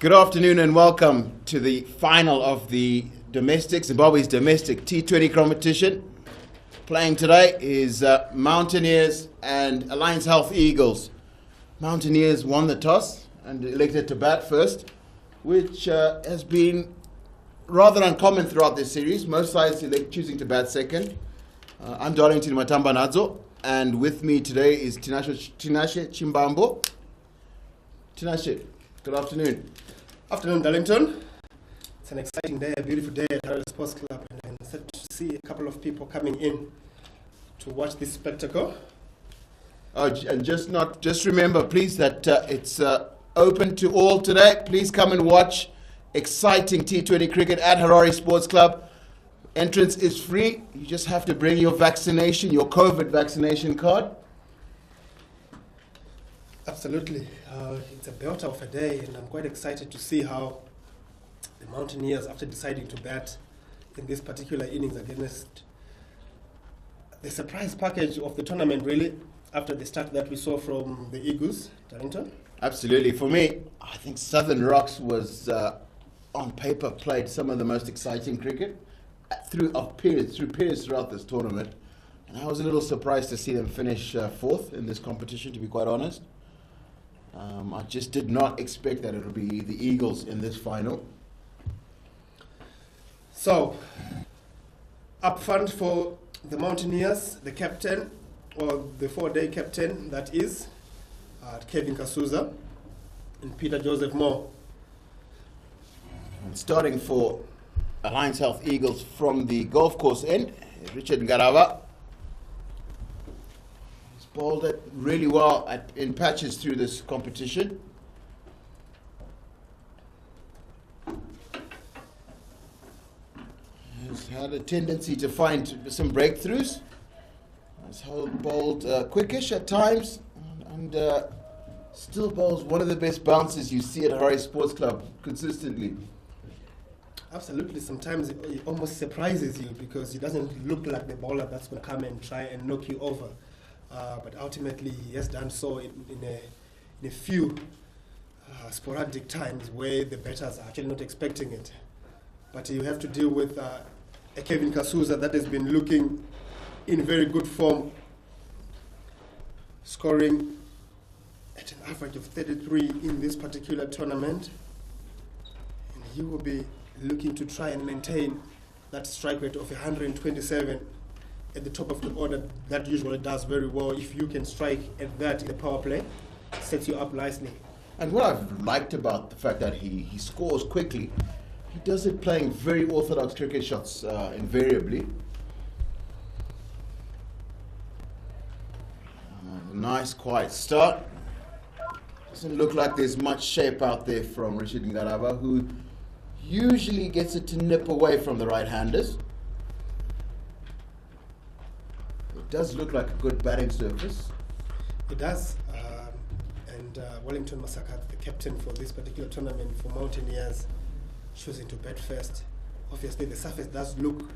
Good afternoon and welcome to the final of the Zimbabwe's domestic T20 competition. Playing today is Mountaineers and Alliance Health Eagles. Mountaineers won the toss and elected to bat first, which has been rather uncommon throughout this series. Most sides choosing to bat second. I'm Darlington Matambanadzo, and with me today is Tinashe Chimbambo. Tinashe, good afternoon. Afternoon, Darlington. It's an exciting day, a beautiful day at Harris Sports Club, and I'm sad to see a couple of people coming in to watch this spectacle. Oh, and just remember, please, that it's open to all today. Please come and watch exciting T20 cricket at Harare Sports Club. Entrance is free. You just have to bring your vaccination, your COVID vaccination card. Absolutely. It's a belter of a day, and I'm quite excited to see how the Mountaineers, after deciding to bat in this particular innings against the surprise package of the tournament, really, after the start that we saw from the Eagles, Darlington. Absolutely. For me, I think Southern Rocks was, on paper, played some of the most exciting cricket through periods throughout this tournament. And I was a little surprised to see them finish fourth in this competition, to be quite honest. I just did not expect that it would be the Eagles in this final. So, up front for the Mountaineers, the captain, or the 4-day captain, that is, Kevin Kasuza and Peter Joseph Moore. And starting for Alliance Health Eagles from the golf course end, Richard Ngarava. He's bowled it really well in patches through this competition. He's had a tendency to find some breakthroughs. He's bowled quickish at times, and still bowls one of the best bounces you see at Harare Sports Club consistently. Absolutely. Sometimes it almost surprises you because he doesn't look like the bowler that's going to come and try and knock you over. But ultimately, he has done so in a few sporadic times where the batters are actually not expecting it. But you have to deal with a Kevin Kasuza that has been looking in very good form, scoring at an average of 33 in this particular tournament. And he will be looking to try and maintain that strike rate of 127 at the top of the order. That usually does very well. If you can strike at that in the power play, it sets you up nicely. And what I've liked about the fact that he scores quickly, he does it playing very orthodox cricket shots invariably. Nice quiet start. Doesn't look like there's much shape out there from Richard Ngarava, who usually gets it to nip away from the right-handers. It does look like a good batting surface. It does. And Wellington Masaka, the captain for this particular tournament for Mountaineers, choosing to bat first. Obviously, the surface does look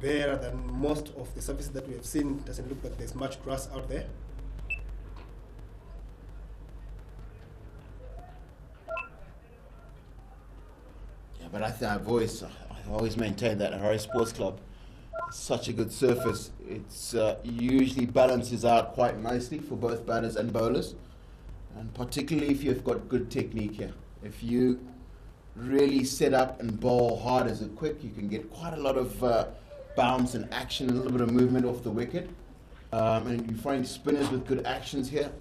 better than most of the surfaces that we have seen. It doesn't look like there's much grass out there. But I think I've always maintained that Harare Sports Club is such a good surface. It's usually balances out quite nicely for both batters and bowlers, and particularly if you've got good technique here. If you really set up and bowl hard as a quick, you can get quite a lot of bounce and action, a little bit of movement off the wicket, and you find spinners with good actions here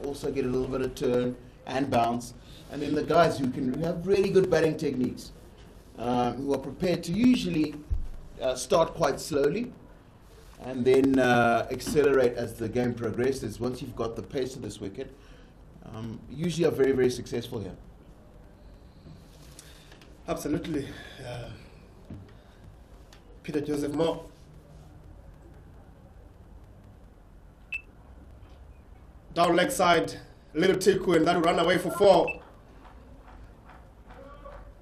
also get a little bit of turn and bounce, and then the guys who have really good batting techniques. Who are prepared to usually start quite slowly and then accelerate as the game progresses. Once you've got the pace of this wicket, usually are very, very successful here. Absolutely. Peter Joseph Moore. Down leg side, little tickle, and that will run away for 4.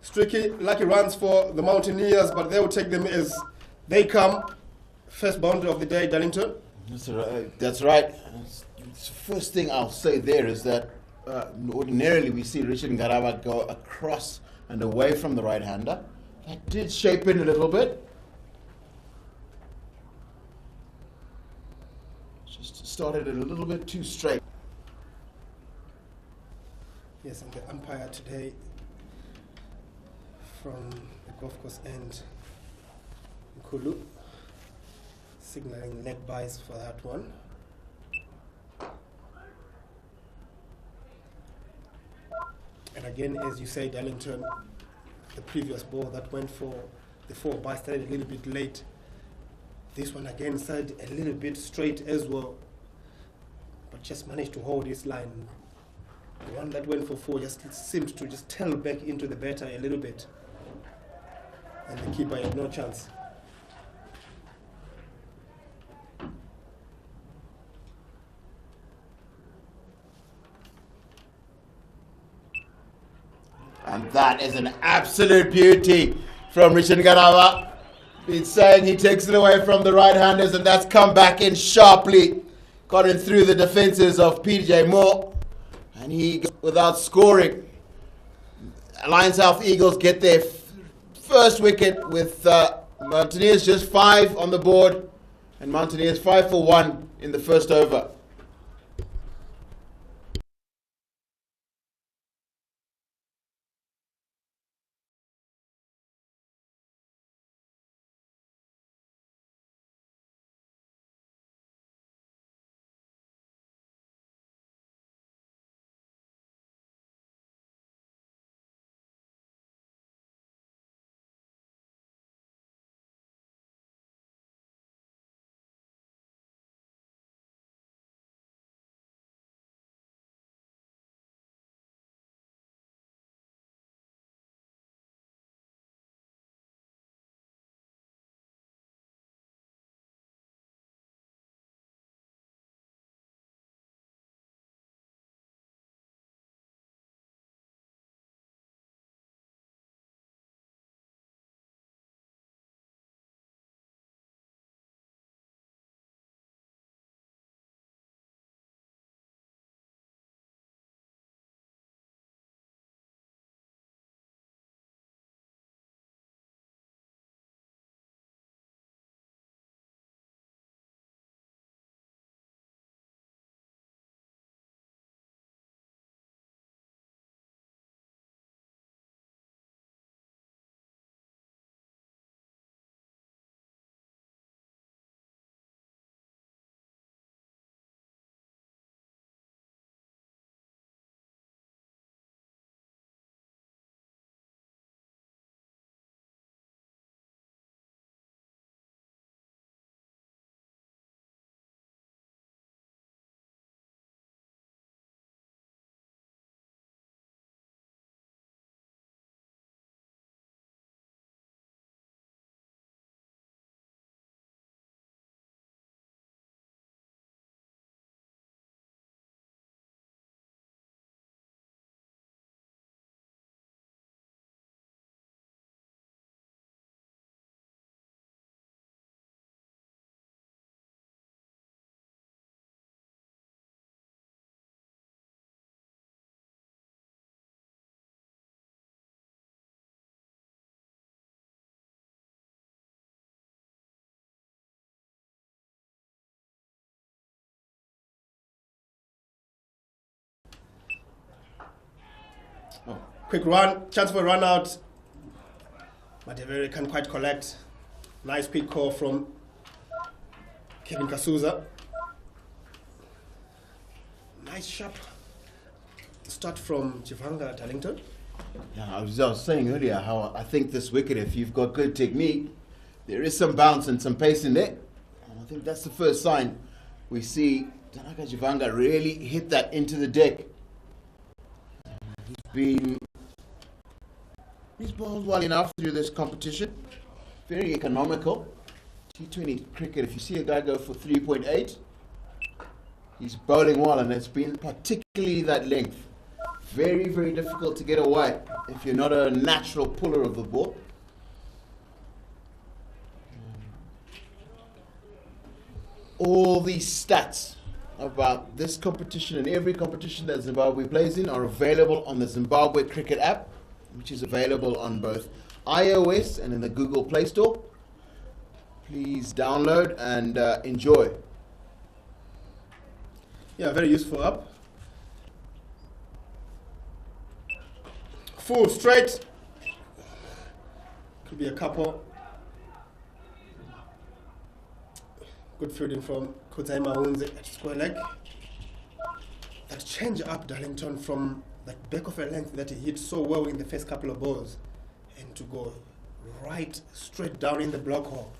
Streaky, lucky runs for the Mountaineers, but they will take them as they come. First boundary of the day, Darlington. That's right. The first thing I'll say there is that ordinarily we see Richard Ngaraba go across and away from the right-hander. That did shape in a little bit. Just started it a little bit too straight. Yes, and the umpire today from the golf course end, Nkulu, signaling leg buys for that one. And again, as you said, Ellington, the previous ball that went for the 4 by started a little bit late. This one again started a little bit straight as well, but just managed to hold his line. The one that went for 4 just seemed to just tail back into the batter a little bit, and the keeper had no chance. And that is an absolute beauty from Richard Ngaraba. Been saying he takes it away from the right-handers, and that's come back in sharply. Got in through the defences of PJ Moore, and he goes without scoring. Lions South Eagles get their first wicket with Mountaineers just 5 on the board, and Mountaineers 5 for 1 in the first over. Quick run, chance for a run out, but they can't quite collect. Nice quick call from Kevin Kasuza. Nice sharp start from Chivanga Darlington. Yeah, I was saying earlier how I think this wicket, if you've got good technique, there is some bounce and some pace in it. And I think that's the first sign we see Tanaka Chivanga really hit that into the deck. He's bowled well enough through this competition. Very economical. T20 cricket, if you see a guy go for 3.8, he's bowling well, and it's been particularly that length. Very, very difficult to get away if you're not a natural puller of the ball. All these stats about this competition and every competition that Zimbabwe plays in are available on the Zimbabwe Cricket app, which is available on both iOS and in the Google Play Store. Please download and enjoy. Yeah, very useful app. Full straight. Could be a couple. Good fielding from Kutai Mahunze at square leg. That change up Darlington from that back of a length that he hit so well in the first couple of balls, and to go right straight down in the block hole.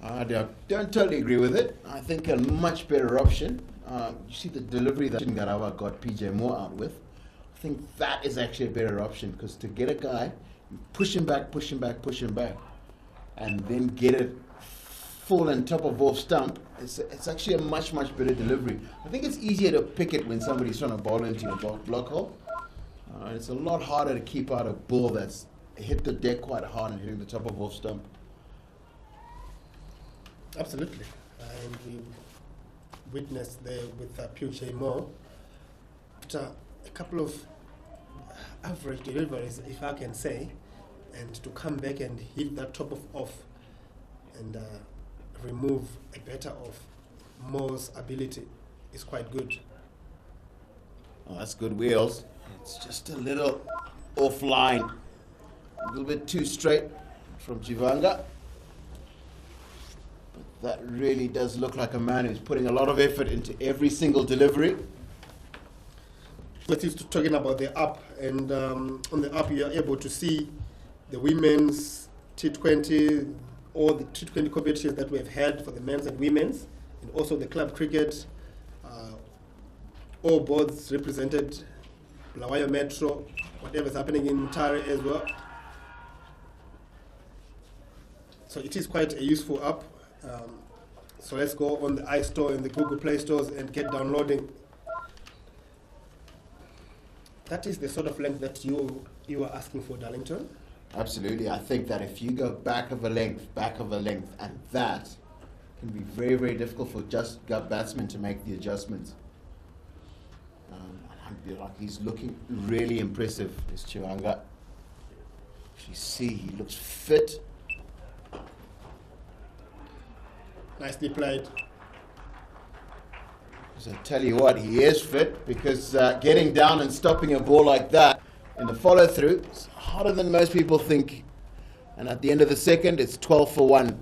I don't totally agree with it. I think a much better option. You see the delivery that Ngarawa got PJ Moore out with. I think that is actually a better option, because to get a guy, push him back, and then get it full and top of off stump, it's actually a much better delivery. I think it's easier to pick it when somebody's trying to bowl into your block hole. It's a lot harder to keep out a ball that's hit the deck quite hard and hitting the top of off stump. Absolutely. And we witnessed there with PJ Moore, after a couple of average deliveries, if I can say, and to come back and hit that top of off and remove a better of Moore's ability is quite good. Oh, that's good wheels. It's just a little offline, a little bit too straight from Jivanga. But that really does look like a man who's putting a lot of effort into every single delivery. That is talking about the app, and on the app you are able to see the women's T20, all the T20 competitions that we have had for the men's and women's, and also the club cricket. All boards represented, Bulawayo Metro, whatever is happening in Mutare as well. So it is quite a useful app. So let's go on the iStore and the Google Play stores and get downloading. That is the sort of length that you are asking for, Darlington. Absolutely. I think that if you go back of a length, and that can be very difficult for just gut batsmen to make the adjustments. He's looking really impressive, this Chiwanga. You see, he looks fit. Nicely played. So I tell you what, he is fit, because getting down and stopping a ball like that in the follow through is harder than most people think. And at the end of the second, it's 12 for 1.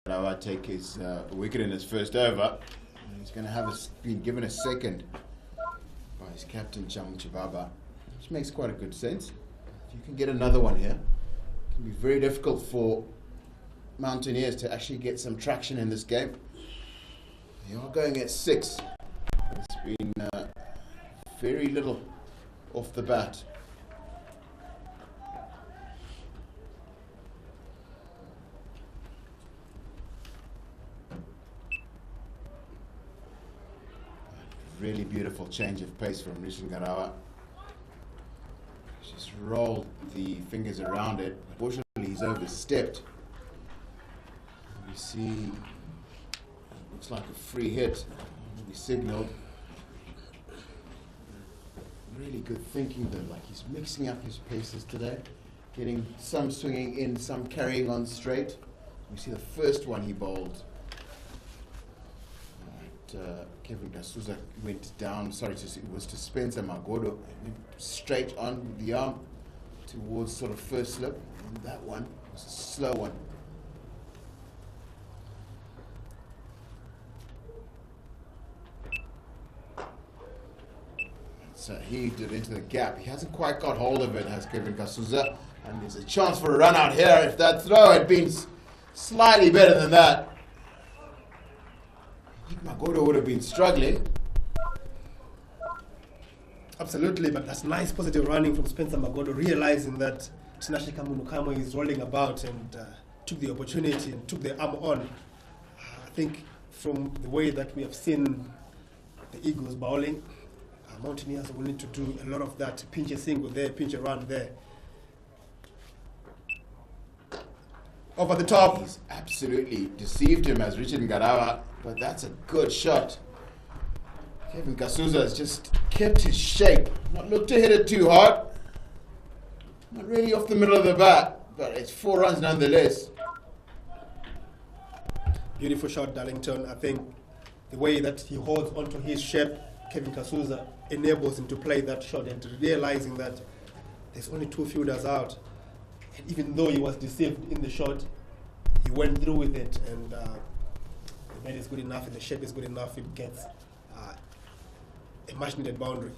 Our take his wicket in his first over. He's going to have been given a second by his captain, Chamu Chibaba, which makes quite a good sense. If you can get another one here, it can be very difficult for Mountaineers to actually get some traction in this game. They are going at 6. It's been very little off the bat. Really beautiful change of pace from Rishin Garawa. Just rolled the fingers around it. Unfortunately, he's overstepped. We see, looks like a free hit. We signaled. Really good thinking though, like he's mixing up his paces today, getting some swinging in, some carrying on straight. We see the first one he bowled. Kevin D'Souza went down, it was to Spencer Magodo, went straight on with the arm towards sort of first slip, and that one was a slow one. So he did into the gap. He hasn't quite got hold of it, has Kevin D'Souza, and there's a chance for a run out here if that throw had been slightly better than that. Magodo would have been struggling. Absolutely, but that's nice positive running from Spencer Magodo, realizing that Tinashe Kamunukamo is rolling about and took the opportunity and took the arm on. I think from the way that we have seen the Eagles bowling, Mountaineers will need to do a lot of that. Pinch a single there, pinch a run there. Over the top. He's absolutely deceived him as Richard Ngarawa, but that's a good shot. Kevin Kasuza has just kept his shape. Not looked to hit it too hard. Not really off the middle of the bat, but it's 4 runs nonetheless. Beautiful shot, Darlington. I think the way that he holds onto his shape, Kevin Kasuza, enables him to play that shot and realizing that there's only 2 fielders out. And even though he was deceived in the shot, he went through with it, and the bat is good enough and the shape is good enough, it gets a much needed boundary.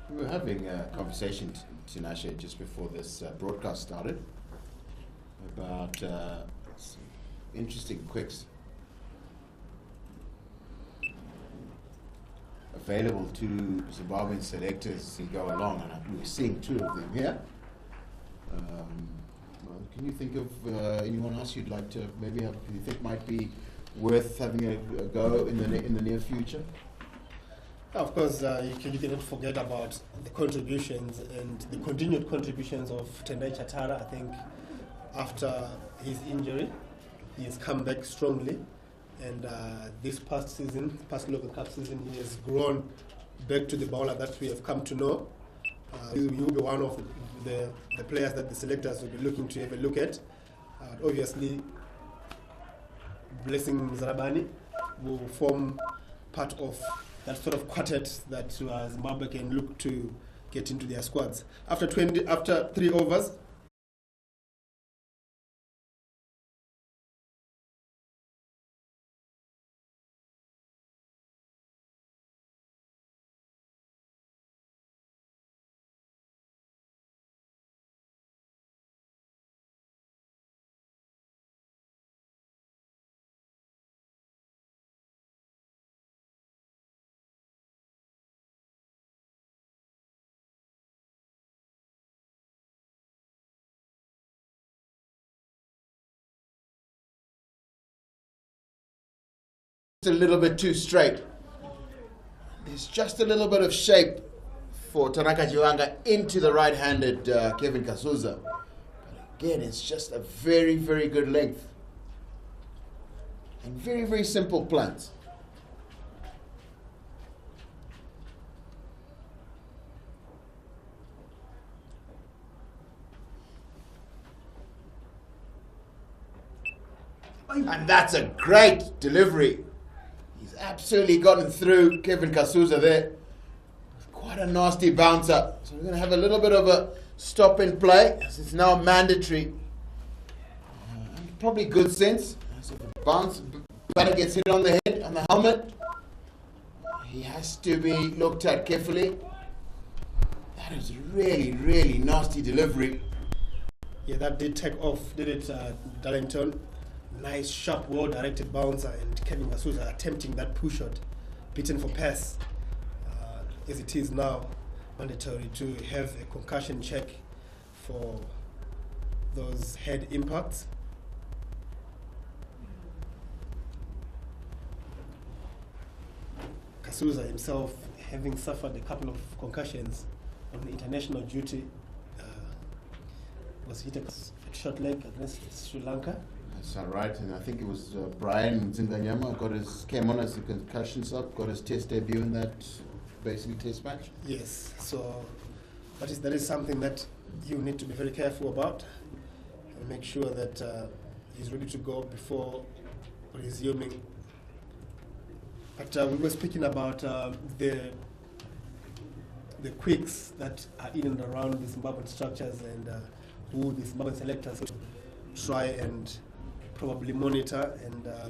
We were having a conversation, Tinashe, just before this broadcast started about some interesting quicks available to Zimbabwean selectors as we go along, and we're seeing 2 of them here. Well, can you think of anyone else you'd like to maybe have, you think might be worth having a go in the near future? Of course, you cannot forget about the contributions and the continued contributions of Tendai Chatara. I think after his injury, he has come back strongly. And this past local cup season, he has grown back to the bowler that we have come to know. He will be one of the players that the selectors will be looking to have a look at. Obviously, Blessing Zarabani will form part of that sort of quartet that Zimbabwe can look to get into their squads. After 3 overs, A little bit too straight. There's just a little bit of shape for Tanaka Jiwanga into the right-handed Kevin Kasuza. But again, it's just a very, very good length. And very, very simple plans. And that's a great delivery. He's absolutely gotten through Kevin Kasuza there. Quite a nasty bouncer. So we're going to have a little bit of a stop in play. It's now mandatory. Probably good sense. So the batter gets hit on the head, on the helmet. He has to be looked at carefully. That is really, really nasty delivery. Yeah, that did take off, did it, Darlington? Nice, sharp, well-directed bouncer, and Kevin Kasuza attempting that push shot, beaten for pass. As it is now mandatory to have a concussion check for those head impacts. Kasuza himself, having suffered a couple of concussions on international duty, was hit at short leg against Sri Lanka. That's all right, and I think it was Brian Zinganyama came on as a concussion sub, got his test debut in that basically test match. Yes, so that is something that you need to be very careful about and make sure that he's ready to go before resuming. But we were speaking about the the quicks that are in and around the Zimbabwean structures, and who the Zimbabwean selectors try and probably monitor, and a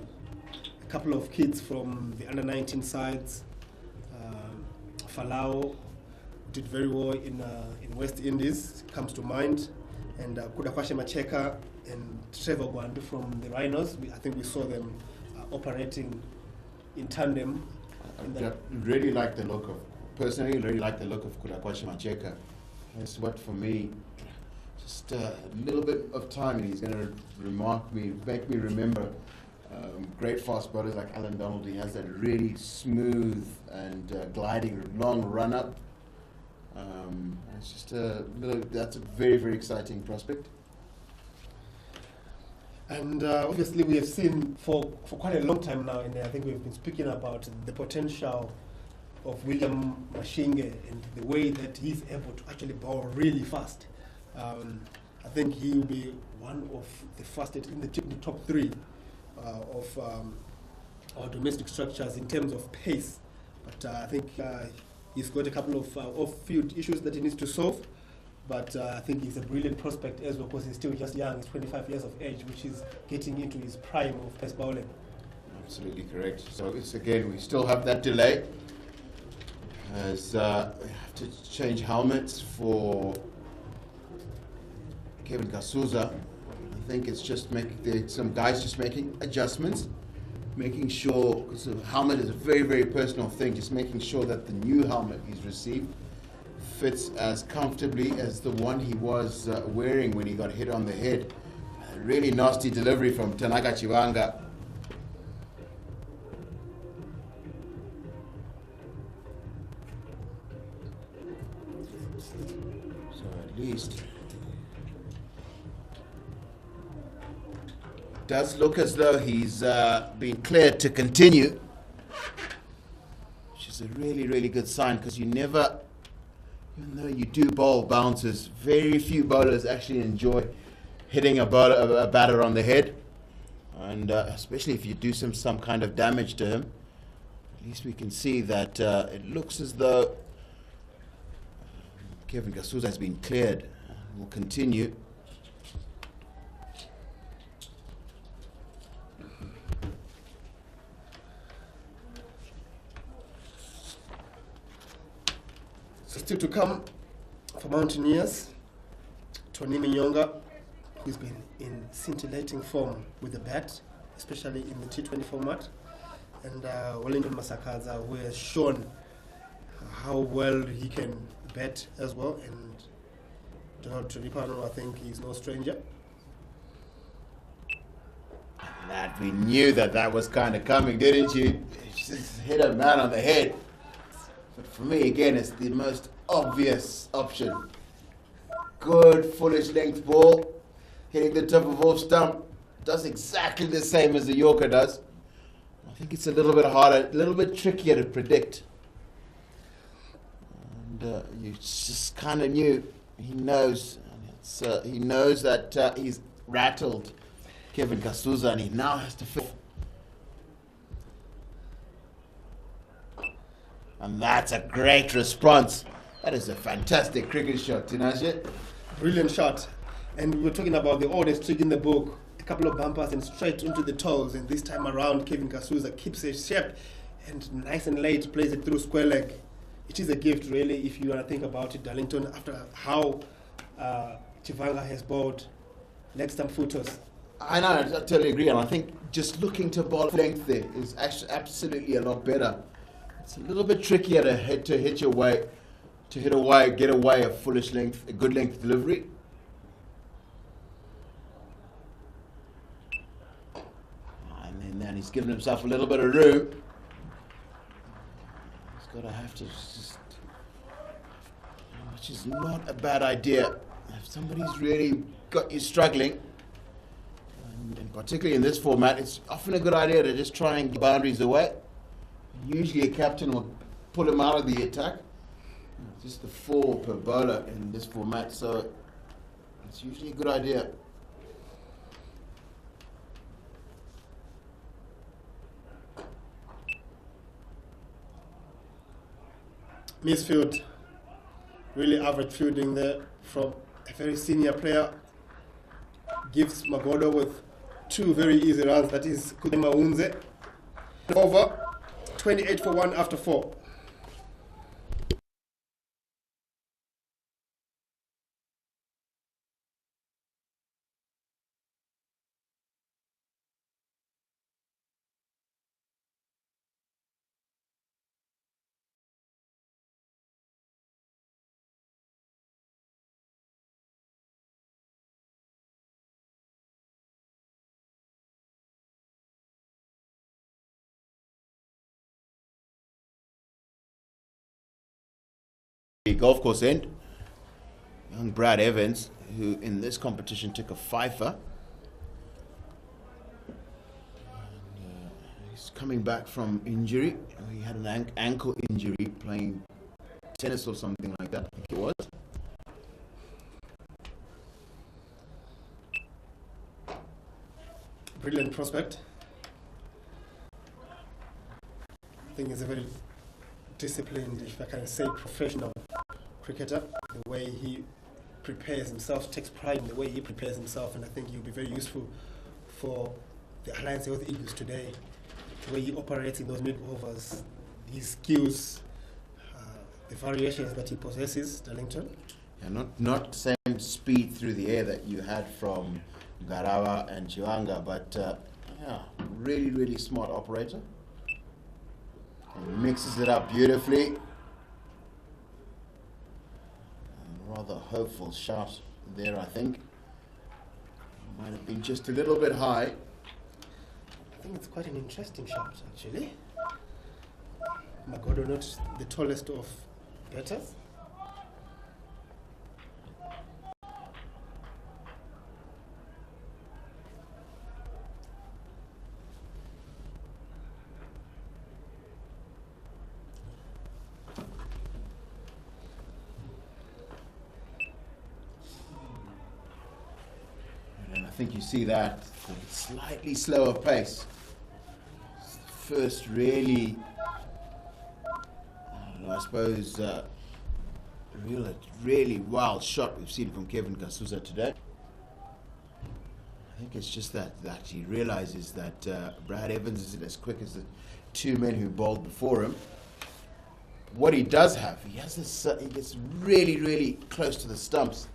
couple of kids from the under-19 sides. Falau did very well in West Indies, comes to mind, and Kudakwashe Macheka and Trevor Gwandu from the Rhinos. I think we saw them operating in tandem. Really like the look of Kudakwashe Macheka. That's what, for me, just a little bit of time and he's going to make me remember great fast bowlers like Alan Donald. He has that really smooth and gliding long run up. It's just that's a very, very exciting prospect. And obviously we have seen for quite a long time now, and I think we've been speaking about the potential of William Mashinge and the way that he's able to actually bowl really fast. I think he will be one of the fastest in the top three of our domestic structures in terms of pace. But I think he's got a couple of off-field issues that he needs to solve. But I think he's a brilliant prospect as well, because he's still just young. He's 25 years of age, which is getting into his prime of pace bowling. Absolutely correct. So it's, again, we still have that delay, as we have to change helmets for Kevin Kasuza. I think it's just some guys just making adjustments, making sure, because the helmet is a very, very personal thing, just making sure that the new helmet he's received fits as comfortably as the one he was wearing when he got hit on the head. A really nasty delivery from Tanaka Chivanga. So at least it does look as though he's been cleared to continue, which is a really, really good sign, because you never, even though you do bowl bouncers, very few bowlers actually enjoy hitting a batter on the head, and especially if you do some kind of damage to him. At least we can see that it looks as though Kevin Kasuza has been cleared. Will continue. So still to come for Mountaineers, Tony Minyonga, who's been in scintillating form with the bat, especially in the T20 format, and Wellington Masakaza, who has shown how well he can bat as well, and Donald Tulipano, I think he's no stranger. That we knew that was kind of coming, didn't you? Just hit a man on the head. But for me, again, it's the most obvious option. Good, fullish length ball, hitting the top of off stump, does exactly the same as the Yorker does. I think it's a little bit harder, a little bit trickier to predict. And you just kind of knew, he knows that he's rattled Kevin Kasuza, and he now has to fit. And that's a great response. That is a fantastic cricket shot, Tinashe. Brilliant shot. And we're talking about the oldest trick in the book. A couple of bumpers and straight into the toes. And this time around, Kevin Kasuza keeps his shape and nice and late plays it through square leg. It is a gift, really, if you want to think about it, Darlington, after how Chivanga has bowled leg stump footers. I know, I totally agree. And I think just looking to bowl length there is actually absolutely a lot better. It's a little bit trickier to hit away, get away a fullish length, a good length delivery. And then he's given himself a little bit of room. He's got to have to just, which is not a bad idea. If somebody's really got you struggling, and particularly in this format, it's often a good idea to just try and get boundaries away. Usually a captain will pull him out of the attack. Just the 4 per bowler in this format, so it's usually a good idea. Misfield Really average fielding there from a very senior player. Gives Magodo with 2 very easy runs. That is Kudema Unze. Over 28 for 1 after 4. Golf course end. Young Brad Evans, who in this competition took a fifer. He's coming back from injury. He had an ankle injury playing tennis or something like that, I think it was. Brilliant prospect. I think he's a very disciplined, if I can say, professional cricketer. The way he prepares himself, takes pride in the way he prepares himself, and I think he'll be very useful for the Alliance Health Eagles today. The way he operates in those mid-overs, his skills, the variations that he possesses, Darlington. Yeah, not same speed through the air that you had from Garawa and Chiwanga, but yeah, really, really smart operator. And mixes it up beautifully. Rather hopeful shot there, I think. Might have been just a little bit high. I think it's quite an interesting shot, actually. Magodo not the tallest of batters. And I think you see that slightly slower pace. It's the first really, I suppose, really wild shot we've seen from Kevin Kasuza today. I think it's just that he realizes that Brad Evans isn't as quick as the 2 men who bowled before him. What he does have, he has this, he gets really, really close to the stumps.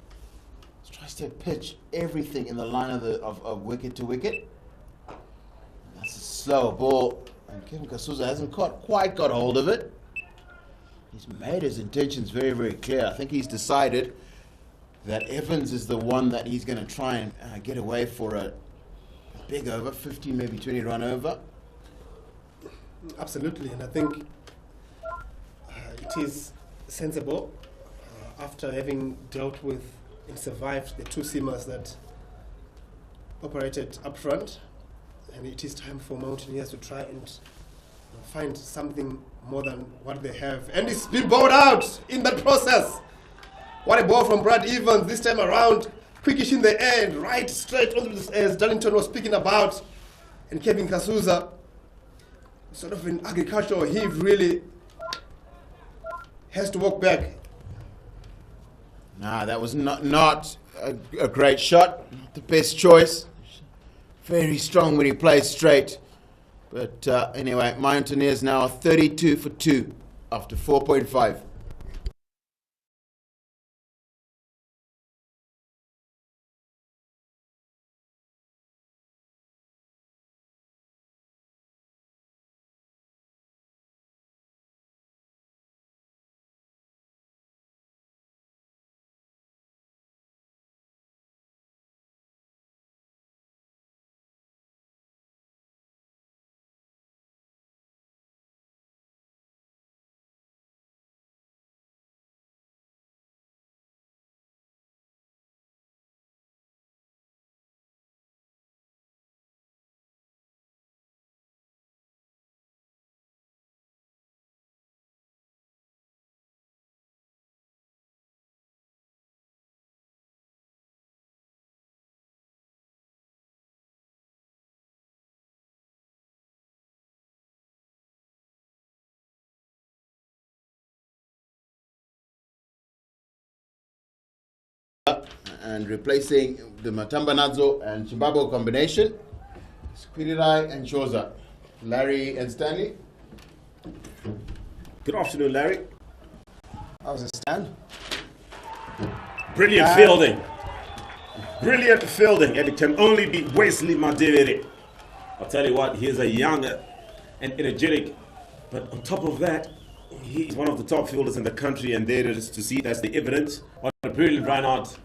He tries to pitch everything in the line of wicket to wicket. That's a slower ball, and Kevin Kasuza hasn't quite got hold of it. He's made his intentions very, very clear. I think he's decided that Evans is the one that he's going to try and get away for a big over, 15, maybe 20 run over. Absolutely, and I think it is sensible after having dealt with and survived the 2 seamers that operated up front, and it is time for Mountaineers to try and find something more than what they have. And it's been bowled out in that process. What a ball from Brad Evans this time around. Quickish in the end, right straight onto this, as Darlington was speaking about. And Kevin Kasuza, sort of an agricultural heave, really has to walk back. Nah, that was not a great shot. Not the best choice. Very strong when he plays straight. But anyway, Mountaineers now are 32 for 2 after 4.5. and replacing the Matambanadzo and Chimbabo combination, Squirirai and Choza. Larry and Stanley. Good afternoon, Larry. How's it stand? Brilliant fielding. Brilliant fielding, and it can only be Wesley Madivere. I'll tell you what, he is a young and energetic, but on top of that, he's one of the top fielders in the country, and there it is to see. That's the evidence. What a brilliant run out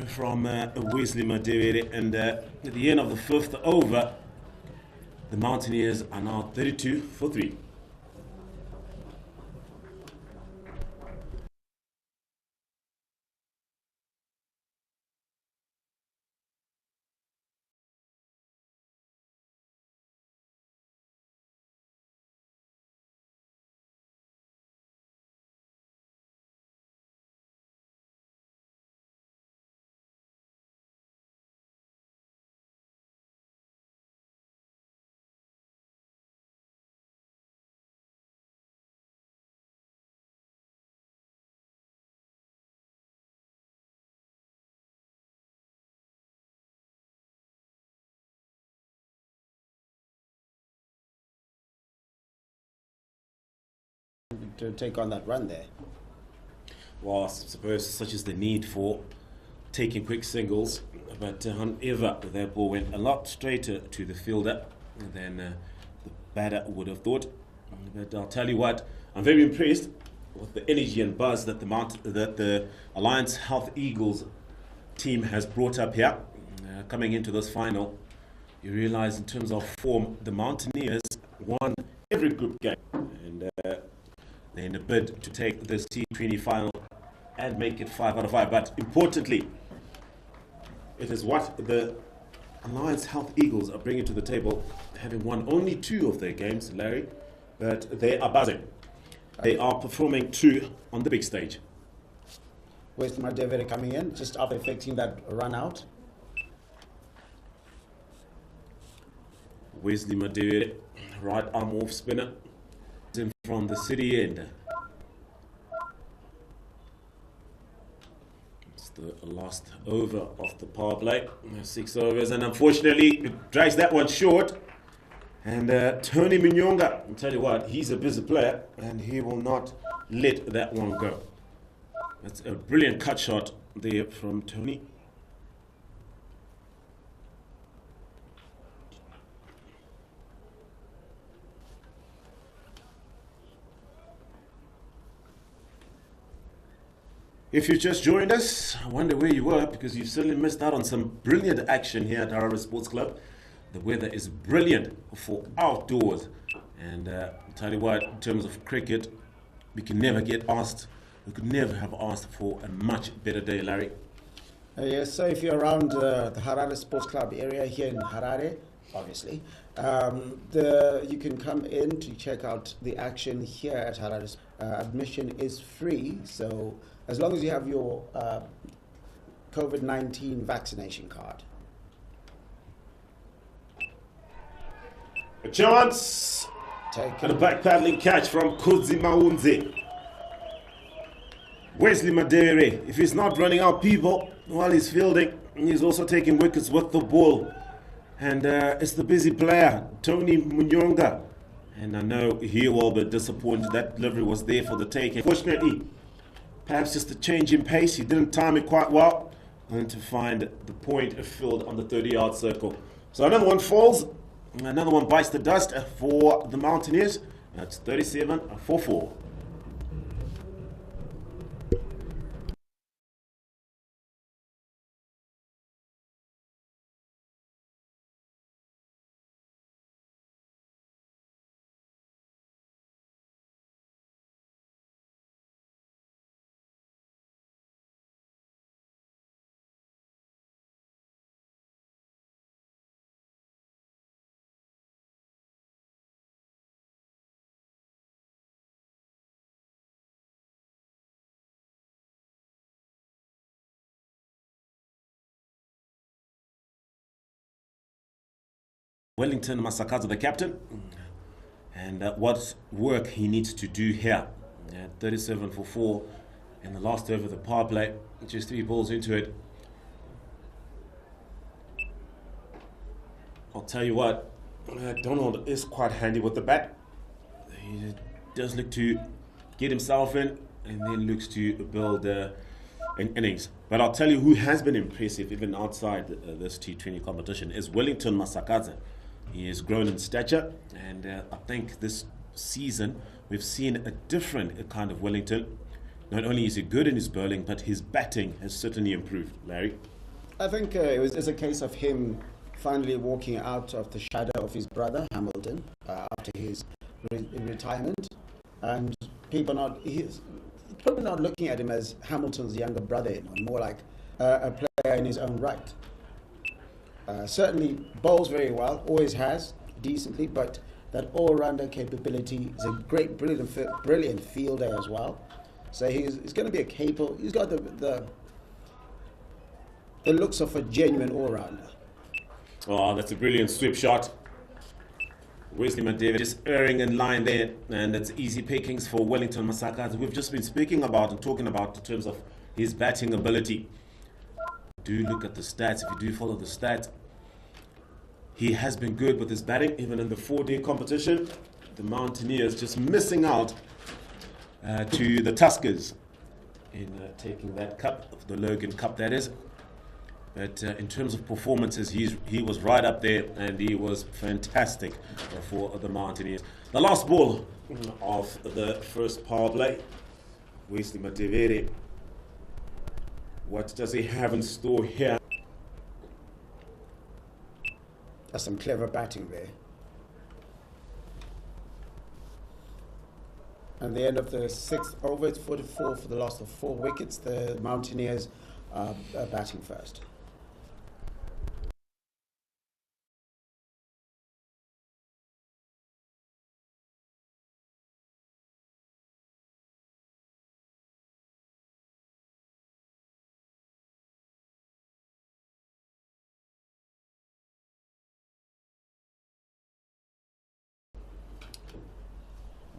from Wesley Madivere. And at the end of the fifth over, the Mountaineers are now 32 for 3. To take on that run there. Well, I suppose such is the need for taking quick singles, but however, that ball went a lot straighter to the fielder than the batter would have thought. But I'll tell you what, I'm very impressed with the energy and buzz that the Alliance Health Eagles team has brought up here. Coming into this final, you realize in terms of form, the Mountaineers won every group game, and they're in a bid to take this T20 final and make it 5 out of 5. But importantly, it is what the Alliance Health Eagles are bringing to the table, having won only 2 of their games, Larry, but they are buzzing. They are performing true on the big stage. Wesley Madivere coming in, just after effecting that run out. Wesley Madivere, right arm off spinner, in from the city end. It's the last over of the power play. 6 overs, and unfortunately it drags that one short. And Tony Munyonga, I'll tell you what, he's a busy player and he will not let that one go. That's a brilliant cut shot there from Tony. If you just joined us, I wonder where you were, because you've certainly missed out on some brilliant action here at Harare Sports Club. The weather is brilliant for outdoors. And I'll tell you what, in terms of cricket, we could never have asked for a much better day, Larry. Yes, so if you're around the Harare Sports Club area here in Harare, obviously, you can come in to check out the action here at Harare. Admission is free, so as long as you have your COVID-19 vaccination card. A chance! And a back paddling catch from Kudzi Maunze. Wesley Madivere, if he's not running out people while he's fielding, he's also taking wickets with the ball. And it's the busy player, Tony Munyonga. And I know he will be disappointed. That delivery was there for the taking. Fortunately, perhaps just a change in pace. He didn't time it quite well. And to find the point of field on the 30-yard circle. So another one falls. Another one bites the dust for the Mountaineers. That's 37 for 4. Wellington Masakaza, the captain, and what work he needs to do here. 37 for 4 in the last over of the power play, just 3 balls into it. I'll tell you what, Donald is quite handy with the bat. He does look to get himself in and then looks to build an innings. But I'll tell you who has been impressive even outside this T20 competition is Wellington Masakadze. He has grown in stature, and I think this season we've seen a different kind of Wellington. Not only is he good in his bowling, but his batting has certainly improved. Larry? I think it's a case of him finally walking out of the shadow of his brother Hamilton after his retirement, and he's probably not looking at him as Hamilton's younger brother anymore, more like a player in his own right. Certainly bowls very well, always has decently, but that all-rounder capability is a great, brilliant fielder as well. So he's going to be a capable. He's got the looks of a genuine all-rounder. Oh, that's a brilliant sweep shot. Wesley Madeva just erring in line there, and it's easy pickings for Wellington Masakadze. We've just been speaking about and talking about in terms of his batting ability. Do look at the stats. If you do follow the stats, he has been good with his batting, even in the 4-day competition. The Mountaineers just missing out to the Tuskers in taking that cup, the Logan Cup that is. But in terms of performances, he was right up there, and he was fantastic for the Mountaineers. The last ball of the first power play, Wesley Madeva. What does he have in store here? That's some clever batting there. At the end of the 6th over, it's 44 for the loss of 4 wickets. The Mountaineers are batting first.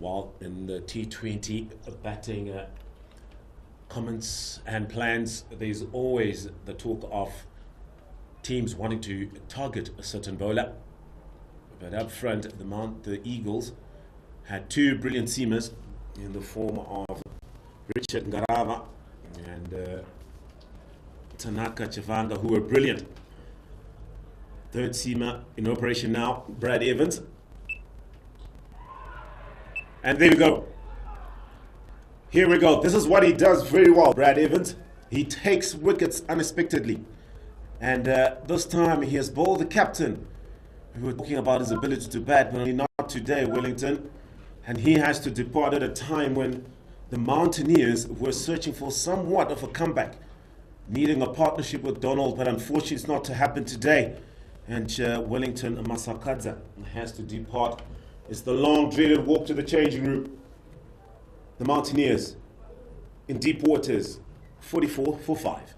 While in the T20 batting comments and plans, there's always the talk of teams wanting to target a certain bowler. But up front, the Eagles had 2 brilliant seamers in the form of Richard Ngarava and Tanaka Chivanga, who were brilliant. Third seamer in operation now, Brad Evans. And there we go. Here we go. This is what he does very well, Brad Evans. He takes wickets unexpectedly. And this time he has bowled the captain. We were talking about his ability to bat, but only not today, Wellington. And he has to depart at a time when the Mountaineers were searching for somewhat of a comeback, needing a partnership with Donald, but unfortunately it's not to happen today. And Wellington Masakadze has to depart. It's the long dreaded walk to the changing room. The Mountaineers in deep waters, 44 for 5.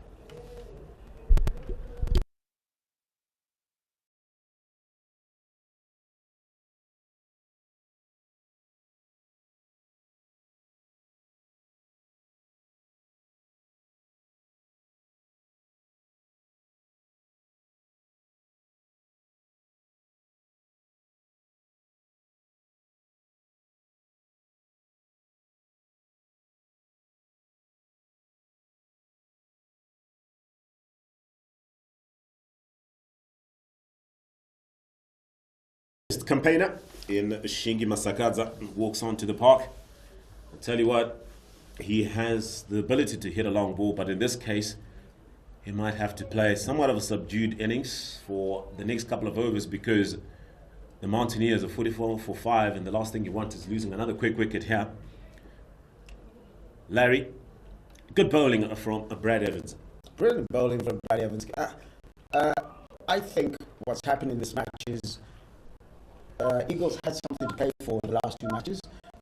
Campaigner in Shingi Masakadze walks onto the park. I'll tell you what, he has the ability to hit a long ball, but in this case, he might have to play somewhat of a subdued innings for the next couple of overs because the Mountaineers are 44 for 5, and the last thing you want is losing another quick wicket here. Larry, good bowling from Brad Evans. Brilliant bowling from Brad Evans. I think what's happened in this match is Eagles had something to play for in the last 2 matches,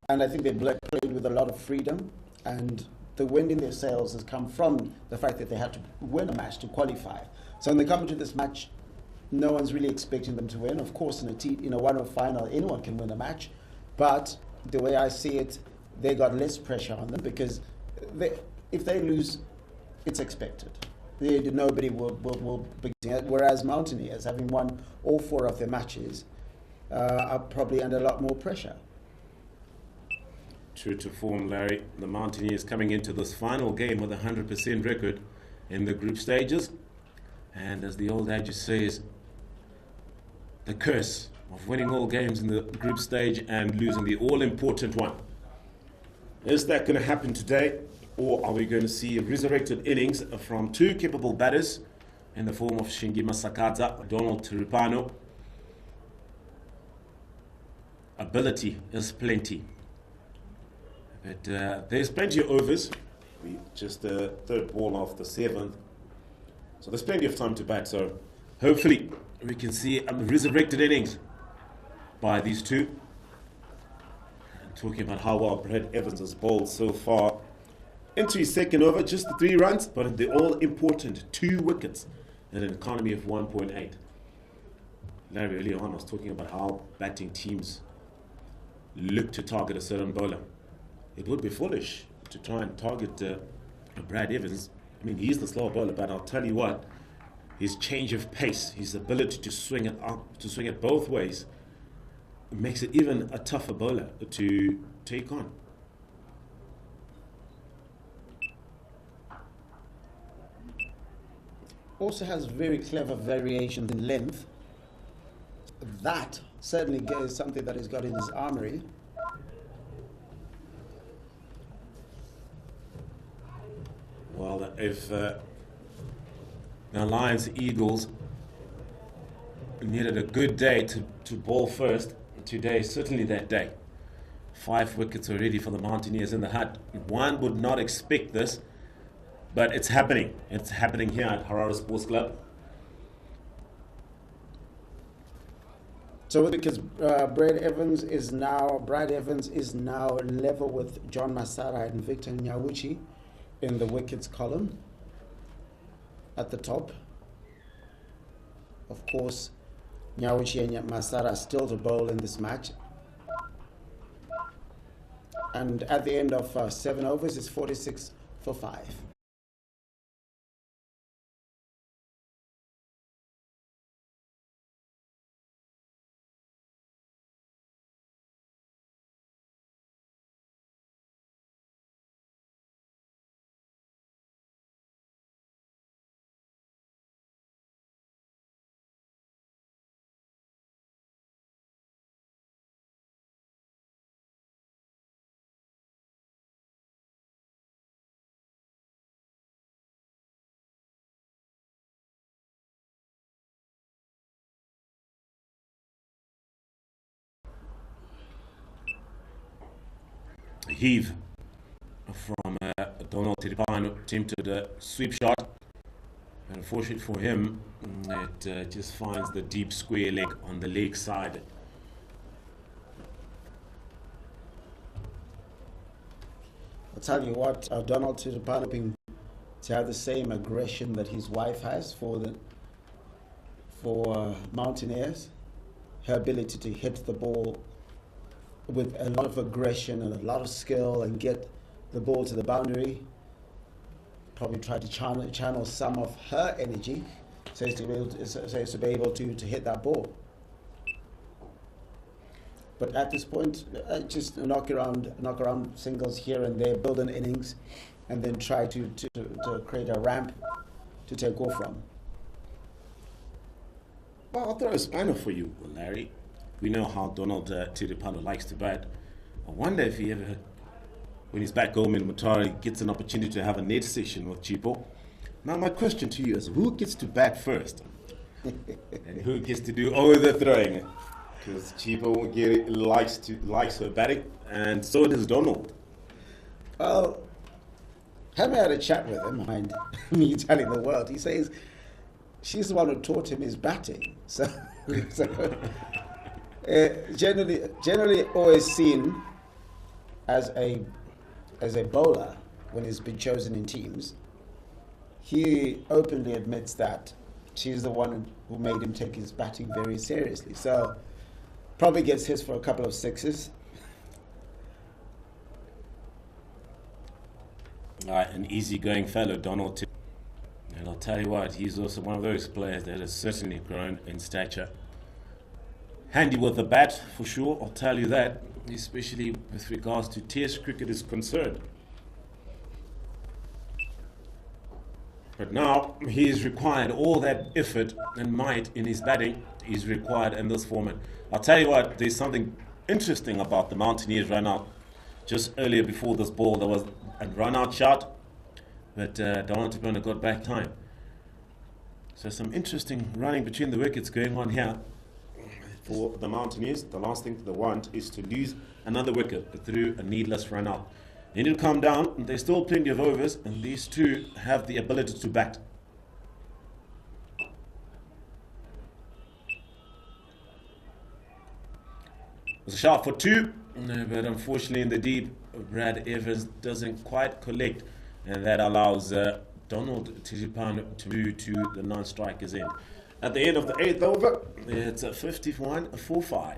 and I think they played with a lot of freedom, and the wind in their sails has come from the fact that they had to win a match to qualify. So when they come into this match, no one's really expecting them to win. Of course, in a one-off final, anyone can win a match, but the way I see it, they got less pressure on them because if they lose, it's expected. nobody will be getting it. Whereas Mountaineers, having won all 4 of their matches, are probably under a lot more pressure. True to form, Larry, the Mountaineers coming into this final game with a 100% record in the group stages. And as the old adage says, the curse of winning all games in the group stage and losing the all-important one. Is that going to happen today? Or are we going to see resurrected innings from 2 capable batters in the form of Shingi Masakadza, Donald Tiripano? Ability is plenty. But there's plenty of overs. We just the 3rd ball of the 7th. So there's plenty of time to bat. So hopefully we can see resurrected innings by these 2. And talking about how well Brad Evans has bowled so far. Into his 2nd over, just the 3 runs, but the all-important 2 wickets at an economy of 1.8. Larry earlier on was talking about how batting teams look to target a certain bowler. It would be foolish to try and target Brad Evans. I mean, he's the slower bowler, but I'll tell you what, his change of pace, his ability to swing it up, to swing it both ways, makes it even a tougher bowler to take on. Also has very clever variations in length. That certainly is something that he's got in his armory. Well, if now Lions, Eagles needed a good day to bowl first, today is certainly that day. 5 wickets already for the Mountaineers in the hut. One would not expect this, but it's happening. It's happening here at Harare Sports Club. So because Brad Evans is now level with John Masara and Victor Nyawuchi in the wickets column at the top. Of course, Nyawuchi and Masara are still to bowl in this match. And at the end of 7 overs, it's 46 for 5. Heave from Donald Tiripano, attempted a sweep shot. And unfortunately for him, it just finds the deep square leg on the leg side. I'll tell you what, Donald Tiripano being to have the same aggression that his wife has for Mountaineers, her ability to hit the ball with a lot of aggression and a lot of skill and get the ball to the boundary. Probably try to channel some of her energy so as to be able to hit that ball. But at this point, just knock around singles here and there, build an innings, and then try to create a ramp to take off from. Well, I'll throw a spanner for you, Larry. We know how Donald Tiripano likes to bat. I wonder if he ever, when he's back home in Mutare, gets an opportunity to have a net session with Chipo. Now, my question to you is, who gets to bat first? And who gets to do all the throwing? Because Chipo likes her batting, and so does Donald. Well, having had a chat with him, mind me telling the world, he says she's the one who taught him his batting. So generally always seen as a bowler when he's been chosen in teams. He openly admits that she's the one who made him take his batting very seriously. So probably gets his for a couple of sixes. An easygoing fellow, Donald. And I'll tell you what, he's also one of those players that has certainly grown in stature. Handy with the bat, for sure, I'll tell you that, especially with regards to Test cricket is concerned. But now he is required all that effort and might in his batting is required in this format. I'll tell you what, there's something interesting about the Mountaineers run out. Just earlier before this ball, there was a run out shot, but Donald Tipona got back time. So some interesting running between the wickets going on here for the Mountaineers. The last thing they want is to lose another wicket through a needless run out. They need to calm down. There's still plenty of overs, and these two have the ability to bat. It's a shot for two, but unfortunately in the deep, Brad Evans doesn't quite collect, and that allows Donald Tiripan to move to the non-strikers end. At the end of the 8th over, it's a 51-45.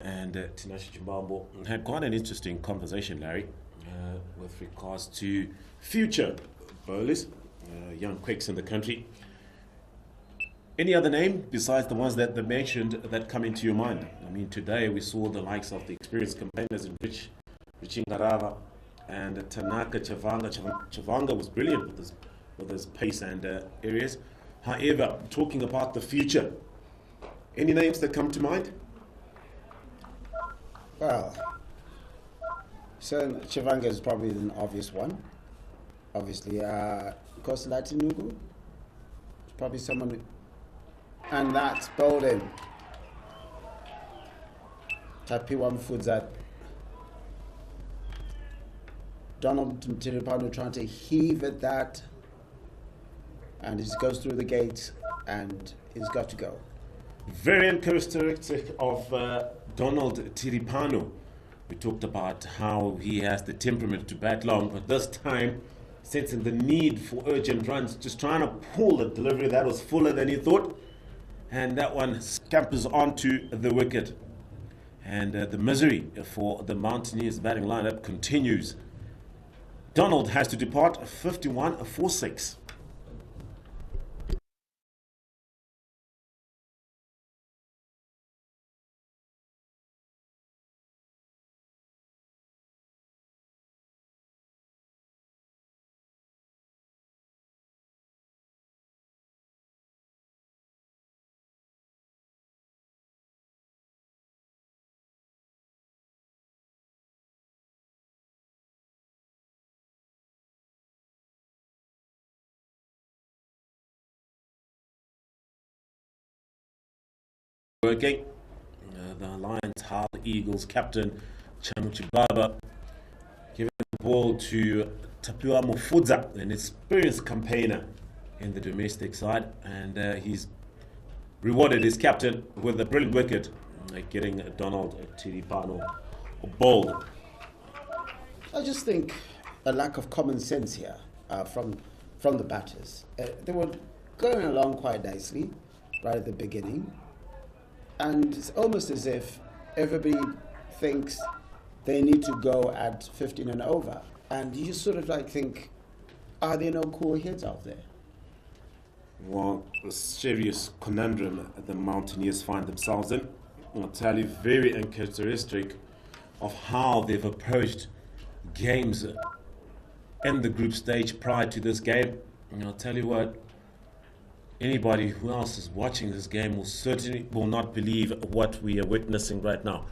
And Tinashe Chimbambo had quite an interesting conversation, Larry, with regards to future bowlers, young quicks in the country. Any other name besides the ones that they mentioned that come into your mind? I mean, today we saw the likes of the experienced campaigners in Richie Ngarava and Tanaka Chavanga. Chavanga was brilliant with his pace and areas. However, talking about the future, any names that come to mind? Well, so Chivanga is probably an obvious one. Obviously, because Latinugu is probably someone, and that's Bolden. Tapiwa Mfudzat. Donald Tiripano trying to heave at that, and he goes through the gate, and he's got to go. Very uncharacteristic of Donald Tiripano. We talked about how he has the temperament to bat long, but this time, sensing the need for urgent runs, just trying to pull the delivery that was fuller than he thought, and that one scampers onto the wicket. And the misery for the Mountaineers batting lineup continues. Donald has to depart 51-46. Working. The Lions Hull Eagles captain Chamuchi Baba giving the ball to Tapiwa Mufudza, an experienced campaigner in the domestic side, and he's rewarded his captain with a brilliant wicket, getting Donald Tiripano bowled. I just think a lack of common sense here from the batters. They were going along quite nicely right at the beginning. And it's almost as if everybody thinks they need to go at 15 and over. And you just sort of like think, are there no cool heads out there? Well, a serious conundrum the Mountaineers find themselves in. I'll tell you, very uncharacteristic of how they've approached games in the group stage prior to this game. And I'll tell you what, anybody who else is watching this game will not believe what we are witnessing right now.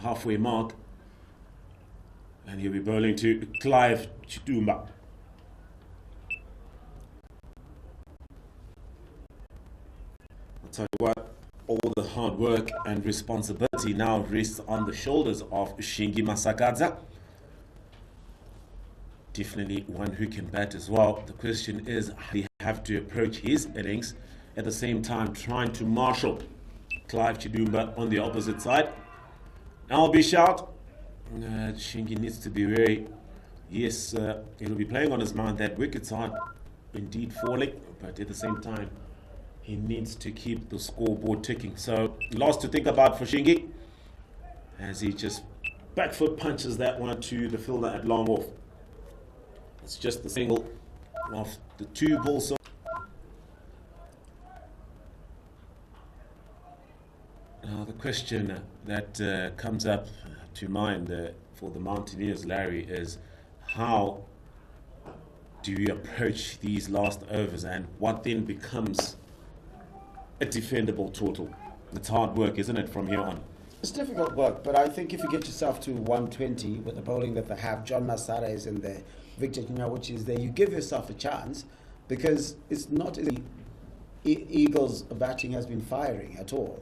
halfway mark. And he'll be bowling to Clive Chitumba. I'll tell you what, all the hard work and responsibility now rests on the shoulders of Shingi Masakadza. Definitely one who can bat as well. The question is, how do you have to approach his innings at the same time trying to marshal Clive Chidumba on the opposite side? I'll be shout. Shingi needs to be very, yes, he'll be playing on his mind that wickets are indeed falling, but at the same time, he needs to keep the scoreboard ticking. So, lots to think about for Shingi as he just back foot punches that one to the fielder at long off. It's just the single of the 2 balls. Now, the question that comes up to mind for the Mountaineers, Larry, is how do you approach these last overs and what then becomes a defendable total? It's hard work, isn't it, from here on? It's difficult work, but I think if you get yourself to 120 with the bowling that they have, John Masara is in there, Victor Kenya, which is there, you give yourself a chance, because it's not as Eagles' batting has been firing at all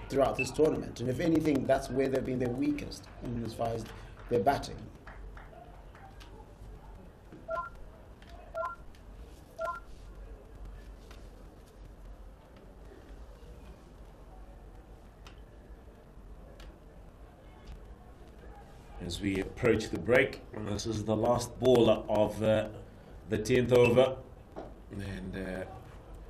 throughout this tournament, and if anything, that's where they've been their weakest in as far as their batting. As we approach the break, this is the last ball of the 10th over, and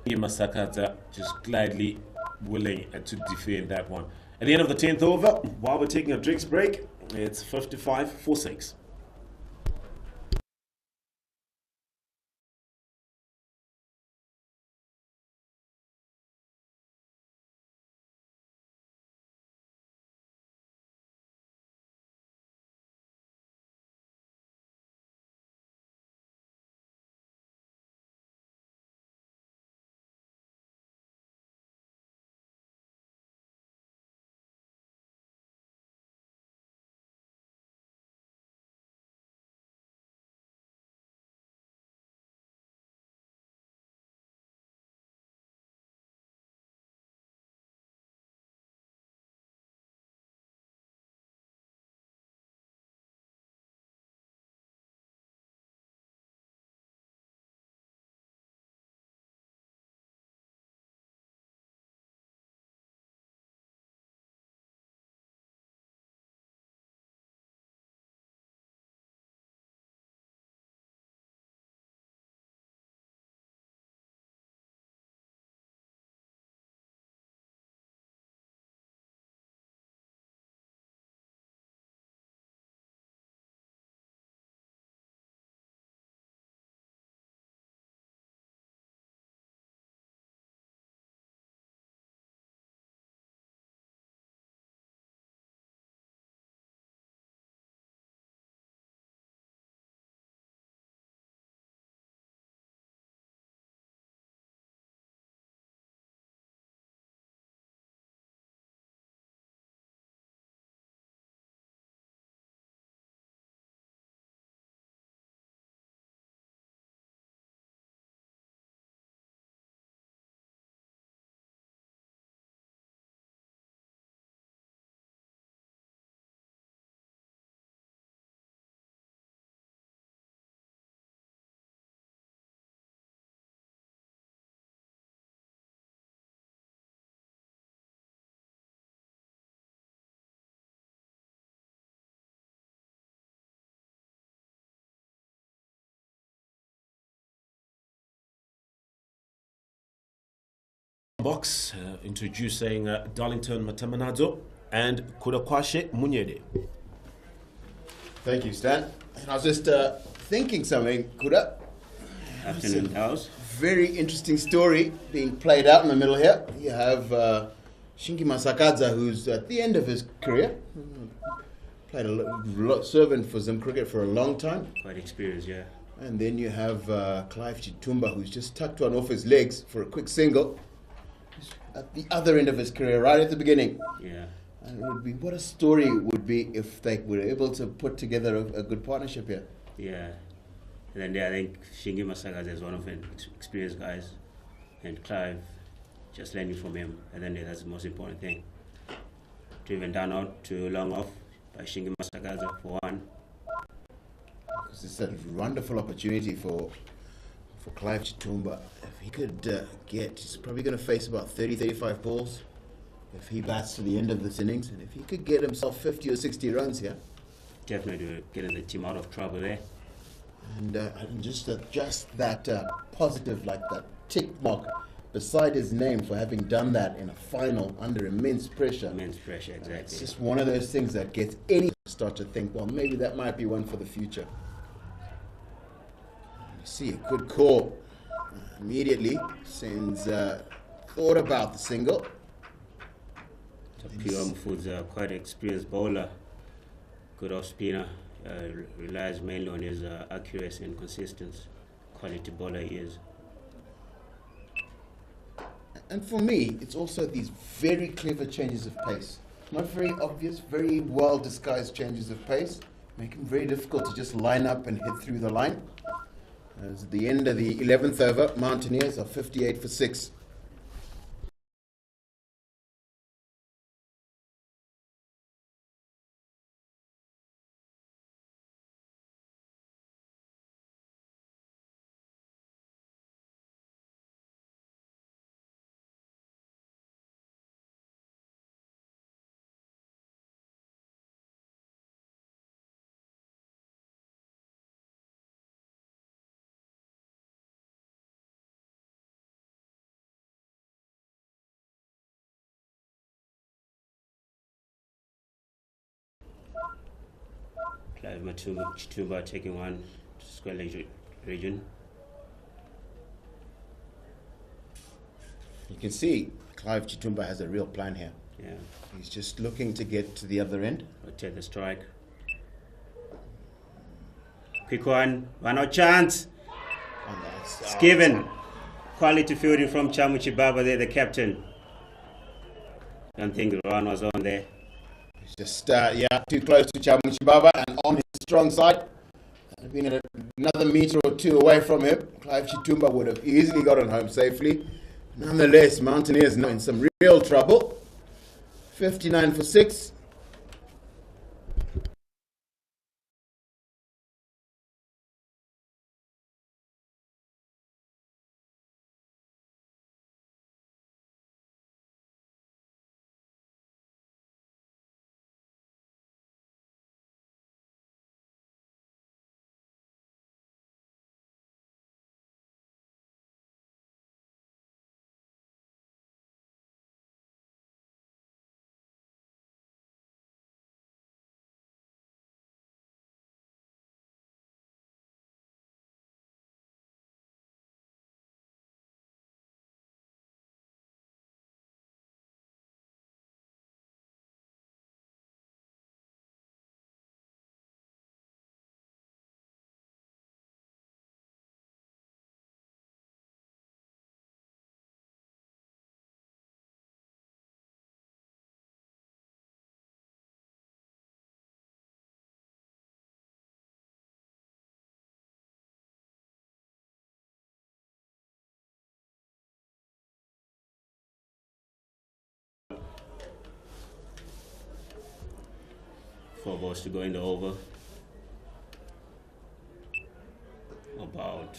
Masakadza just gladly willing to defend that one. At the end of the 10th over, while we're taking a drinks break, it's 55-6. Box introducing Darlington Matamanadzo and Kudakwashe Munyede. Thank you, Stan. And I was just thinking something, Kuda. Afternoon, House. Very interesting story being played out in the middle here. You have Shingi Masakadza, who's at the end of his career. Played servant for Zim cricket for a long time. Quite experienced, yeah. And then you have Clive Chitumba, who's just tucked one off his legs for a quick single. At the other end of his career, right at the beginning. Yeah. And it would be what a story it would be if they were able to put together a good partnership here. Yeah. And then I think Shingi Masagaza is one of the experienced guys, and Clive just learning from him. And then that's the most important thing. To even down out to long off by Shingi Masagaza for one. Because it's a wonderful opportunity for Clive Chitumba. If he could he's probably going to face about 30-35 balls if he bats to the end of this innings. And if he could get himself 50 or 60 runs here. Definitely getting the team out of trouble there. And just that positive, like that tick mark beside his name for having done that in a final under immense pressure. Immense pressure, exactly. It's just one of those things that gets any to start to think, well, maybe that might be one for the future. You see a good call. Immediately sends thought about the single. Pure Mfu's quite an experienced bowler, good off spinner. Relies mainly on his accuracy and consistency. Quality bowler he is. And for me, it's also these very clever changes of pace. Not very obvious, very well disguised changes of pace. Make them very difficult to just line up and hit through the line. As at the end of the 11th over, Mountaineers are 58 for 6. Clive Chitumba taking one to square leg region. You can see Clive Chitumba has a real plan here. Yeah. He's just looking to get to the other end. Take the strike. Quick one out chance. And that's It's given. Quality fielding from Chamuchi Baba there, the captain. Don't think the run was on there. just too close to Chamuchi Baba and on his strong side. Being another meter or two away from him, Clive Chitumba would have easily gotten home safely. Nonetheless, Mountaineers now in some real trouble. 59 for 6. Four balls to go in the over. About.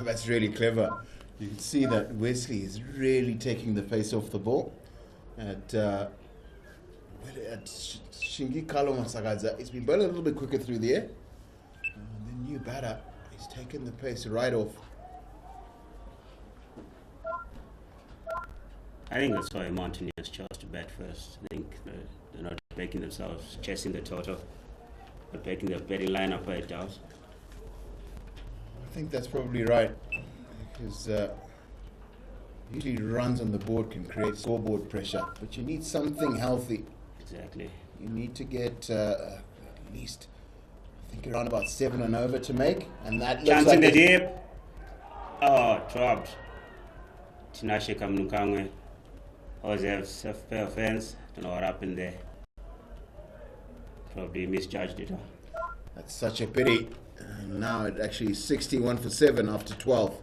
That's really clever. You can see that Wesley is really taking the pace off the ball. At Shingi Kalo Masagaza, it's been bowling a little bit quicker through the air. And the new batter is taking the pace right off. I think that's why Mountaineers chose to bat first. I think they're not making themselves chasing the total, but making their batting lineup by it down. I think that's probably right. Because usually runs on the board can create scoreboard pressure, but you need something healthy. Exactly. You need to get at least, I think, around about 7 and over to make, and that looks Chance like in the it- deep. Oh, dropped. Tinashe Kamnukangwe. always have pair of fans. Don't know what happened there. Probably misjudged it. That's such a pity. Now it actually is 61 for 7 after 12.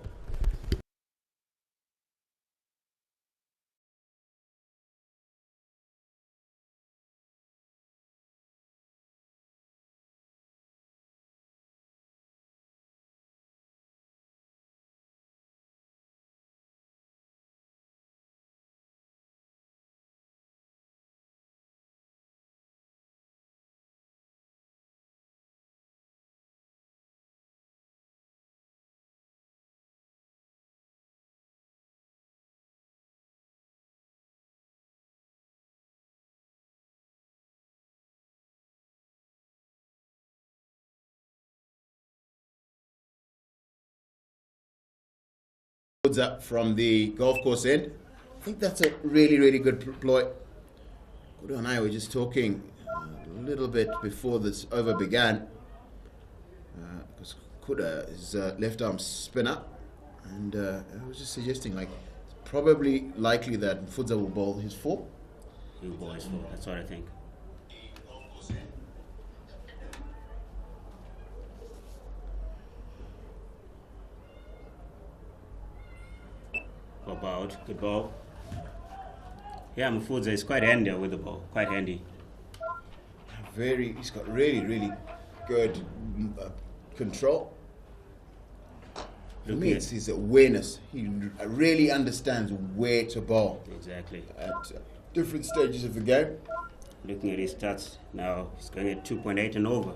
Up from the golf course end. I think that's a really, really good ploy. Kuda and I were just talking a little bit before this over began. Because Kuda is a left arm spinner, and I was just suggesting it's probably likely that Mfudza will bowl his 4. He will bowl his 4. That's what I think. About good ball. Yeah, Mufudza is quite handy with the ball. Quite handy. He's got really, really good control. For me, it's his awareness. He really understands where to bowl. Exactly. At different stages of the game. Looking at his stats now, he's going at 2.8 and over.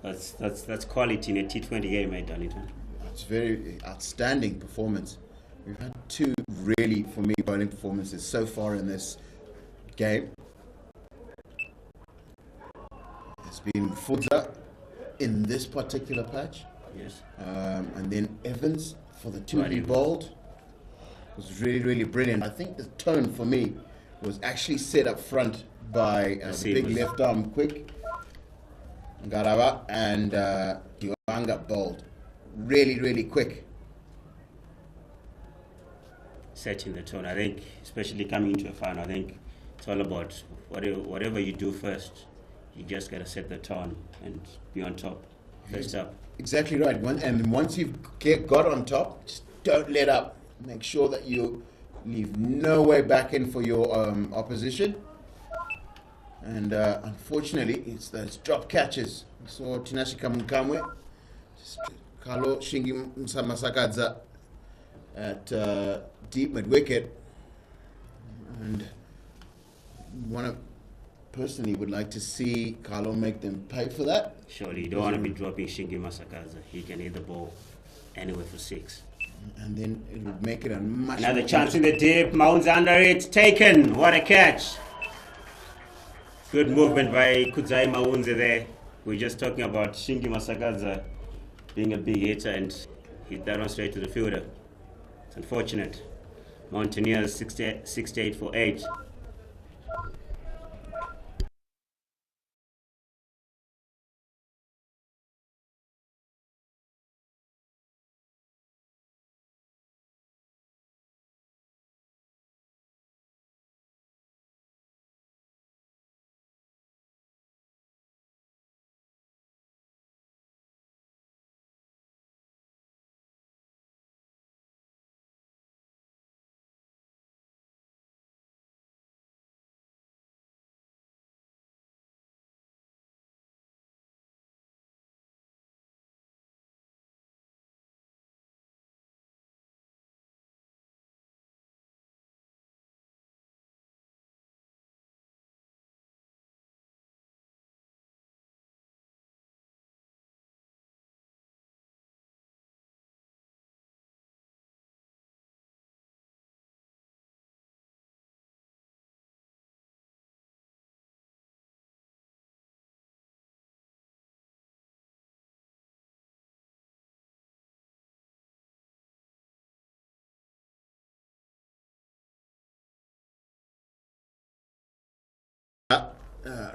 That's quality in a T20 game, mate, Donington. It's very outstanding performance. We've had 2 really, for me, bowling performances so far in this game. It's been Fudza in this particular patch. Yes. And then Evans for the 2 he bowled was really, really brilliant. I think the tone for me was actually set up front by the big left arm quick Ngarava and Diwanga bowled really, really quick. Setting the tone, I think, especially coming into a final, I think it's all about whatever you do first. You just got to set the tone and be on top. First up. Exactly right. And once you've got on top, just don't let up. Make sure that you leave no way back in for your opposition. And unfortunately, it's those drop catches. We saw Tinashika Mkamwe, Carlo Shingi Masakadza at deep mid-wicket. And personally would like to see Carlo make them pay for that. Surely, you don't want to be dropping Shingi Masakaza. He can hit the ball anywhere for 6. And then it would make it a much Another chance in the deep. Mounds under it. Taken. What a catch. Good movement by Kudzai Maunze there. We're just talking about Shingi Masakaza being a big hitter and hit that one straight to the fielder. It's unfortunate. Mountaineers 68 for 8.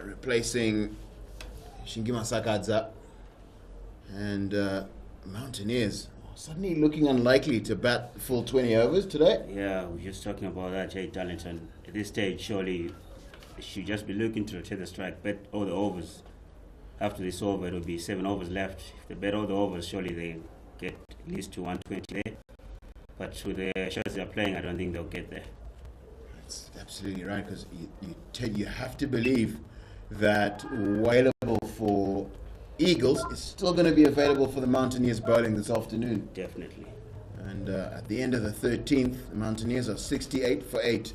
Replacing Shingi Masakadza and Mountaineers. Suddenly looking unlikely to bat full 20 overs today. Yeah, we're just talking about that, Jay Darlington. At this stage, surely he should just be looking to rotate the strike, bet all the overs. After this over, it will be 7 overs left. If they bet all the overs, surely they get at least to 120 there. But with the shots they're playing, I don't think they'll get there. That's absolutely right, because you have to believe that available for Eagles is still going to be available for the Mountaineers bowling this afternoon. Definitely. And at the end of the 13th, the Mountaineers are 68 for 8.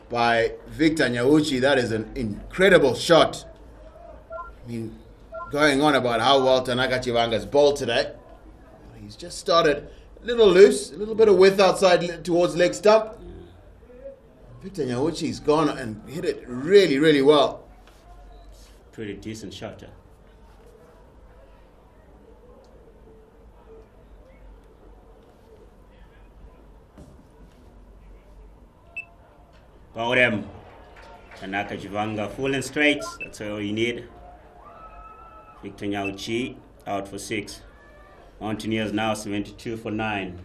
By Victor Nyauchi, that is an incredible shot. I mean, going on about how well Tanaka Chivanga's bowled today. He's just started a little loose, a little bit of width outside towards leg stump. Victor Nyauchi's gone and hit it really, really well. Pretty decent shot. Power him. Tanaka Jivanga full and straight. That's all you need. Victor Nyauchi out for 6. Mountaineers now 72 for 9.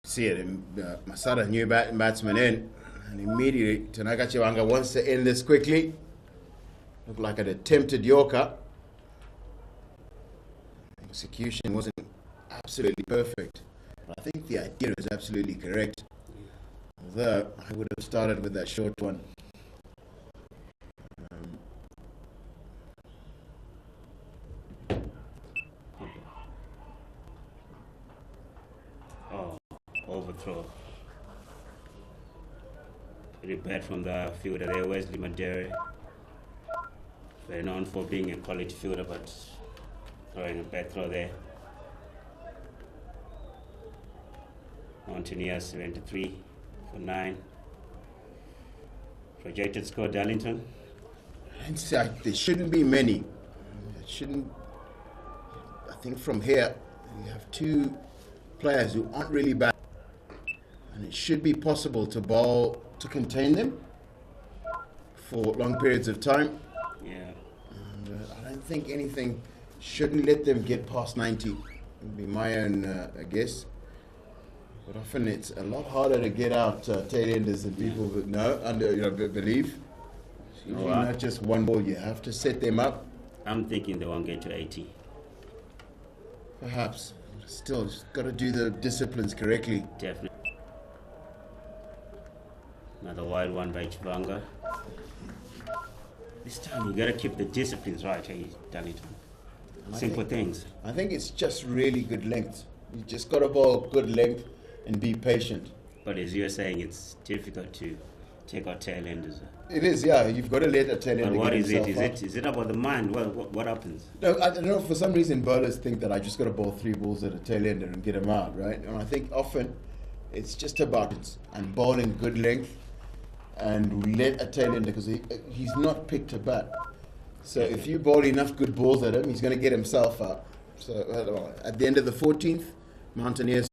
See it, Masada, new batsman in, and immediately Tanaka Chiwanga wants to end this quickly. Looked like an attempted Yorker. Execution wasn't absolutely perfect, but I think the idea is absolutely correct. Although I would have started with that short one. Overthrow. Pretty bad from the fielder there, Wesley Madere. Very known for being a quality fielder, but throwing a bad throw there. Mountaineers 73 for 9. Projected score, Darlington. And so there shouldn't be many. It shouldn't. I think from here you have two players who aren't really bad. And it should be possible to bowl to contain them for long periods of time. Yeah. And I don't think anything shouldn't let them get past 90. Would be my own guess. But often it's a lot harder to get out tail enders than people believe. Usually Wow. not just one ball. You have to set them up. I'm thinking they won't get to 80. Perhaps. Still, just got to do the disciplines correctly. Definitely. Another wide one by Chivanga. This time you gotta keep the disciplines right, hey, Darlington. Simple things. I think it's just really good length. You just got to bowl good length and be patient. But as you're saying, it's difficult to take out tail enders. It is, yeah. You've got to let a tail But ender what get is it? himself out. Is it about the mind? What happens? No, I don't know. For some reason, bowlers think that I just got to bowl 3 balls at a tail ender and get him out, right? And I think often it's just about it and bowling good length and let a tail ender because he's not picked a bat. So if you bowl enough good balls at him, he's going to get himself out. So at the end of the 14th, Mountaineers.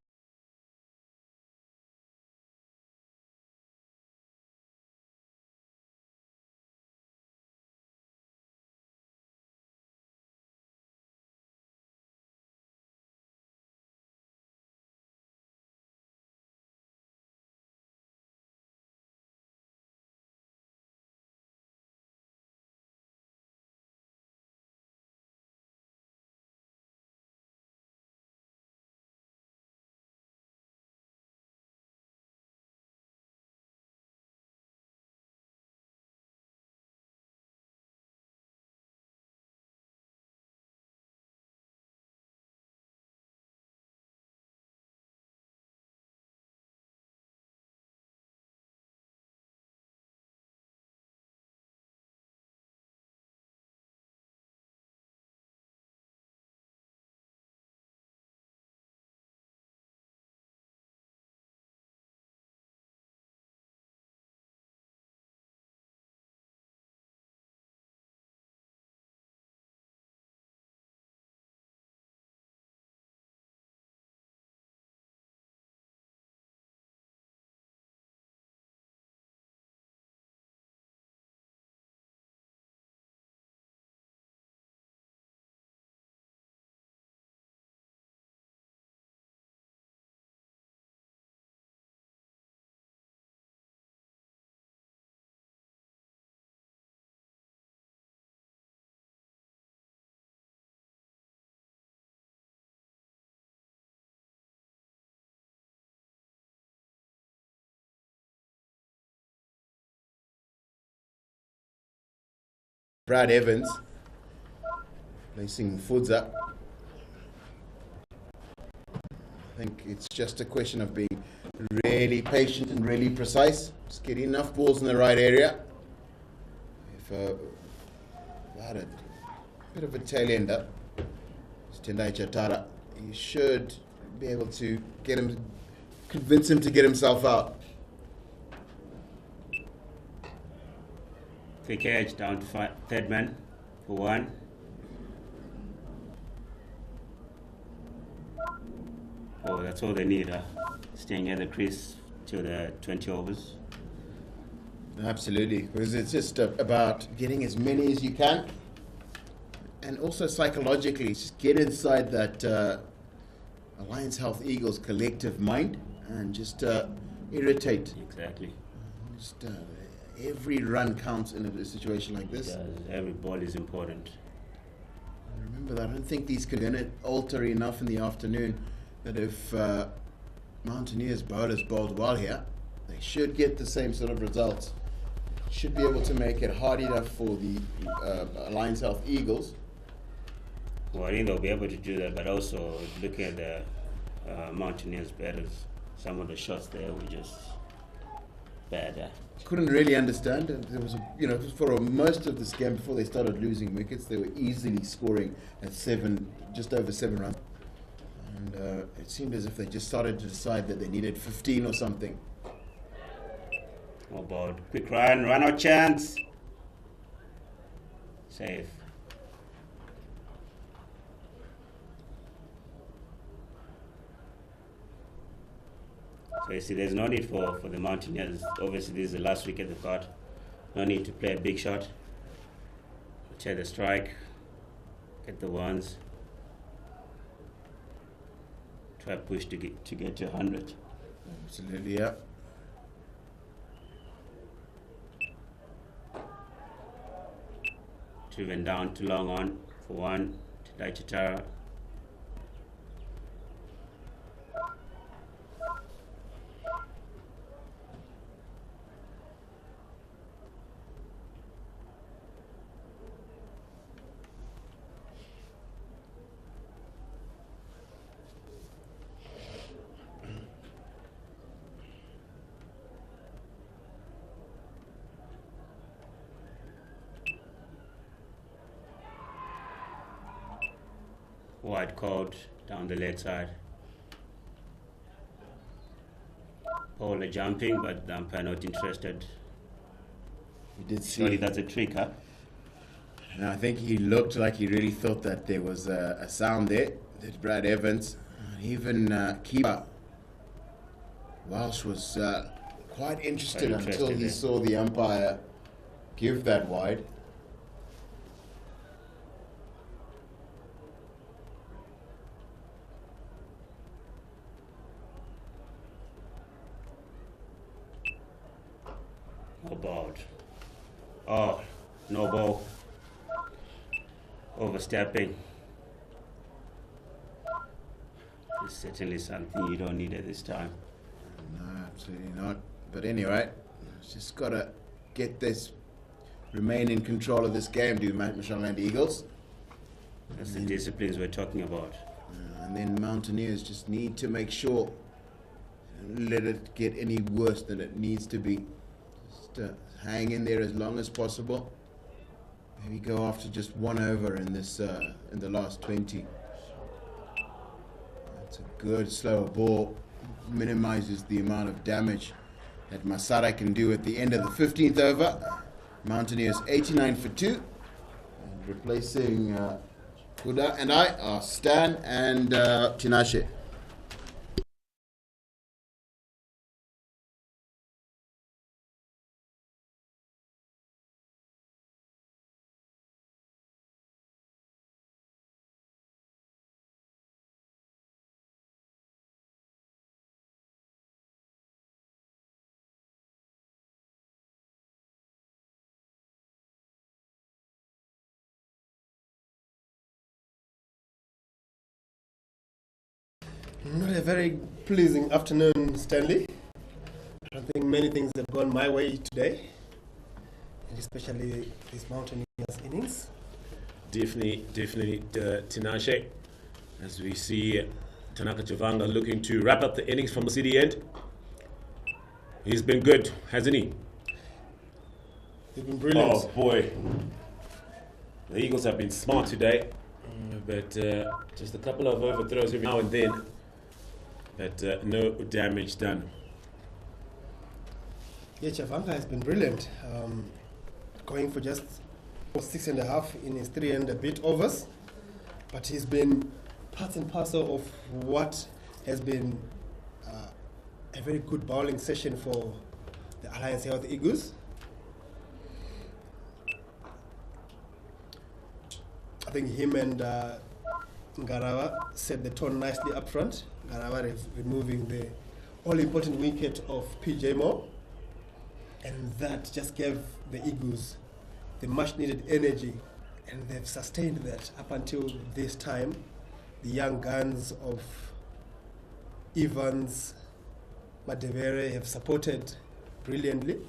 Brad Evans placing Foods up. I think it's just a question of being really patient and really precise. Just get enough balls in the right area. If had a bit of a tail ender, Tendai Chatara, you should be able to get him, convince him to get himself out. Quick edge down to third man for 1. Oh, that's all they need, staying at the crease till the 20 overs. Absolutely, because it's just about getting as many as you can, and also psychologically, just get inside that Alliance Health Eagles collective mind and just irritate. Exactly. Just, every run counts in a situation like this. Every ball is important. Remember that. I don't think these can alter enough in the afternoon that if Mountaineers bowlers bowled well here, they should get the same sort of results. Should be able to make it hard enough for the Alliance Health Eagles. Well, I think they'll be able to do that, but also looking at the Mountaineers batters, some of the shots there were just bad. Couldn't really understand. There was, for most of this game before they started losing wickets, they were easily scoring at just over 7 runs. And it seemed as if they just started to decide that they needed 15 or something. Oh, about quick run out chance. Safe. So you see, there's no need for the Mountaineers. Obviously, this is the last wicket they've got. No need to play a big shot. Check the strike. Get the ones. Try push to get to 100. Absolutely, yeah. driven down to long on for 1 to Daichitara. Wide called down the leg side. Bowler jumping, but the umpire not interested. He did see. Surely that's a trick, huh? And I think he looked like he really thought that there was a sound there. That Brad Evans, even keeper Walsh was quite interested until he saw the umpire give that wide. No ball. Oh, no ball. Overstepping. It's certainly something you don't need at this time. No, absolutely not. But anyway, just got to get this, remain in control of this game, do Mashonaland Eagles. That's the disciplines we're talking about. And then Mountaineers just need to make sure, let it get any worse than it needs to be. Just hang in there as long as possible. Maybe go after just 1 over in this in the last 20. That's a good slow ball. Minimizes the amount of damage that Masara can do at the end of the 15th over. Mountaineers 89 for 2. And replacing Huda and I are Stan and Tinashe. Not a very pleasing afternoon, Stanley. I don't think many things have gone my way today, and especially this Mountaineers innings. Definitely, Tinashe. As we see Tanaka Chavanga looking to wrap up the innings from the city end. He's been good, hasn't he? They've been brilliant. Oh boy. The Eagles have been smart today, but just a couple of overthrows every now and then, but no damage done. Yeah, Chavanga has been brilliant. Going for just 6.5 in his 3 and a bit overs, but he's been part and parcel of what has been a very good bowling session for the Alliance Health Eagles. I think him and Ngarawa set the tone nicely up front. Ngarawa removing the all-important wicket of PJ Moore, and that just gave the Eagles the much-needed energy, and they've sustained that up until this time. The young guns of Evans, Madevere have supported brilliantly.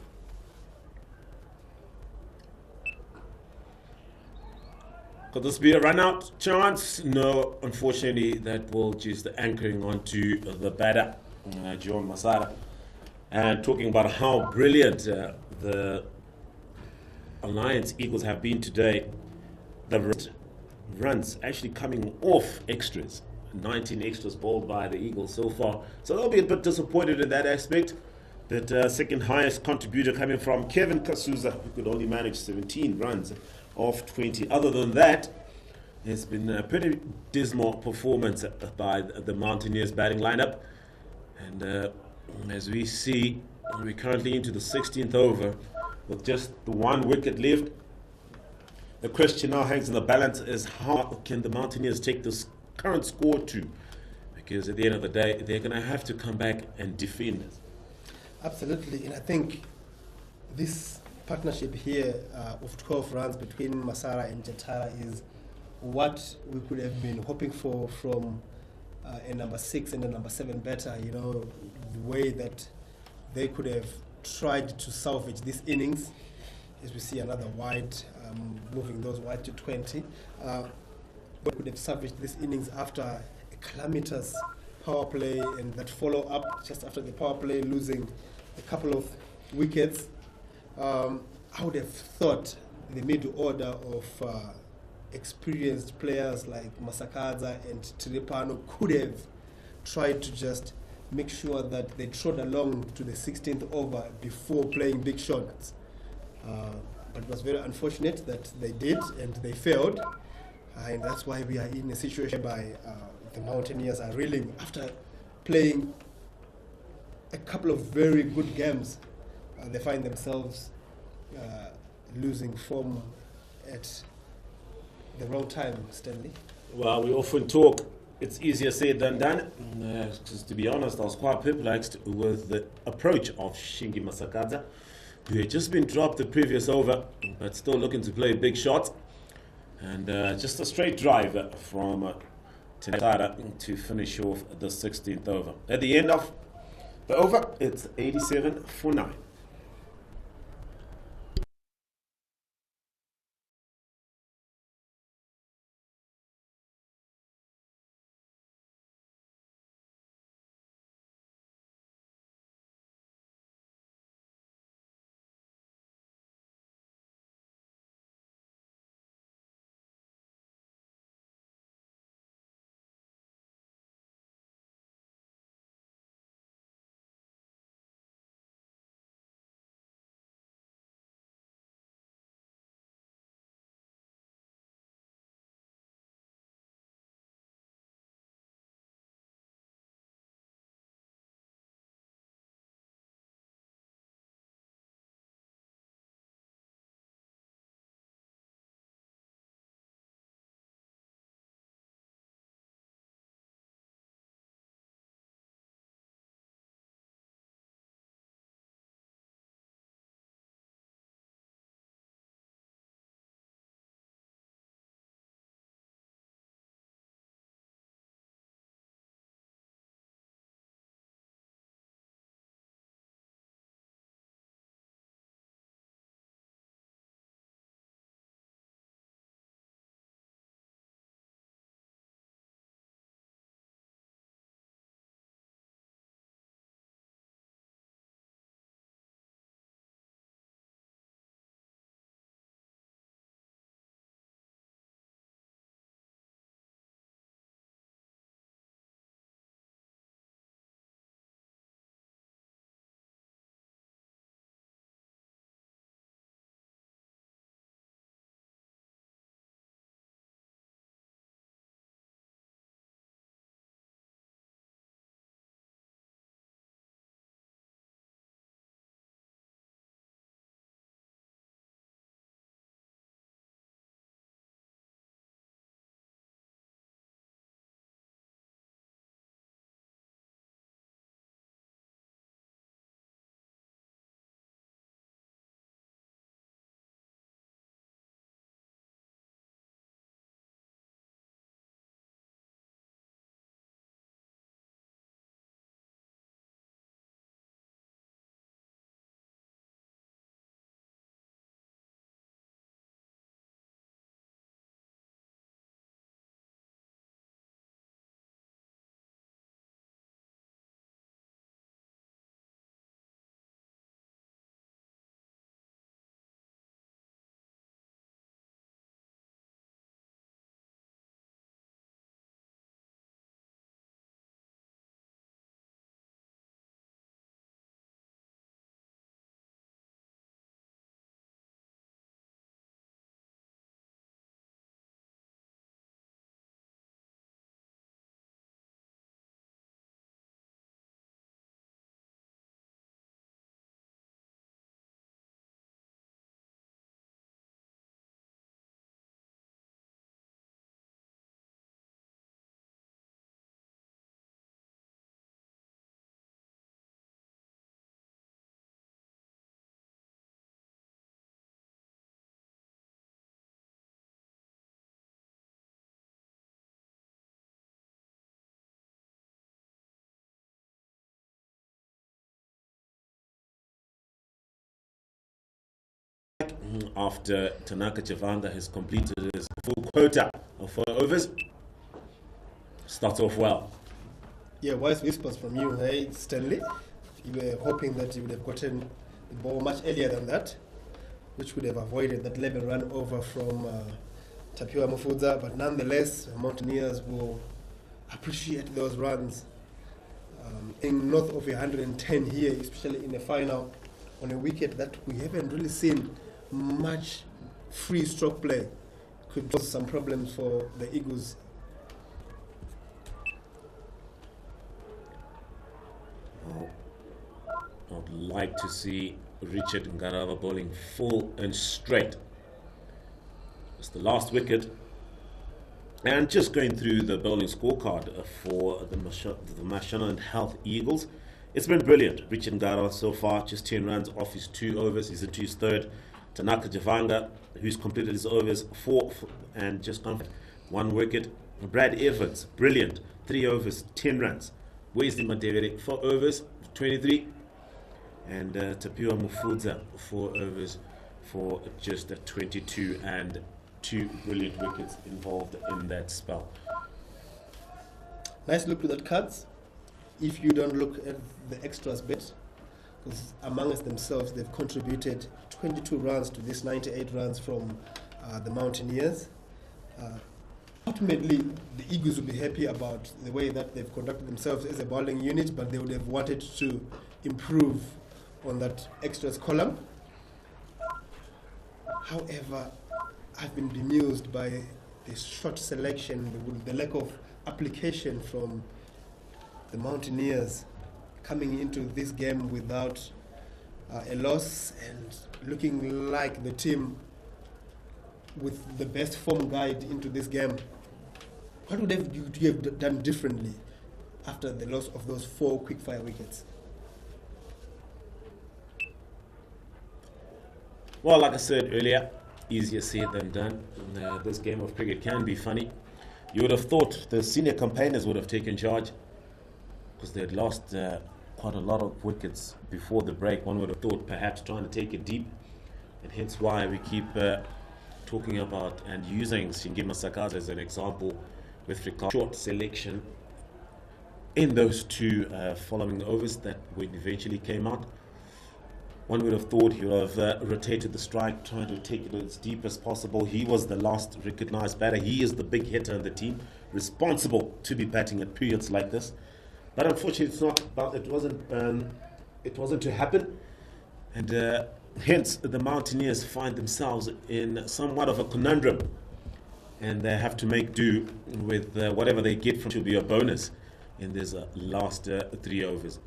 Could this be a run-out chance? No, unfortunately, that will just the anchoring onto the batter, John Masara. And talking about how brilliant the Alliance Eagles have been today, the runs actually coming off extras. 19 extras bowled by the Eagles so far. So they'll be a bit disappointed in that aspect. That second highest contributor coming from Kevin Kasuza, who could only manage 17 runs of 20. Other than that, it's been a pretty dismal performance by the Mountaineers batting lineup. And as we see, we're currently into the 16th over with just the 1 wicket left. The question now hangs in the balance is how can the Mountaineers take this current score to? Because at the end of the day, they're going to have to come back and defend it. Absolutely, and I think this partnership here of 12 runs between Masara and Jatara is what we could have been hoping for from a number 6 and a number 7 batter. You know, the way that they could have tried to salvage this innings, as we see another wide, moving those wide to 20. But could have salvaged this innings after a calamitous power play and that follow up just after the power play, losing a couple of wickets. I would have thought the middle order of experienced players like Masakadza and Tiripano could have tried to just make sure that they trot along to the 16th over before playing big shots. But it was very unfortunate that they did and they failed. And that's why we are in a situation by the Mountaineers are reeling after playing a couple of very good games. They find themselves losing form at the wrong time, Stanley. Well, we often talk, it's easier said than done. Because to be honest, I was quite perplexed with the approach of Shingi Masakadza, who had just been dropped the previous over, but still looking to play big shots. And just a straight drive from Tentara to finish off the 16th over. At the end of the over, it's 87 for 9. after Tanaka Chavanga has completed his full quota of 4 overs. Starts off well. Yeah, wise whispers from you, hey, Stanley. You were hoping that you would have gotten the ball much earlier than that, which would have avoided that level run over from Tapiwa Mufudza. But nonetheless, Mountaineers will appreciate those runs. In north of 110 here, especially in the final, on a wicket that we haven't really seen much free stroke play, could cause some problems for the Eagles. I'd like to see Richard Ngarava bowling full and straight. It's the last wicket. And just going through the bowling scorecard for the Mashana and Health Eagles, it's been brilliant. Richard Ngarava so far, just 10 runs off his 2 overs. He's into his 3rd. Tanaka Javanga, who's completed his overs, 4 and just gone 1 wicket. Brad Evans, brilliant. 3 overs, 10 runs. Wesley Madevere, 4 overs, 23. And Tapiwa Mufudza, 4 overs for just 22 and 2 brilliant wickets involved in that spell. Nice look to that cards. If you don't look at the extras bit, because amongst themselves they've contributed 22 runs to this 98 runs from the Mountaineers. Ultimately, the Eagles will be happy about the way that they've conducted themselves as a bowling unit, but they would have wanted to improve on that extras column. However, I've been bemused by the short selection, the lack of application from the Mountaineers coming into this game without a loss and looking like the team with the best form guide into this game. What would you have done differently after the loss of those 4 quick-fire wickets? Well, like I said earlier, easier said than done. This game of cricket can be funny. You would have thought the senior campaigners would have taken charge because they had lost quite a lot of wickets before the break. One would have thought perhaps trying to take it deep, and hence why we keep talking about and using Shingima Sakaza as an example with regard to short selection in those 2 following overs that eventually came out. One would have thought he would have rotated the strike, trying to take it as deep as possible. He was the last recognized batter. He is the big hitter in the team, responsible to be batting at periods like this. But unfortunately, it's not. But it wasn't to happen, and hence the Mountaineers find themselves in somewhat of a conundrum, and they have to make do with whatever they get from to be a bonus in this last 3 overs.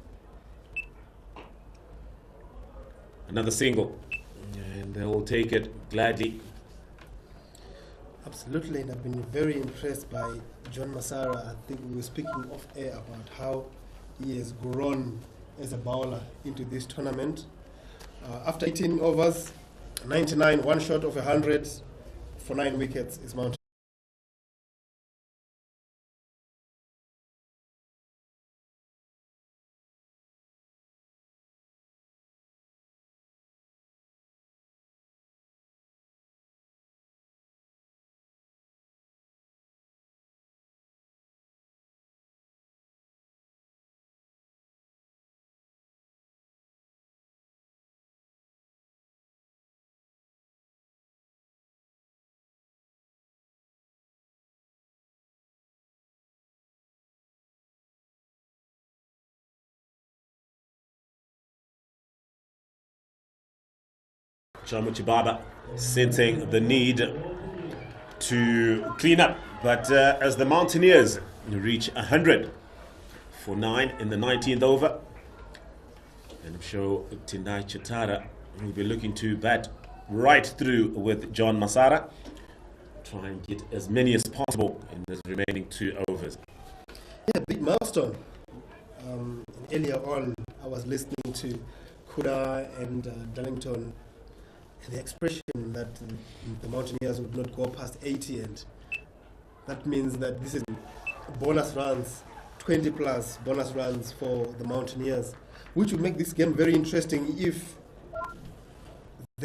Another single, and they will take it gladly. Absolutely, and I've been very impressed by John Masara. I think we were speaking off air about how he has grown as a bowler into this tournament. After 18 overs, 99, 1 short of 100 for 9 wickets is Mount. Chama Chibaba sensing the need to clean up. But as the Mountaineers reach 100 for 9 in the 19th over, and I'm sure Tendai Chatara will be looking to bat right through with John Masara, try and get as many as possible in the remaining 2 overs. Yeah, big milestone. Earlier on, I was listening to Kuda and Darlington, and the expression that the Mountaineers would not go past 80, and that means that this is bonus runs, 20 plus bonus runs for the Mountaineers, which would make this game very interesting if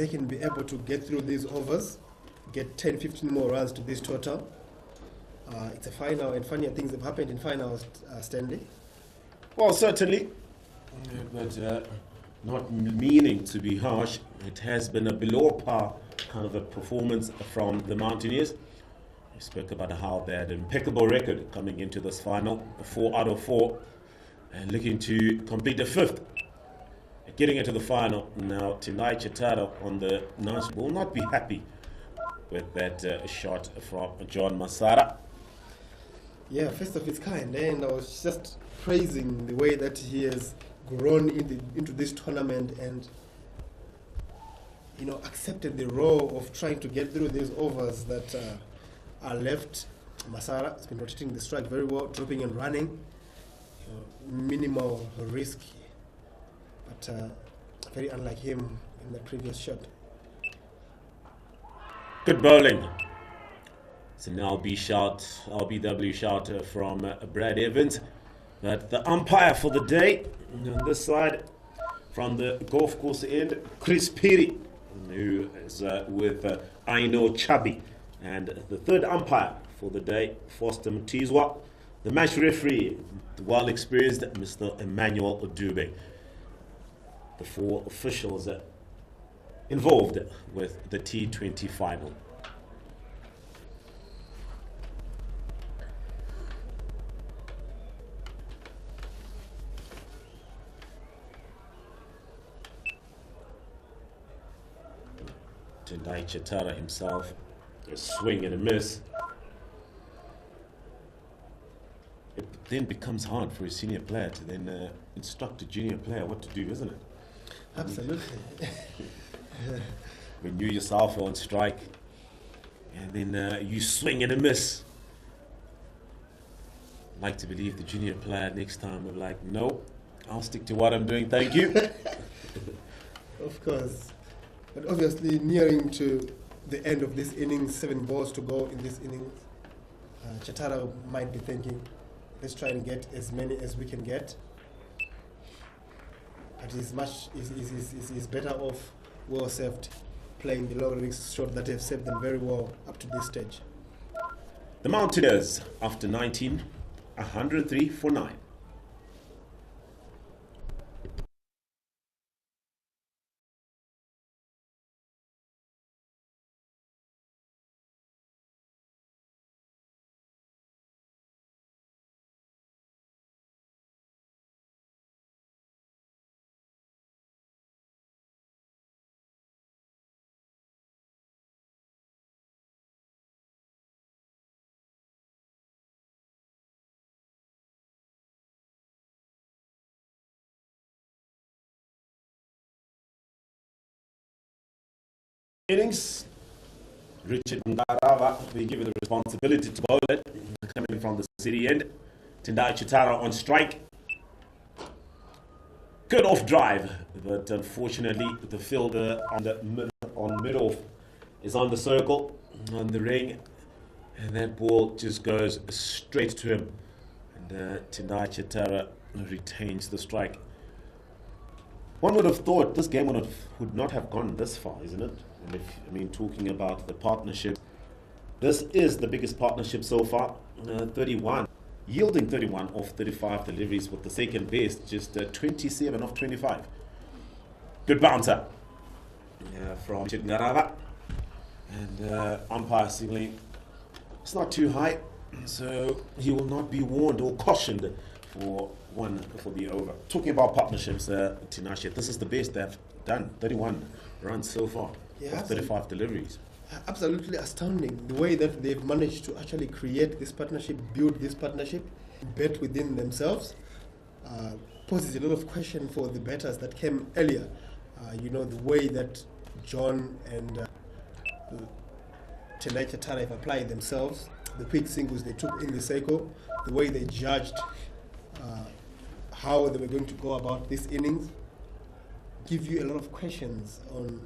they can be able to get through these overs, get 10, 15 more runs to this total. It's a final, and funnier things have happened in finals, Stanley. Well, certainly, but not meaning to be harsh, it has been a below par kind of a performance from the Mountaineers. We spoke about how they had an impeccable record coming into this final, 4 out of 4, and looking to complete the 5th. Getting into the final now, tonight Chatara on the 9th will not be happy with that shot from John Masara. Yeah, first of its kind, and I was just praising the way that he has grown into this tournament and, you know, accepted the role of trying to get through these overs that are left. Masara has been rotating the strike very well, dropping and running, minimal risk, but very unlike him in the previous shot. Good bowling. It's an LBW shout from Brad Evans. But the umpire for the day on this side, from the golf course end, Chris Piri, who is with Aino Chubby. And the third umpire for the day, Foster Mtizwa. The match referee, the well-experienced Mr. Emmanuel Odube. The 4 officials involved with the T20 final. Tendai Chatara himself, a swing and a miss. It then becomes hard for a senior player to then instruct a junior player what to do, isn't it? Absolutely. When you yourself are on strike, and then you swing and a miss. I'd like to believe the junior player next time will be like, no, I'll stick to what I'm doing, thank you. Of course. But obviously, nearing to the end of this innings, 7 balls to go in this innings, Chatara might be thinking, let's try and get as many as we can get. But he's better off, well served, playing the low risk shot that have served them very well up to this stage. The Mountaineers, after 19, 103 for 9. Innings, Richard Ngarava, we give you the responsibility to bowl it, coming from the city end. Tendai Chatara on strike. Good off drive, but unfortunately the fielder on mid-off is on the circle, on the ring, and that ball just goes straight to him. And Tendai Chatara retains the strike. One would have thought this game would not have gone this far, isn't it? And talking about the partnership, this is the biggest partnership so far, 31, yielding 31 of 35 deliveries, with the second best just 27 of 25. Good bouncer from Chitngarava, and umpire signaling it's not too high, so he will not be warned or cautioned for the over. Talking about partnerships, Tinashe, this is the best they've done, 31 runs so far. Yeah, 35 deliveries. Absolutely astounding the way that they've managed to actually create this partnership, build this partnership, bet within themselves. Poses a lot of question for the batters that came earlier. The way that John and Tendai Chatara have applied themselves, the quick singles they took in the cycle, the way they judged how they were going to go about this innings, give you a lot of questions on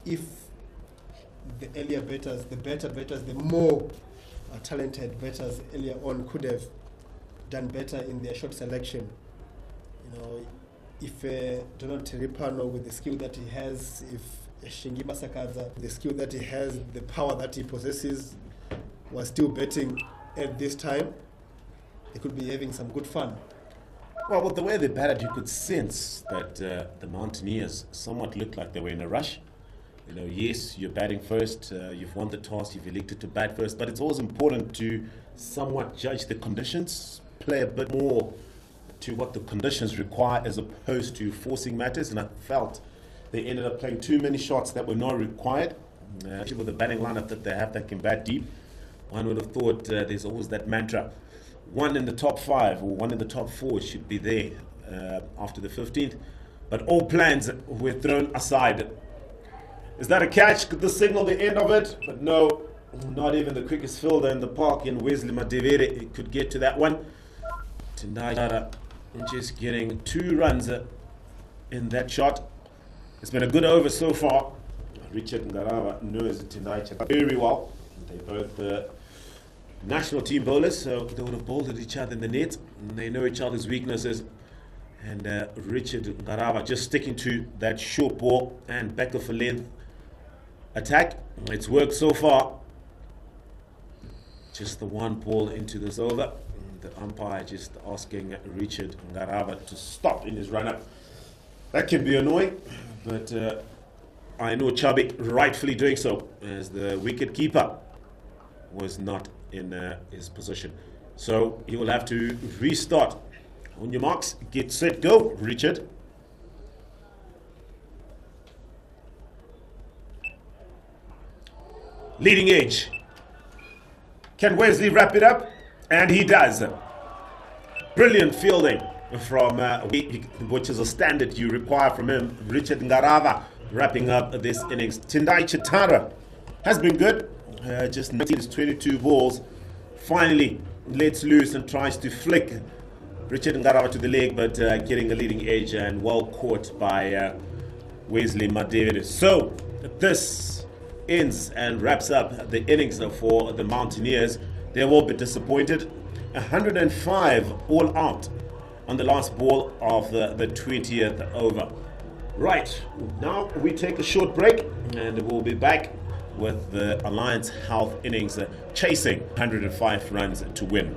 if the earlier batters, the better batters, the more talented batters earlier on could have done better in their shot selection. if Donald Teripano, with the skill that he has, if Shingi Masakaza, the skill that he has, the power that he possesses, was still betting at this time, they could be having some good fun. Well, with the way they batted, you could sense that the Mountaineers somewhat looked like they were in a rush. You know, yes, you're batting first, you've won the toss, you've elected to bat first, but it's always important to somewhat judge the conditions, play a bit more to what the conditions require as opposed to forcing matters, and I felt they ended up playing too many shots that were not required. With the batting lineup that they have that can bat deep, one would have thought there's always that mantra. One in the top 5 or one in the top 4 should be there after the 15th, but all plans were thrown aside. Is that a catch? Could this signal the end of it? But no, not even the quickest fielder in the park in Wesley Madevere could get to that one. Tendai just getting 2 runs in that shot. It's been a good over so far. Richard Ngarava knows Tendai very well. They both national team bowlers, so they would have bowled at each other in the net. And they know each other's weaknesses. And Richard Ngarava just sticking to that short ball and back of a length attack. It's worked so far. Just the one ball into this over. The umpire just asking Richard Ngarava to stop in his run-up. That can be annoying, but I know Chubby rightfully doing so, as the wicket keeper was not in his position. So he will have to restart. On your marks, get set, go, Richard. Leading edge. Can Wesley wrap it up? And he does. Brilliant fielding from which is a standard you require from him. Richard Ngarava wrapping up this innings. Tendai Chitara has been good. Just 22 balls. Finally lets loose and tries to flick Richard Ngarava to the leg, but getting a leading edge and well caught by Wesley Madevere. So this ends and wraps up the innings for the Mountaineers. They will be disappointed. 105 all out on the last ball of the 20th over. Right, now we take a short break and we'll be back with the Alliance Health innings chasing 105 runs to win.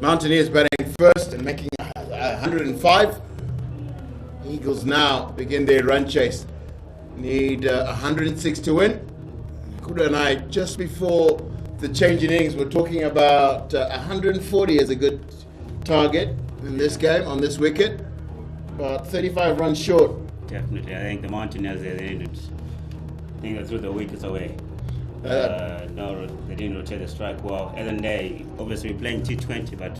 Mountaineers batting first and making 105. Eagles now begin their run chase. Need 106 to win. Kuda and I, just before the change in innings, we're talking about 140 as a good target in this game, on this wicket. About 35 runs short. Definitely. I think the Mountaineers, I think they threw the wickets away. No, they didn't rotate the strike well. And then they, obviously, we're playing T20, but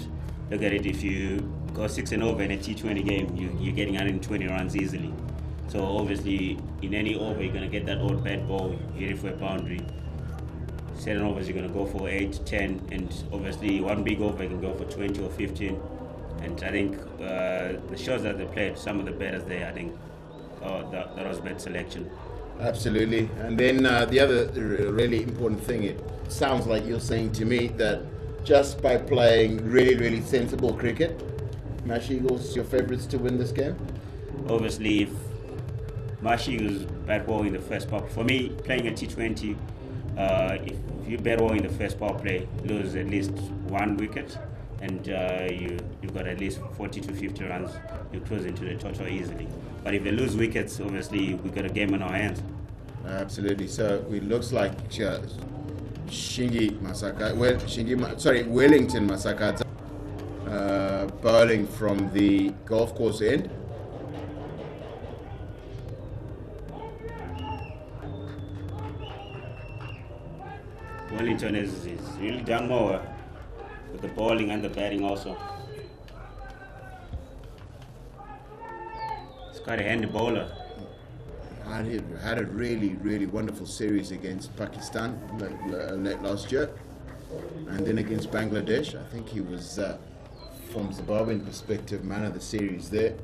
look at it, if you go 6 and over in a T20 game, you're getting 120 runs easily. So obviously, in any over, you're going to get that old bad ball, hit it for a boundary. 7 overs, you're going to go for 8, 10, and obviously one big over, you can go for 20 or 15. And I think the shots that they played, some of the batters there, I think that was bad selection. Absolutely. And then the other really important thing, it sounds like you're saying to me that just by playing really, really sensible cricket, Mash Eagles your favourites to win this game? Obviously, if Mash Eagles bat well in the first power, for me, playing a T20, if you bat well in the first power play, lose at least 1 wicket, and you've got at least 40 to 50 runs, you close into the total easily. But if they lose wickets, obviously we've got a game on our hands. Absolutely. So it looks like Wellington Masakadza bowling from the golf course end. Wellington is really done more with the bowling and the batting also. He's quite a handy bowler. Had a really, really wonderful series against Pakistan late last year, and then against Bangladesh. I think he was, from Zimbabwean perspective, man of the series there.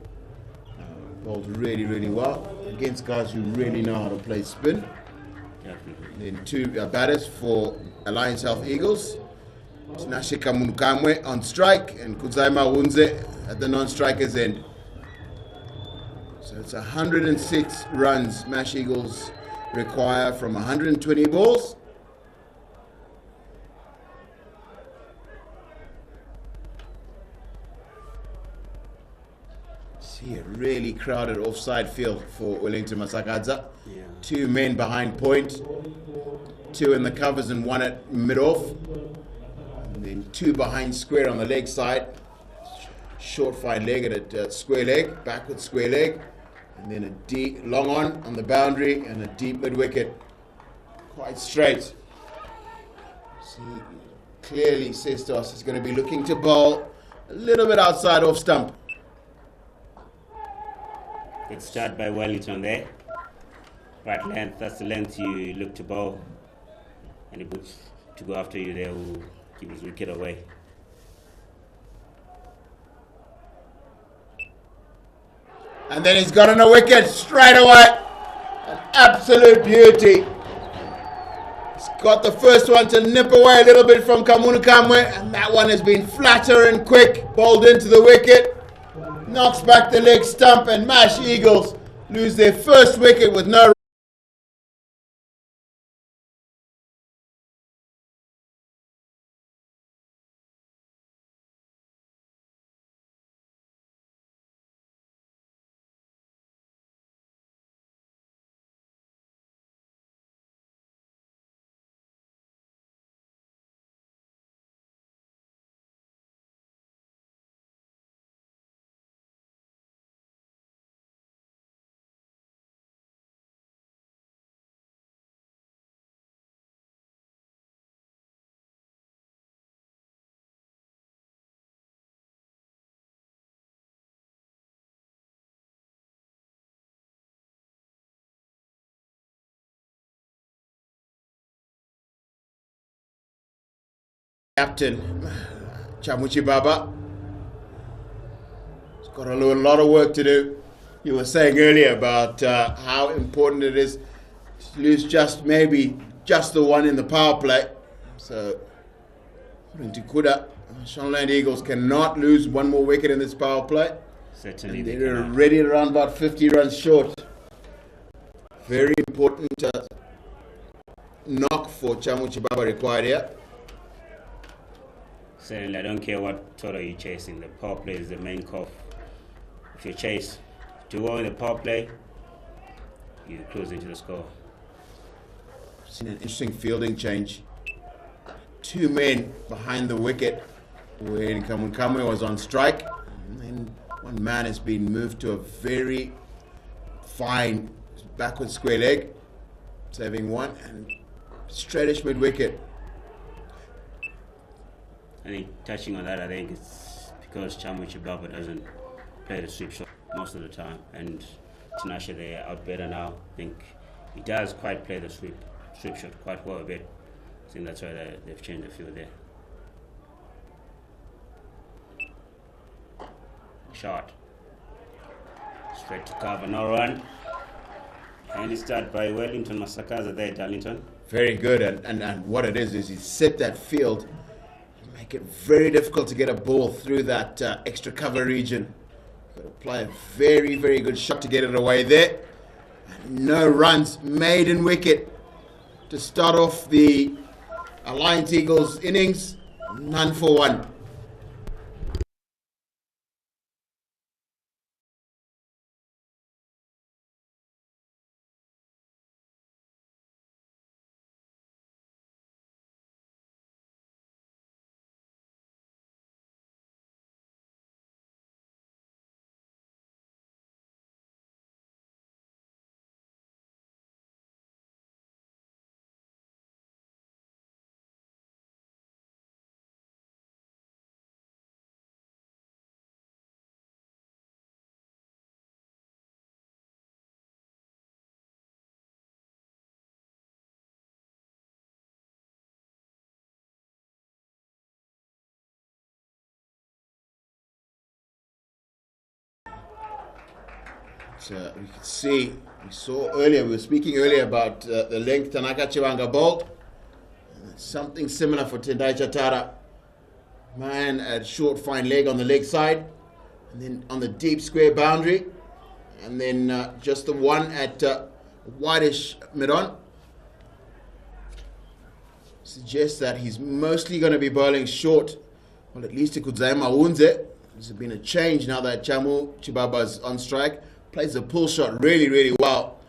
Bowled really, really well against guys who really know how to play spin. Definitely. Then 2 batters for Alliance Health Eagles. Nashika Munukamwe on strike and Kuzaima Wunze at the non-strikers end. So it's 106 runs Mash Eagles require from 120 balls. See a really crowded offside field for Wellington Masakadza. Yeah. 2 men behind point, 2 in the covers and 1 at mid-off. And then 2 behind square on the leg side. Short fine leg at square leg, backward square leg. And then a deep long on the boundary and a deep mid wicket. Quite straight. See, clearly says to us he's going to be looking to bowl a little bit outside off stump. Good start by Wellington there. Right length, that's the length you look to bowl. And he puts to go after you there will keep his wicket away. And then he's got on a wicket straight away. An absolute beauty. He's got the first one to nip away a little bit from Kamunu Kamwe, and that one has been flatter and quick. Bowled into the wicket. Knocks back the leg stump, and Mash Eagles lose their first wicket with no. Captain Chamuchi Baba has got a lot of work to do. You were saying earlier about how important it is to lose just the one in the power play. So, according to Kuda, Shonland Eagles cannot lose one more wicket in this power play. Certainly And they they're cannot. already around about 50 runs short. Very important knock for Chamuchi Baba required here. Certainly, I don't care what total you're chasing. The power play is the main core. If you chase to go in the power play, you close into the score. Seen an interesting fielding change. 2 men behind the wicket when Kamwe was on strike. And then 1 man has been moved to a very fine backward square leg, saving 1 and straightish mid wicket. I think touching on that, I think it's because Chibaba doesn't play the sweep shot most of the time, and Tinashe they're out better now. I think he does quite play the sweep shot quite well a bit. I think that's why they've changed the field there. Shot. Straight to cover, no run. And it's start by Wellington Masakaza there, Darlington. Very good, and what it is he set that field, make it very difficult to get a ball through that extra cover region. Got to play a very, very good shot to get it away there. And no runs made in wicket to start off the Alliance Eagles innings. None for 1. We could see, we were speaking earlier about the length Tanaka Chivanga bowled. Something similar for Tendai Chatara. Man at short fine leg on the leg side, and then on the deep square boundary, and then just the one at whitish mid-on. Suggests that he's mostly going to be bowling short, well at least to Kudzaima Unze. There's been a change now that Chamu Chibaba's on strike. Plays the pull shot really, really well.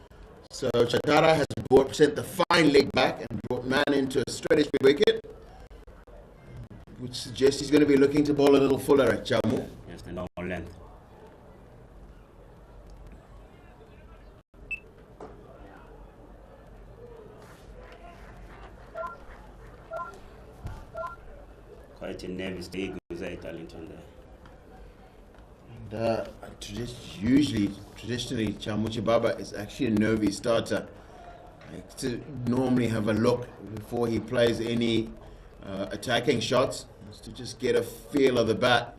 So Chatara has sent the fine leg back and brought man into a straightish wicket, which suggests he's going to be looking to bowl a little fuller at Chamu. Yes, the normal length. Quite a nervous day goes at Darlington there. Traditionally, Chamuchi Baba is actually a nervy starter. Likes to normally have a look before he plays any attacking shots, just to just get a feel of the bat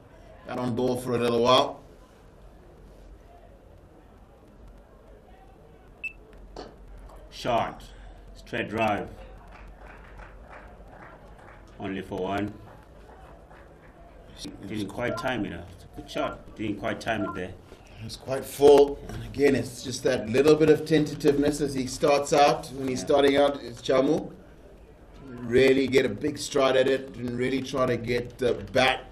on ball for a little while. Shot, straight drive, only for 1. Didn't quite time it. It's a good shot. Didn't quite time it there. It's quite full, and again, it's just that little bit of tentativeness as he starts out. When he's starting out, it's Chamu. Really get a big stride at it, and really try to get the bat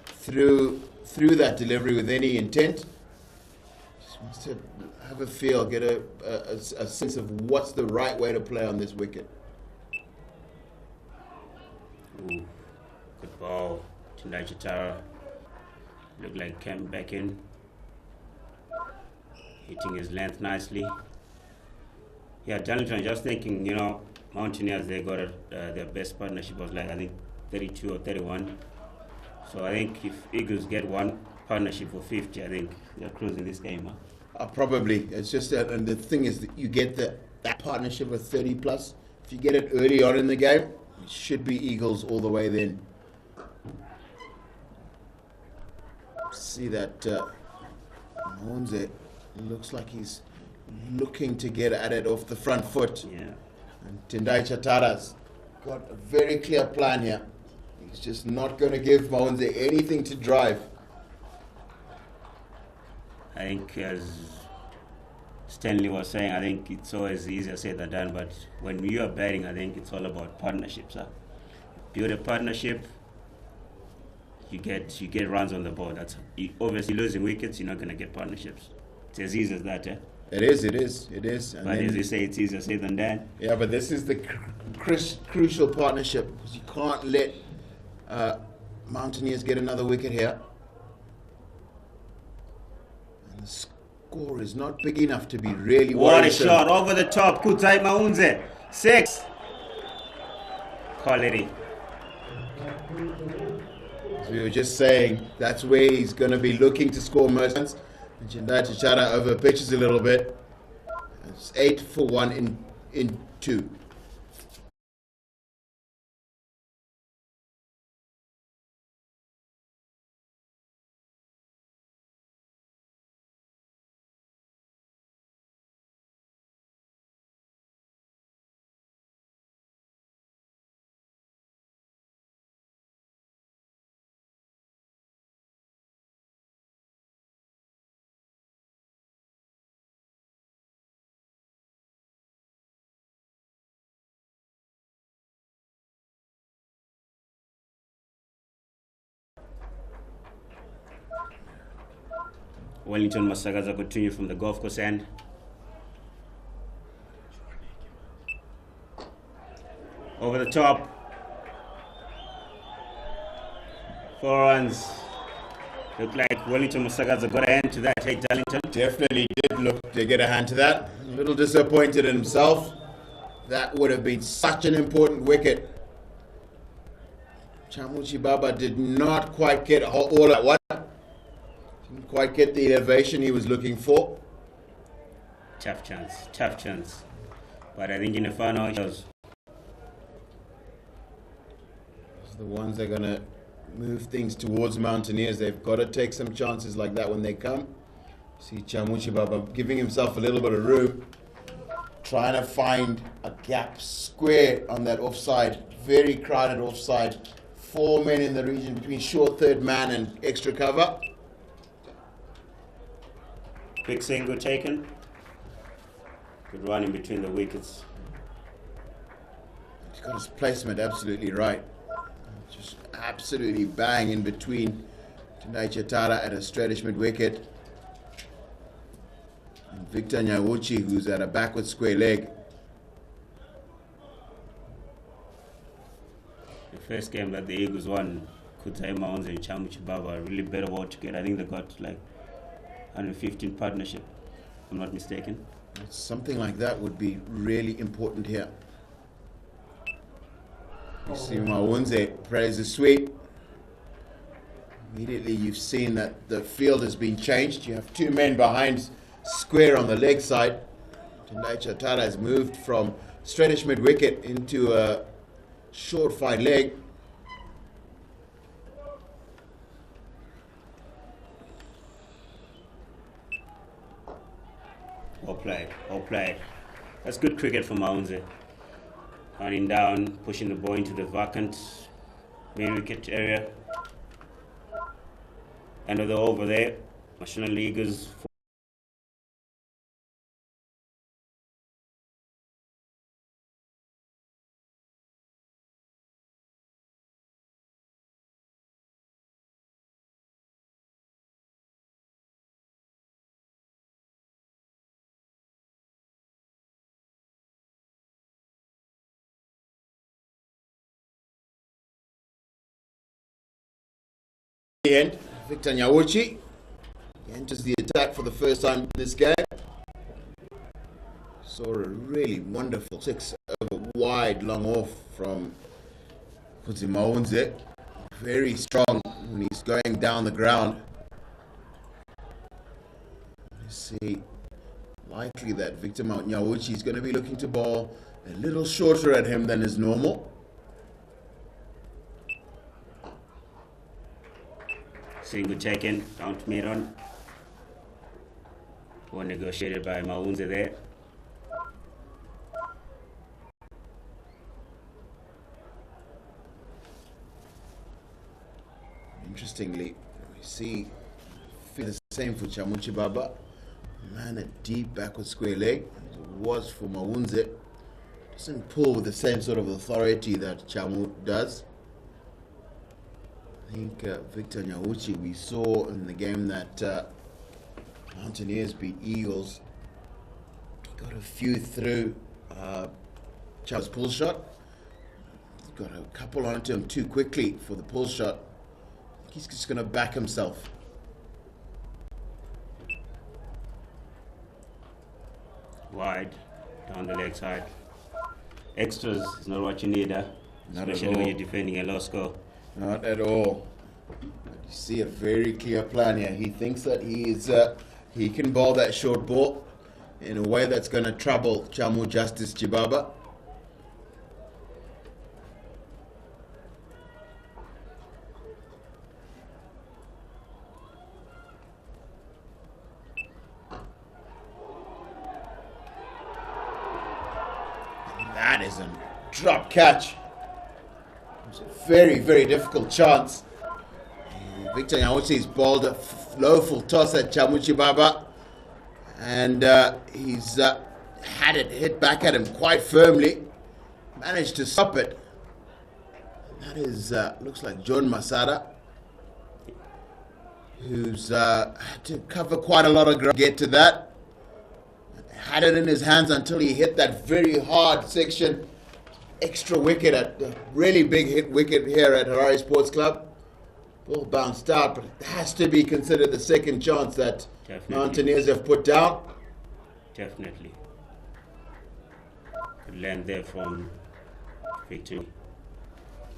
through that delivery with any intent. Just wants to have a feel, get a sense of what's the right way to play on this wicket. Ooh, good ball. Tendai Chatara looked like came back in, hitting his length nicely. Yeah, Darlington, just thinking, Mountaineers, they got their best partnership was like, I think, 32 or 31. So I think if Eagles get one partnership for 50, I think they're closing this game. Huh? Probably. It's just that, and the thing is that you get that partnership with 30 plus. If you get it early on in the game, it should be Eagles all the way then. See that Monze looks like he's looking to get at it off the front foot. Yeah. And Tendai Chatara's got a very clear plan here. He's just not going to give Monze anything to drive. I think, as Stanley was saying, I think it's always easier said than done, but when you are batting, I think it's all about partnerships. Build a partnership, you get runs on the board. That's obviously losing wickets. You're not going to get partnerships. It's as easy as that, yeah. It is. And But then, as you say, it's easier said than done. yeah, but this is the crucial partnership because you can't let Mountaineers get another wicket here. And the score is not big enough to be really What a worrisome. shot over the top. Kutai Maunze. 6. Quality. As we were just saying, that's where he's going to be looking to score most. And Jindai Chichara over pitches a little bit. It's 8 for 1 in 2. Wellington Masagaza continue from the golf course end. Over the top. 4 runs. Look like Wellington Masagaza got a hand to that. Hey, Darlington. Definitely did look to get a hand to that. A little disappointed in himself. That would have been such an important wicket. Chamuchi Baba did not quite get all at once. Didn't quite get the elevation he was looking for. Tough chance. But I think in the final, he was. The ones that are going to move things towards Mountaineers, they've got to take some chances like that when they come. See Chamuchi Baba giving himself a little bit of room, trying to find a gap square on that offside, very crowded offside. 4 men in the region between short third man and extra cover. Quick single taken. Good run in between the wickets. He's got his placement absolutely right. Just absolutely bang in between Tendai Chatara at a straightish mid wicket. And Victor Nyawuchi, who's at a backward square leg. The first game that the Eagles won, Kutai Maunze and Chamuchi Baba are really better all together. I think they got like 115 partnership, if I'm not mistaken. Something like that would be really important here. You see Maunze prays the sweep. Immediately you've seen that the field has been changed. You have 2 men behind square on the leg side. Tendai Chatara has moved from straightish mid wicket into a short fine leg. All play. That's good cricket from Maunze. Running down, pushing the ball into the vacant main wicket area. End of the over there. National Leaguers. The end, Victor Nyawuchi enters the attack for the first time in this game. Saw a really wonderful 6 over wide long off from Maunze. Very strong when he's going down the ground. You see, likely that Victor Nyawuchi is going to be looking to bowl a little shorter at him than is normal. Single taken, down to mid-on. One negotiated by Maunze there. Interestingly, we see the same for Chamuchi Baba. Man, a deep backward square leg. It was for Maunze. Doesn't pull with the same sort of authority that Chamu does. I think Victor Nyauchi, we saw in the game that Mountaineers beat Eagles. He got a few through Charles' pull shot. He got a couple onto him too quickly for the pull shot. He's just going to back himself. Wide, down the leg side. Extras is not what you need, Not at especially when all. you're defending a low score. Not at all. But you see a very clear plan here. He thinks that he can bowl that short ball in a way that's going to trouble Chamu Justice Chibaba. That is a drop catch. It's a very, very difficult chance. Victor Nyauchi's bowled a low full toss at Chamuchi Baba, and he's had it hit back at him quite firmly. Managed to stop it. That is looks like John Masada, who's had to cover quite a lot of ground to get to that. Had it in his hands until he hit that very hard section. Extra wicket, at a really big hit wicket here at Harare Sports Club. Ball bounced out, but it has to be considered the second chance that Definitely. Mountaineers have put down. Definitely. Good land there from Victor.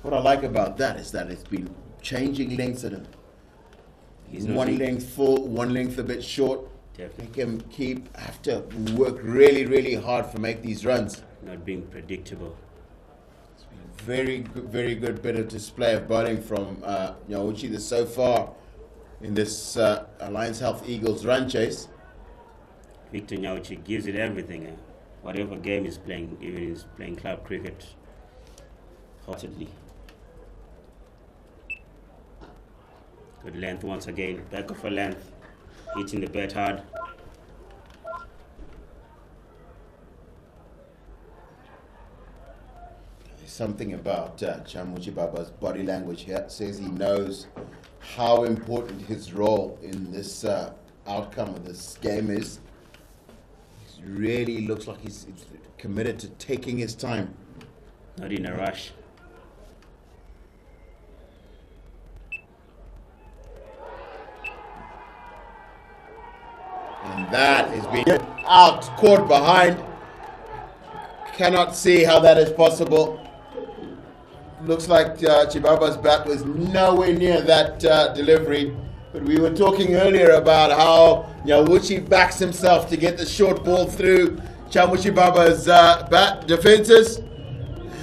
What I like about that is that it's been changing lengths at him. He's not One being- length full, one length a bit short. Definitely. Make him have to work really, really hard to make these runs. Not being predictable. Very good bit of display of bowling from Nyauchi so far in this Alliance Health Eagles run chase. Victor Nyauchi gives it everything. Whatever game he's playing, even he's playing club cricket, heartedly. Good length once again, back of a length, hitting the bat hard. Something about Chamuchi Baba's body language here says he knows how important his role in this outcome of this game is. He really looks like he's committed to taking his time. Not in a rush. And that is being out, caught behind. Cannot see how that is possible. Looks like Chibaba's bat was nowhere near that delivery. But we were talking earlier about how Nyauchi backs himself to get the short ball through Chamuchi Baba's bat defenses.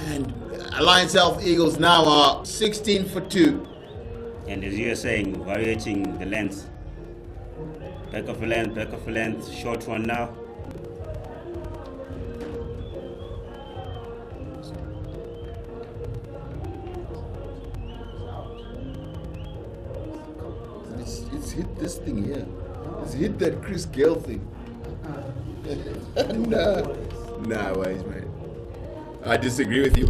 And Alliance Health Eagles now are 16 for 2. And as you are saying, variating the length. Back of a length, short one now. It's hit this thing here. It's hit that Chris Gale thing. Nah, ways, mate. I disagree with you.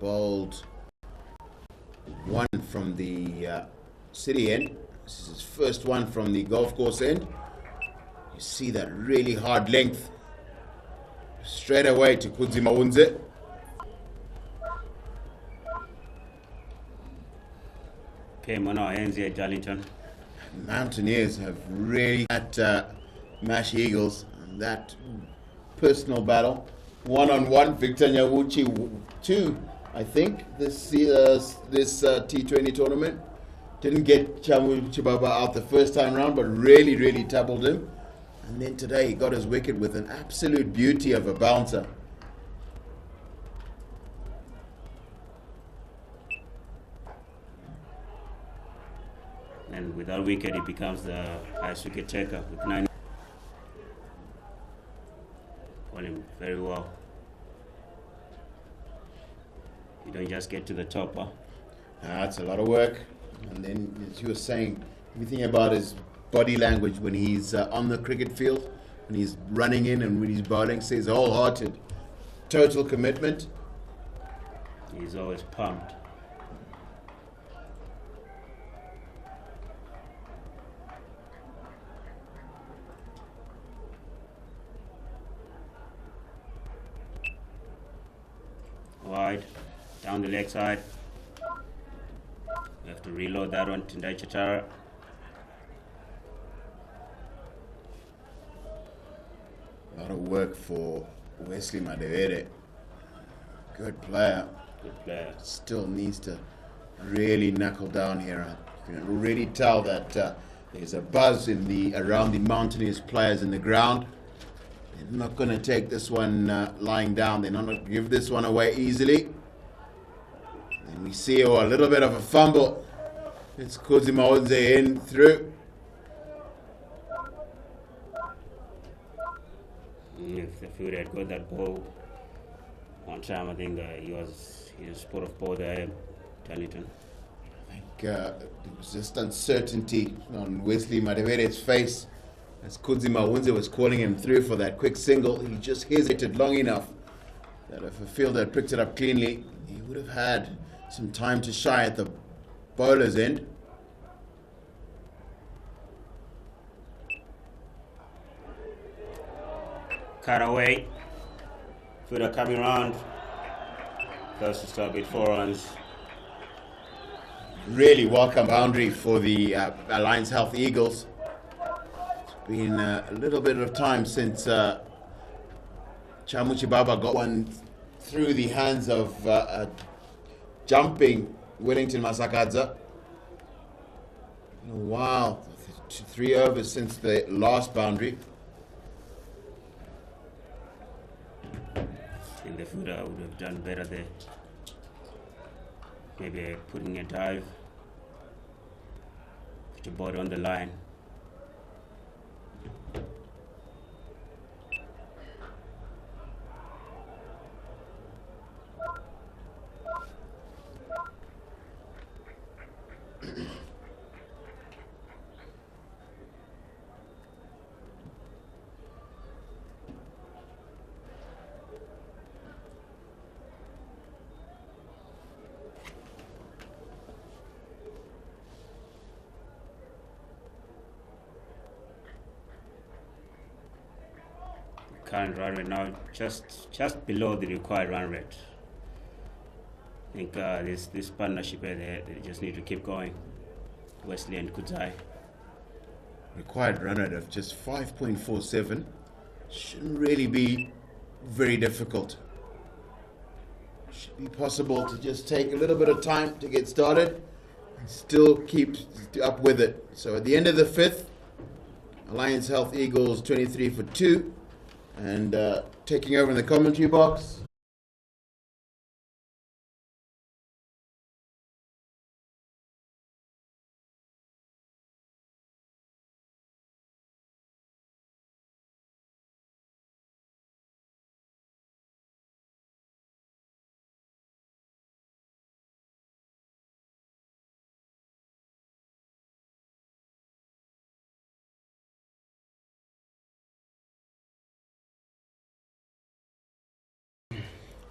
bowled one from the city end. This is his first one from the golf course end. You see that really hard length straight away to Kudzi Maunze. Came on our hands here at Darlington. Mountaineers have really at Mash Eagles. And that personal battle, one-on-one, Victor Nyawuchi 2, I think, this T20 tournament. Didn't get Chamu Chibaba out the first time round, but really, really tackled him. And then today he got his wicket with an absolute beauty of a bouncer. And without wicket, he becomes the highest wicket taker with 9. Call him very well. You don't just get to the top, huh? That's a lot of work. And then, as you were saying, everything about his body language when he's on the cricket field, when he's running in and when he's bowling, says wholehearted, total commitment. He's always pumped. Wide, down the leg side. We have to reload that one to Ndai Chatara. A lot of work for Wesley Madewere. Good player. Good player. Still needs to really knuckle down here. You can already tell that there's a buzz in around the Mountaineers players in the ground. They're not going to take this one lying down. They're not going to give this one away easily. And we see a little bit of a fumble. It's Kuzimaodze in through. If the field had got that ball on time, I think he was spot of ball there, Darlington. I think there was just uncertainty on Wesley Madewere's face as Kudzima Wunze was calling him through for that quick single. He just hesitated long enough that if a fielder had picked it up cleanly, he would have had some time to shy at the bowler's end. Cut away. Fielder coming around. Close to stop it, 4 runs. Really welcome boundary for the Alliance Health Eagles. It's been a little bit of time since Chamuchi Baba got one through the hands of jumping Wellington Masakadza. Wow, 3 overs since the last boundary. I think the fielder would have done better there. Maybe putting a dive. Put the ball on the line. Current run rate now just below the required run rate. I think this partnership they just need to keep going. Wesley and Kudzai. Required run rate of just 5.47. Shouldn't really be very difficult. Should be possible to just take a little bit of time to get started and still keep up with it. So at the end of the 5th, Alliance Health Eagles 23 for 2. And taking over in the commentary box,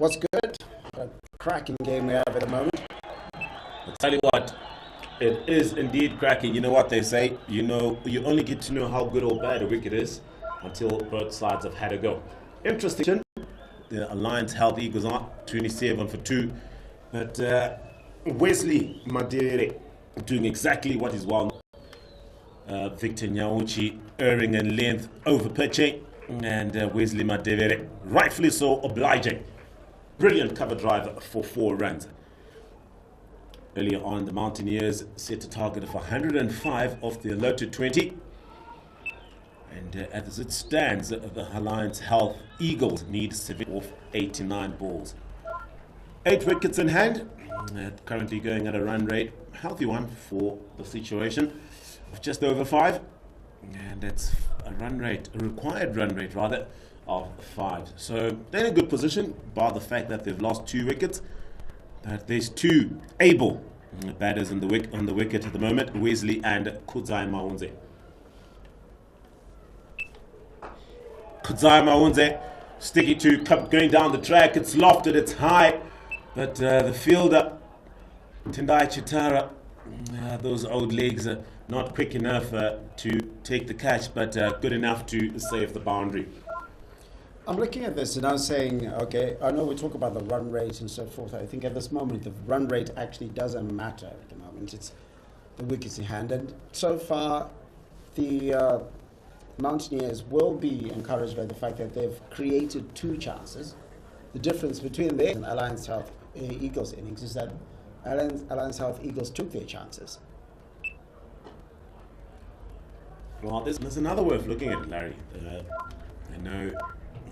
What's good? cracking game we have at the moment. I'll tell you what, it is indeed cracking. You know what they say, you only get to know how good or bad a wicket is until both sides have had a go. Interesting, the Alliance held Eagles on 27 for 2, but Wesley Madere doing exactly what is well known. Victor Nyauchi erring in length over pitching, and Wesley Madere rightfully so obliging. Brilliant cover drive for 4 runs. Earlier on, the Mountaineers set a target of 105 off the allotted 20. And as it stands, the Alliance Health Eagles need 7 off 89 balls. 8 wickets in hand, currently going at a run rate, healthy one for the situation, of just over 5. And that's a required run rate rather, of 5. So they're in a good position, bar the fact that they've lost 2 wickets. But there's 2 able batters on the wicket at the moment, Wesley and Kudzai Maunze. Kudzai Maunze sticky to going down the track. It's lofted, it's high, but the fielder Tendai Chitara, those old legs are not quick enough to take the catch, but good enough to save the boundary. I'm looking at this and I'm saying, okay, I know we talk about the run rate and so forth. I think at this moment the run rate actually doesn't matter at the moment. It's the wickets in hand. And so far, the Mountaineers will be encouraged by the fact that they've created 2 chances. The difference between their and Alliance Health Eagles innings is that Alliance Health Eagles took their chances. Well, there's another way of looking at it, Larry. I know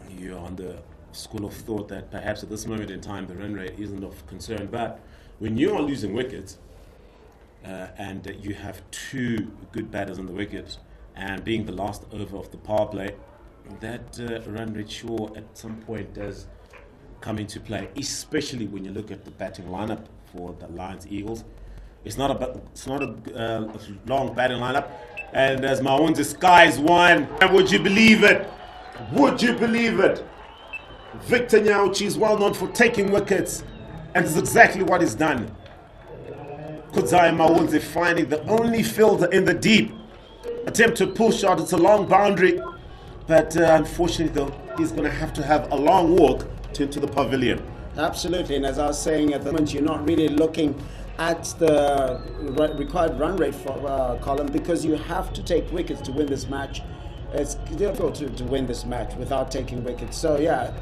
you're on the school of thought that perhaps at this moment in time the run rate isn't of concern, but when you are losing wickets and you have 2 good batters on the wicket and being the last over of the power play, that run rate sure at some point does come into play, especially when you look at the batting lineup for the Lions Eagles. It's not a long batting lineup, and as Maunze skies one, and would you believe it? Would you believe it? Victor Nyauchi is well known for taking wickets, and it's exactly what he's done. Kudzai Maunze finding the only fielder in the deep. Attempt to pull shot, it's a long boundary, but unfortunately though, he's going to have a long walk to the pavilion. Absolutely, and as I was saying at the moment, you're not really looking at the required run rate for column, because you have to take wickets to win this match. It's difficult to win this match without taking wickets. So yeah,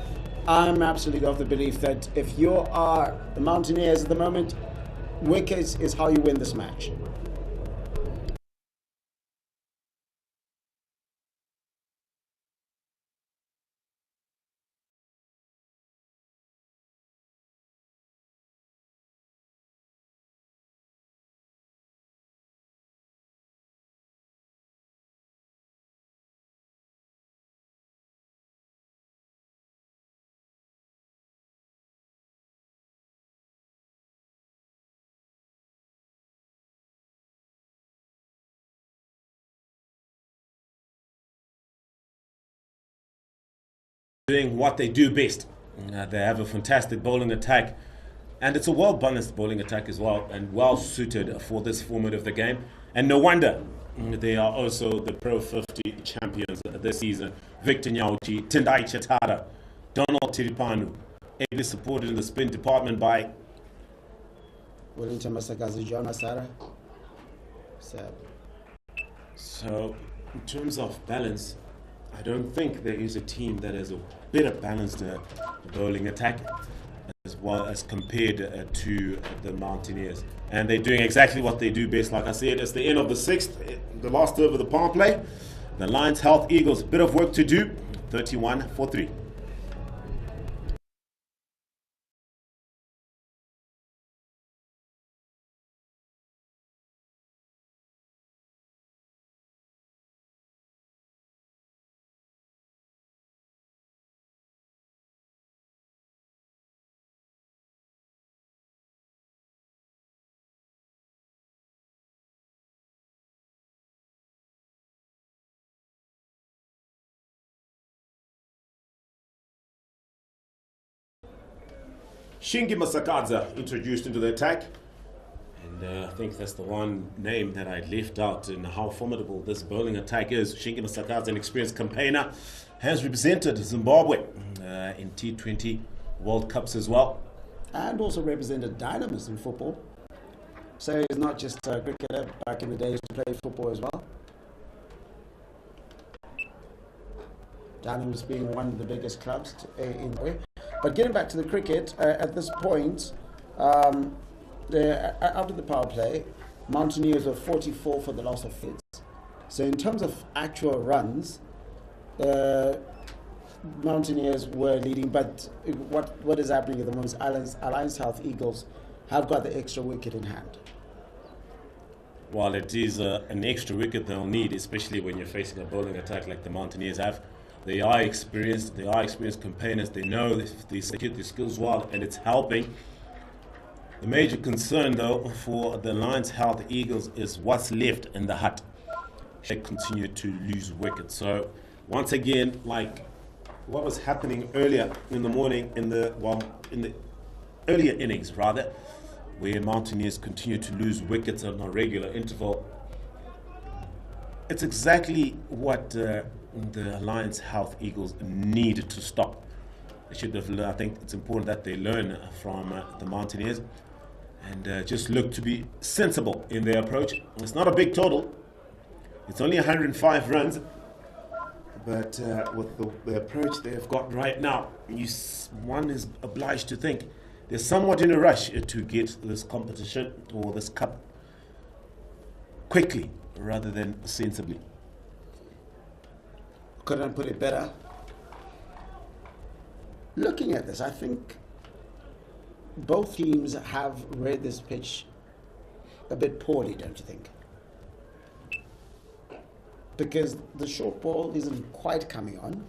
I'm absolutely of the belief that if you are the Mountaineers at the moment, wickets is how you win this match. Doing what they do best. They have a fantastic bowling attack, and it's a well-balanced bowling attack as well, and well-suited for this format of the game. And no wonder they are also the Pro 50 champions this season. Victor Nyauchi, Tendai Chatara, Donald Tiripanu, ably supported in the spin department by Wellington Masakazi, John Masara. So, in terms of balance, I don't think there is a team that has a better balanced bowling attack as well as compared to the Mountaineers. And they're doing exactly what they do best. Like I said, it's the end of the 6th, the last over the power play. The Lions Health Eagles, bit of work to do, 31 for 3. Shingi Masakadza introduced into the attack. And I think that's the one name that I left out in how formidable this bowling attack is. Shingi Masakadza, an experienced campaigner, has represented Zimbabwe in T20 World Cups as well. And also represented Dynamis in football. So he's not just a cricketer, back in the day he used to play football as well. Dynamis being one of the biggest clubs in the way. But getting back to the cricket, at this point, after the power play, Mountaineers were 44 for the loss of hits. So in terms of actual runs, Mountaineers were leading, but what is happening at the moment is Alliance Health Eagles have got the extra wicket in hand. Well, it is an extra wicket they'll need, especially when you're facing a bowling attack like the Mountaineers have. They are experienced campaigners, they know they execute their skills well, and it's helping. The major concern, though, for the Alliance Health Eagles is what's left in the hut. They continue to lose wickets. So, once again, like what was happening earlier in the morning, in the earlier innings, rather, where Mountaineers continue to lose wickets on a regular interval. It's exactly what the Alliance Health Eagles need to stop. They should have. I think it's important that they learn from the Mountaineers and just look to be sensible in their approach. It's not a big total. It's only 105 runs. But with the approach they've got right now, one is obliged to think they're somewhat in a rush to get this competition or this cup quickly rather than sensibly. Couldn't put it better. Looking at this, I think both teams have read this pitch a bit poorly, don't you think? Because the short ball isn't quite coming on,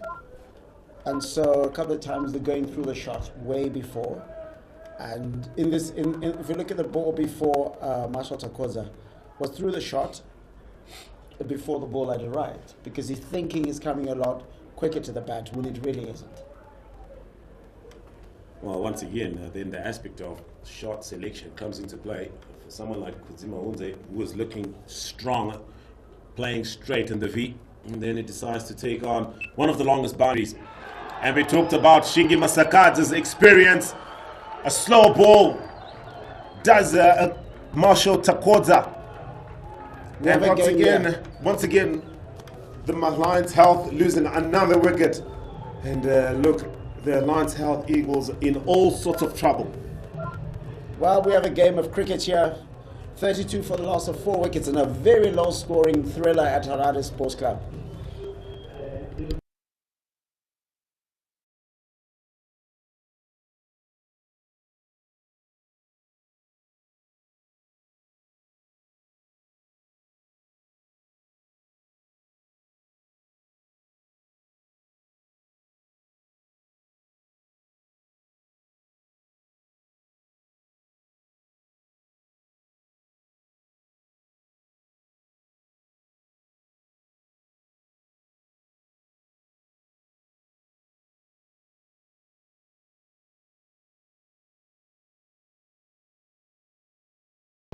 and so a couple of times they're going through the shot way before. And if you look at the ball before Marshall Takoza was through the shot before the ball had arrived, because he's thinking he's coming a lot quicker to the bat when it really isn't. Well, once again, then the aspect of shot selection comes into play. For someone like Kudzima Hunze, who was looking strong, playing straight in the V, and then he decides to take on one of the longest boundaries. And we talked about Shingi Masakadza's experience. A slow ball does Marshall Takoza. And once again, the Alliance Health losing another wicket. And look, the Alliance Health Eagles in all sorts of trouble. Well, we have a game of cricket here. 32 for the loss of 4 wickets in a very low-scoring thriller at Harare Sports Club.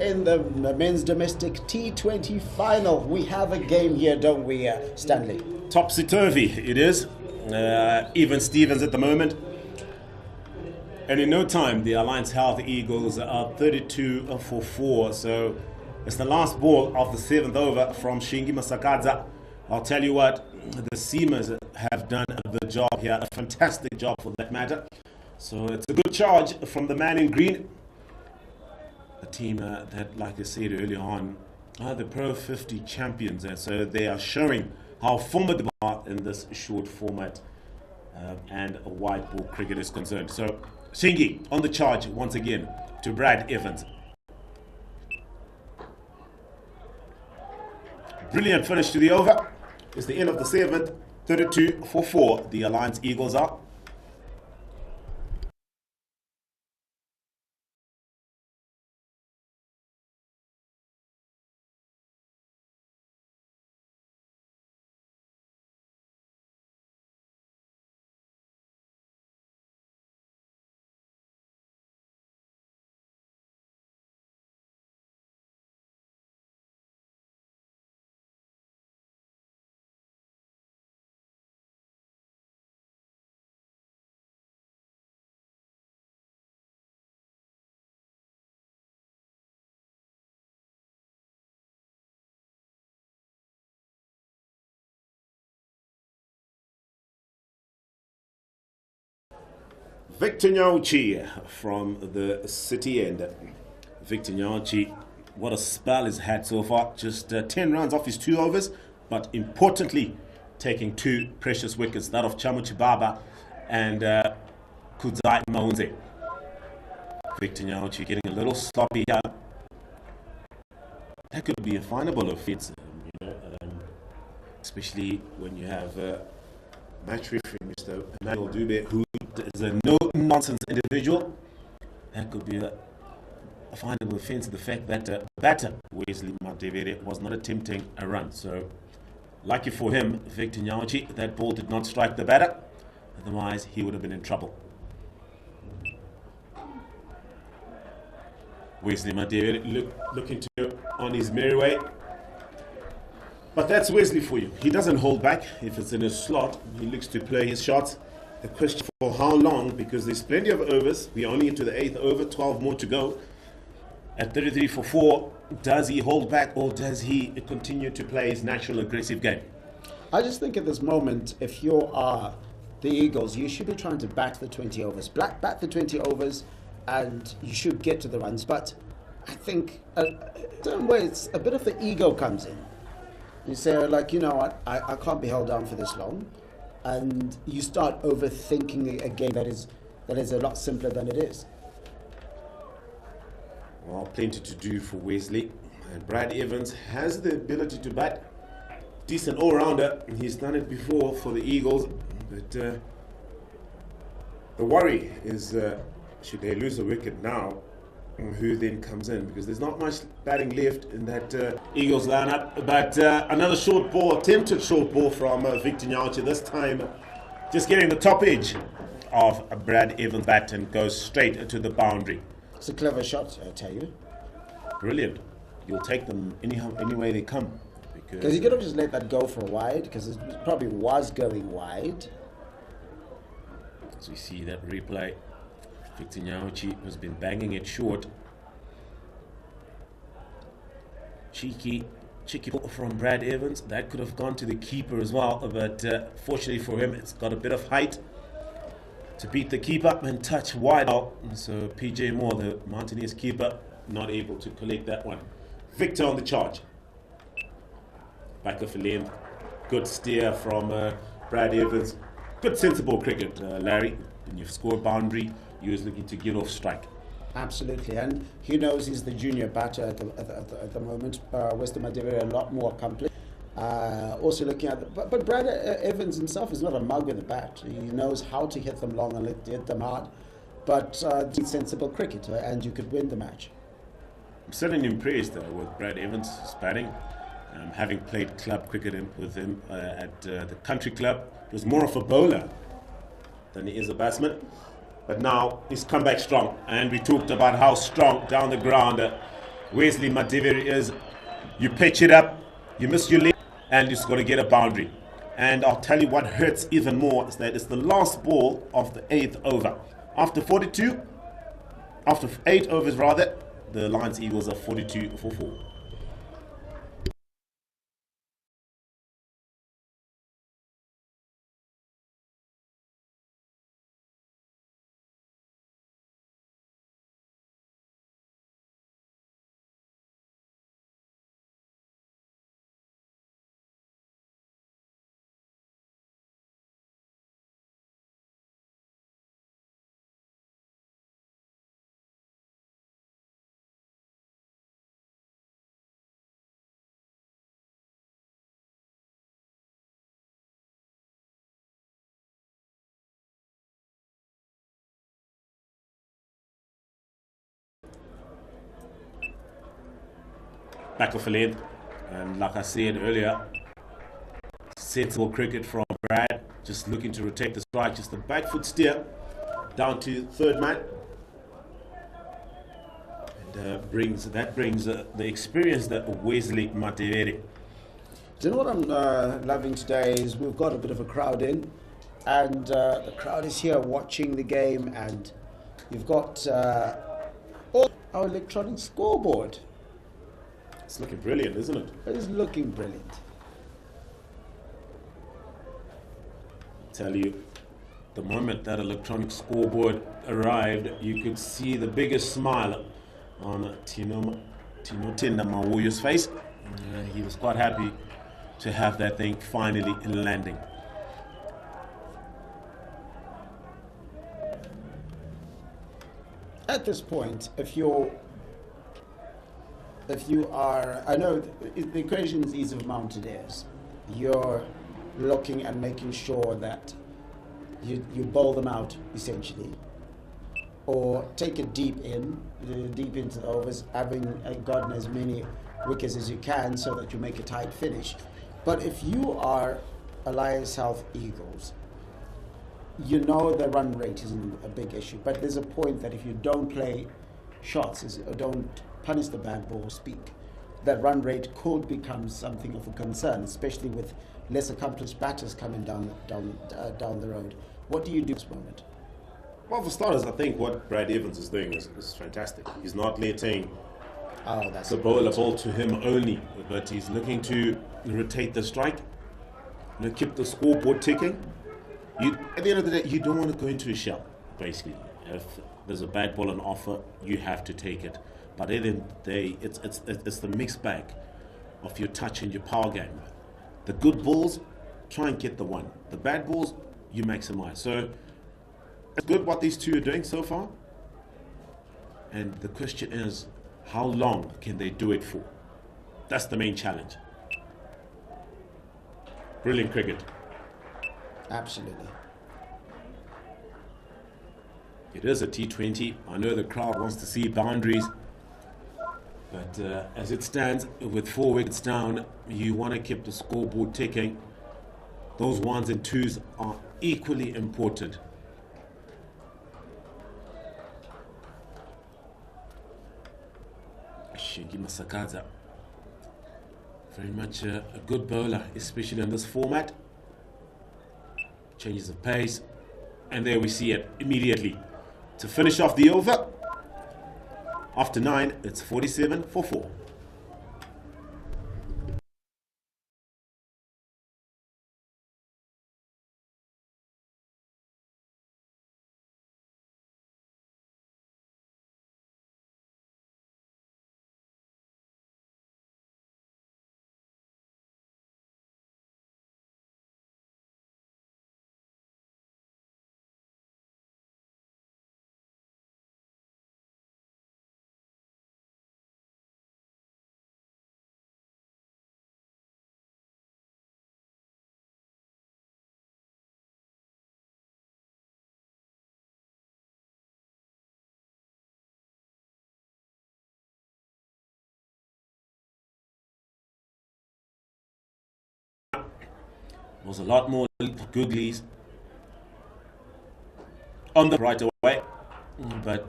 In the men's domestic T20 final, we have a game here, don't we, Stanley? Topsy-turvy it is. Even Stevens at the moment. And in no time, the Alliance Health Eagles are 32 for 4. So it's the last ball of the 7th over from Shingi Masakadza. I'll tell you what, the Seamers have done the job here, a fantastic job for that matter. So it's a good charge from the man in green. A team that, like I said earlier on, are the Pro 50 champions, and so they are showing how formidable they are in this short format and a white ball cricket is concerned. So Shingi on the charge once again to Brad Evans. Brilliant finish to the over. It's the end of the 7th, 32 for 4. The Alliance Eagles are. Victor Nyauchi from the City end. Victor Nyauchi, what a spell he's had so far. Just 10 runs off his 2 overs, but importantly, taking 2 precious wickets, that of Chamu Chibaba and Kudzai Maunze. Victor Nyauchi getting a little sloppy here. That could be a finable offence, especially when you have match referee Mr. Emmanuel Dube, who is a no-nonsense individual. That could be a finable offence, the fact that batter Wesley Madevere was not attempting a run. So, lucky for him, Victor Nyauchi, that ball did not strike the batter. Otherwise, he would have been in trouble. Wesley Madevere looking to on his merry way. But that's Wesley for you. He doesn't hold back. If it's in a slot, he looks to play his shots. The question for how long, because there's plenty of overs. We're only into the 8th over, 12 more to go. At 33 for 4, does he hold back or does he continue to play his natural aggressive game? I just think at this moment, if you are the Eagles, you should be trying to bat the 20 overs. Bat the 20 overs and you should get to the runs. But I think certain ways, a bit of the ego comes in. You say, like, you know what, I can't be held down for this long. And you start overthinking a game that is a lot simpler than it is. Well, plenty to do for Wesley. And Brad Evans has the ability to bat. Decent all-rounder. He's done it before for the Eagles. But the worry is, should they lose a wicket now, who then comes in? Because there's not much batting left in that Eagles lineup. But another short ball, attempted short ball from Victor Nyauchi. This time just getting the top edge of Brad Evans' bat and goes straight to the boundary. It's a clever shot, I tell you. Brilliant. You'll take them any way they come. Because you could have just let that go for a wide, because it probably was going wide. As we see that replay, Victor Nyauchi has been banging it short. Cheeky ball from Brad Evans. That could have gone to the keeper as well, but fortunately for him, it's got a bit of height to beat the keeper and touch wide out. So PJ Moore, the Mountaineers keeper, not able to collect that one. Victor on the charge. Back of the lane. Good steer from Brad Evans. Good sensible cricket, Larry. When you score a boundary, you're looking to get off strike. Absolutely, and he knows he's the junior batter at the moment. Western Madevere a lot more accomplished. Also looking at but Brad Evans himself is not a mug with a bat. He knows how to hit them long and hit them hard. But it's sensible cricket, and you could win the match. I'm certainly impressed with Brad Evans' batting. Having played club cricket with him at the country club, he was more of a bowler than he is a batsman. But now he's come back strong, and we talked about how strong down the ground Wesley Madevere is. You pitch it up, you miss your leg, and you're going to get a boundary. And I'll tell you what hurts even more is that it's the last ball of the 8th over. After 8 overs rather, the Lions Eagles are 42 for 4. Back of the lane, and like I said earlier, sensible cricket from Brad, just looking to rotate the strike, just a back foot steer down to third man, and brings the experience that Wesley Madevere. Do you know what I'm loving today is we've got a bit of a crowd in, and the crowd is here watching the game, and you've got all our electronic scoreboard. It's looking brilliant, isn't it? It is looking brilliant. Tell you, The moment that electronic scoreboard arrived, you could see the biggest smile on Tino Mawuyo's face. He was quite happy to have that thing finally landing. At this point, if you are, I know the equation is easy of Mountaineers. You're looking and making sure that you bowl them out, essentially, or take it deep into the overs, having gotten as many wickets as you can so that you make a tight finish. But if you are Alliance South Eagles, you know the run rate isn't a big issue, but there's a point that if you don't play shots or don't punish the bad ball, that run rate could become something of a concern, especially with less accomplished batters coming down the road. What do you do at this moment? Well, for starters, I think what Brad Evans is doing is fantastic. He's not letting the bowler bowl to him only, but he's looking to rotate the strike, keep the scoreboard ticking. At the end of the day, you don't want to go into a shell, basically. If there's a bad ball on offer, you have to take it. But at the end of the day, it's the mixed bag of your touch and your power game. The good balls, try and get the one. The bad balls, you maximize. So it's good what these two are doing so far. And the question is, how long can they do it for? That's the main challenge. Brilliant cricket. Absolutely. It is a T20. I know the crowd wants to see boundaries. But as it stands, with 4 wickets down, you want to keep the scoreboard ticking. Those ones and twos are equally important. Shingi Masakaza, very much a good bowler, especially in this format. Changes of pace, and there we see it immediately. To finish off the over, after 9, it's 47 for 4. Was a lot more googlies on the right away, but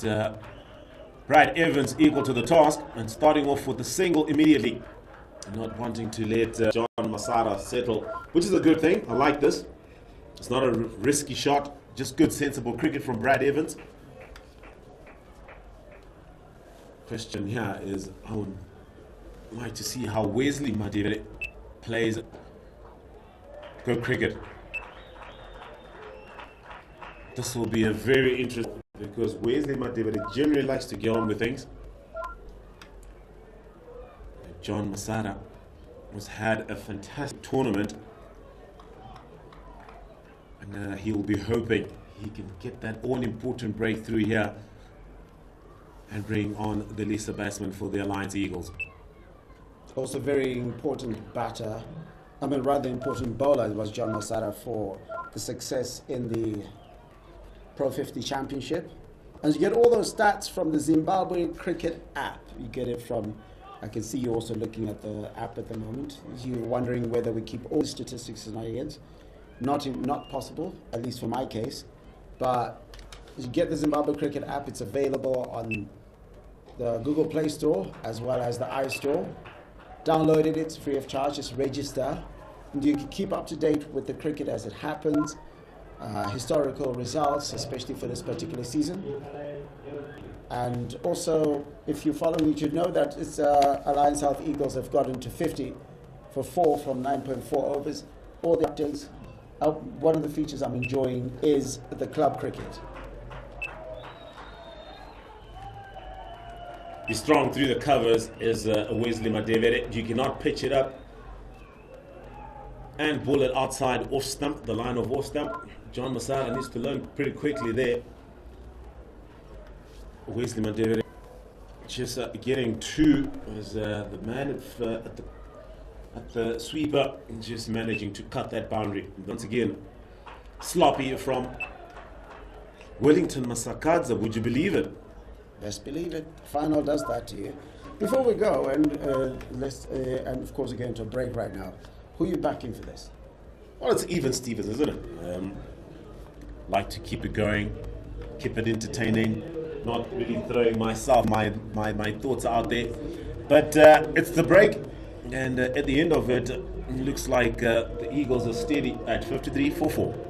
Brad Evans equal to the task and starting off with the single immediately, not wanting to let John Masara settle, which is a good thing. I like this. It's not a risky shot, just good sensible cricket from Brad Evans. Question here is, I would like to see how Wesley Madivere plays good cricket. This will be a very interesting, because Wesley Madivere generally likes to get on with things. John Masara has had a fantastic tournament, and he will be hoping he can get that all-important breakthrough here and bring on the lesser batsman for the Alliance Eagles. Also very important batter, rather important bowler was John Masara for the success in the Pro 50 Championship. And you get all those stats from the Zimbabwe Cricket app. You get it from, I can see you also looking at the app at the moment. You're wondering whether we keep all the statistics in our heads. Not possible, at least for my case. But you get the Zimbabwe Cricket app. It's available on the Google Play Store as well as the iStore. Download it, it's free of charge, just register. And you can keep up to date with the cricket as it happens, historical results, especially for this particular season. And also, if you follow me, you should know that it's Alliance South Eagles have gotten to 50 for 4 from 9.4 overs. All the updates one of the features I'm enjoying is the club cricket. He's strong through the covers is Wesley Madevere. You cannot pitch it up and ball it outside off stump, the line of off stump. John Masala needs to learn pretty quickly there. Wesley Madevere just getting two as the man at the sweeper, just managing to cut that boundary. Once again, sloppy from Wellington Masakadza. Would you believe it? Best believe it. Final does that to you. Before we go, and and of course we're going to a break right now, who are you backing for this? Well, it's even Stevens, isn't it? Like to keep it going, keep it entertaining, not really throwing my thoughts out there. But it's the break, and at the end of it, it looks like the Eagles are steady at 53-44.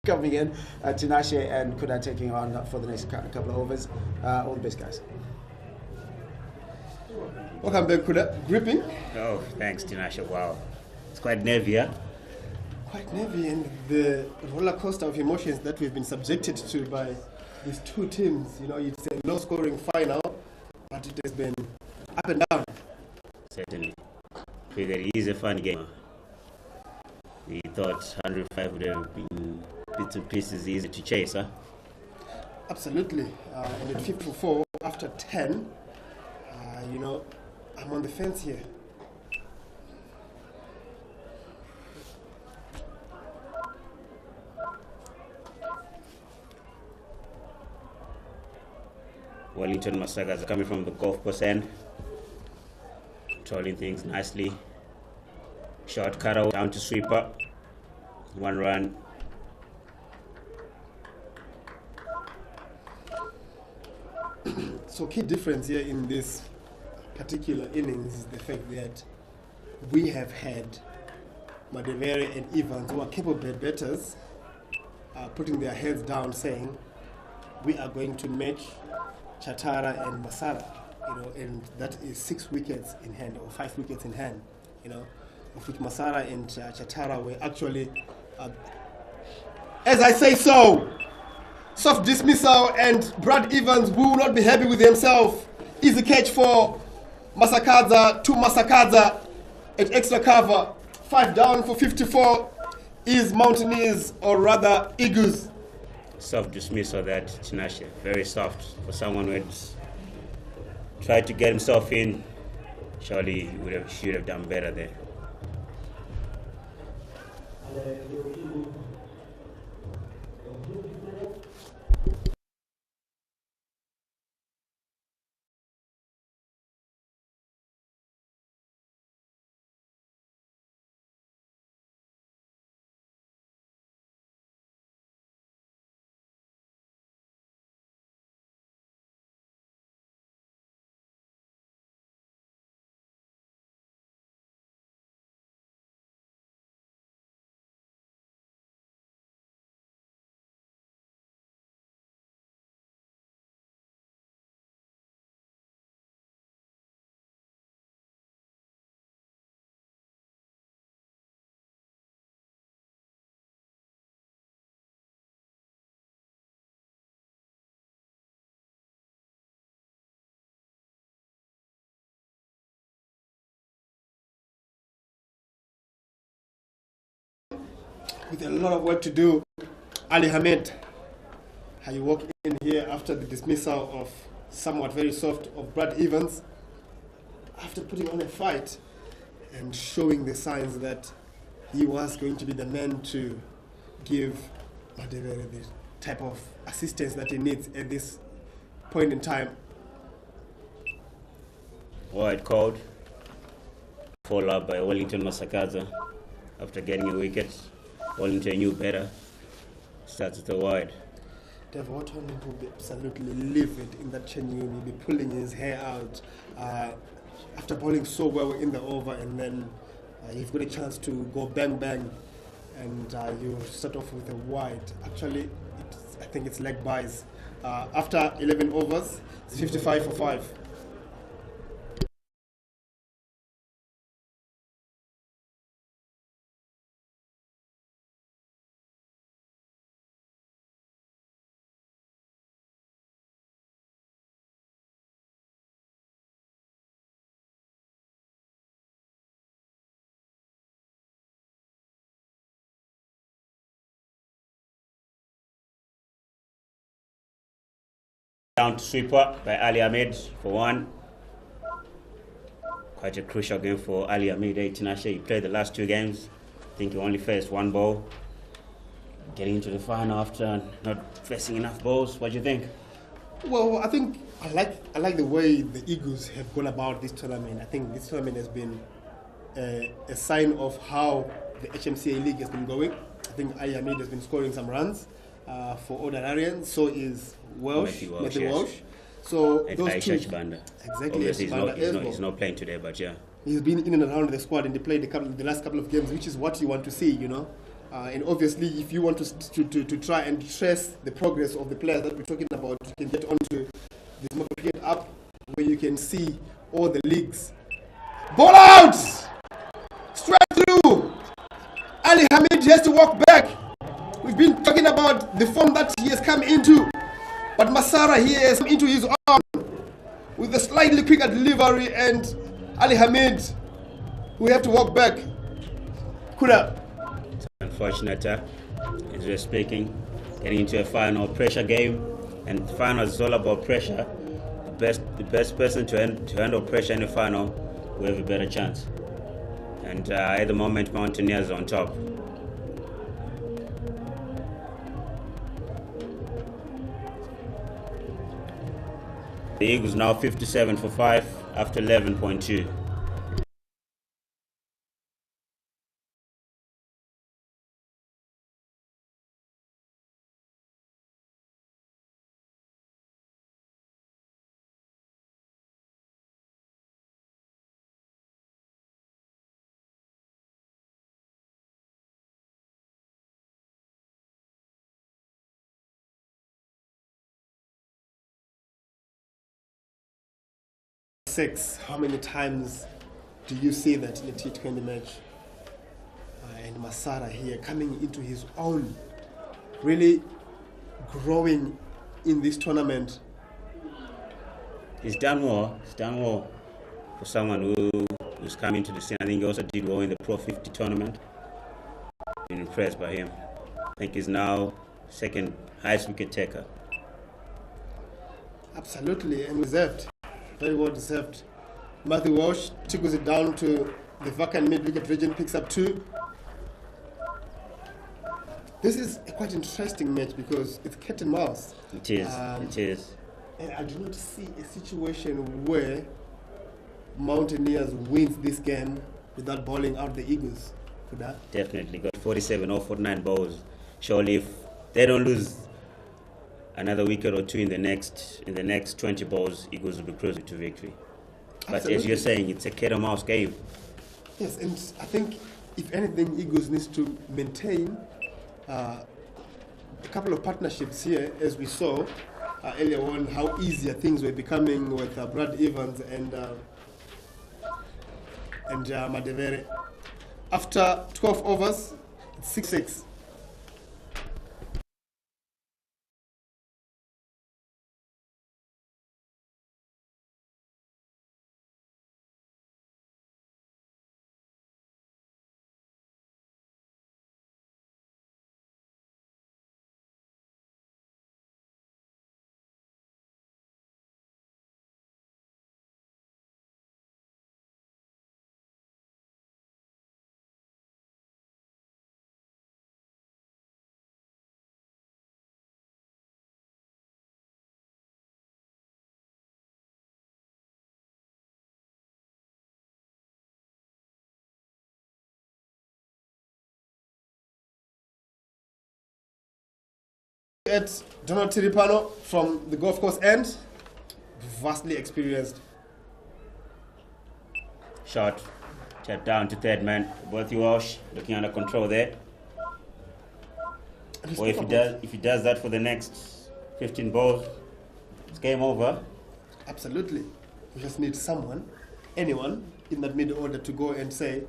Coming in, Tinashe and Kuda taking on for the next couple of overs. All the best, guys. Welcome back, Kuda. Gripping? Oh, thanks, Tinashe. Wow. It's quite nervy, huh? Quite heavy, and the roller coaster of emotions that we've been subjected to by these two teams. You know, it's a low-scoring final, but it has been up and down. Certainly. Figure it is a fun game. We thought 105 would have been bits and pieces easy to chase, huh? Absolutely. And at 54 after 10, you know, I'm on the fence here. Wellington Masagas coming from the golf course end, trolling things nicely. Short cutout down to sweeper. 1 run. So key difference here in this particular innings is the fact that we have had Madevere and Evans, who are capable batters, putting their heads down saying, we are going to match Chatara and Masara, you know, and that is 6 wickets in hand or 5 wickets in hand, you know, of which Masara and Chatara were actually, as I say so, soft dismissal, and Brad Evans, who will not be happy with himself. Easy catch for Masakadza, to Masakadza at extra cover. 5 down for 54. is Mountaineers or rather Eagles? Soft dismissal that Tinashe. Very soft for someone who had tried to get himself in. Surely he should have done better there. With a lot of work to do, Ali Hamed, how you walk in here after the dismissal of somewhat very soft of Brad Evans, after putting on a fight and showing the signs that he was going to be the man to give Madebe the type of assistance that he needs at this point in time. Wide called, followed up by Wellington Masakaza after getting a wicket. Wellington knew better. Starts at the wide. Dev Wharton will be absolutely livid in that change room. He'll be pulling his hair out after bowling so well in the over, and then you've got a chance to go bang bang, and you start off with a wide. Actually, I think it's leg buys. After 11 overs, it's 55 for 5. Down to sweeper by Ali Ahmed for 1. Quite a crucial game for Ali Ahmed. Tinashe, he played the last 2 games. I think he only faced 1 ball. Getting into the final after not facing enough balls. What do you think? Well, I think I like the way the Eagles have gone about this tournament. I think this tournament has been a sign of how the HMCA League has been going. I think Ali Ahmed has been scoring some runs for Odanarian. So is Matthew Walsh. So and those Aisha two, Chibanda. exactly. Obviously, Chibanda as well. he's not playing today, but yeah. He's been in and around the squad, and they played the last couple of games, which is what you want to see, you know. And obviously, if you want to try and trace the progress of the players that we're talking about, you can get onto the Smoke Cricket app, where you can see all the leagues. Ball out! Straight through! Ali Hamid has to walk back. We've been talking about the form that he has come into, but Masara here has come into his own with a slightly quicker delivery, and Ali Hamid, we have to walk back. Kuda. Unfortunate, as we're speaking, getting into a final pressure game, and the final is all about pressure. The best person to handle pressure in the final will have a better chance. And at the moment, Mountaineers are on top. The Eagles now 57 for 5 after 11.2. How many times do you see that in a T20 match? And Masara here coming into his own, really growing in this tournament. He's done well. He's done well for someone who's come into the scene. I think he also did well in the Pro 50 tournament. been impressed by him. I think he's now second highest wicket taker. Absolutely, and deserved. Very well deserved. Matthew Walsh tickles it down to the vacant mid-wicket region, picks up 2. This is a quite interesting match because it's cat and mouse. It is. It is. And I do not see a situation where Mountaineers wins this game without bowling out the Eagles. For that. Definitely got 47 or 49 balls. Surely, if they don't lose another wicket or 2 in the next 20 balls, Eagles will be closer to victory. But Absolutely. as you're saying, it's a cat and mouse game. Yes, and I think if anything, Eagles needs to maintain a couple of partnerships here, as we saw earlier on, how easier things were becoming with Brad Evans and Madevere. After 12 overs, it's 6-6. At Donald Tiripano from the golf course end, vastly experienced. Shot. Chat down to third man. Matthew Walsh looking under control there. Or if he does that for the next 15 balls, it's game over. Absolutely. We just need someone, anyone in that middle order to go and say,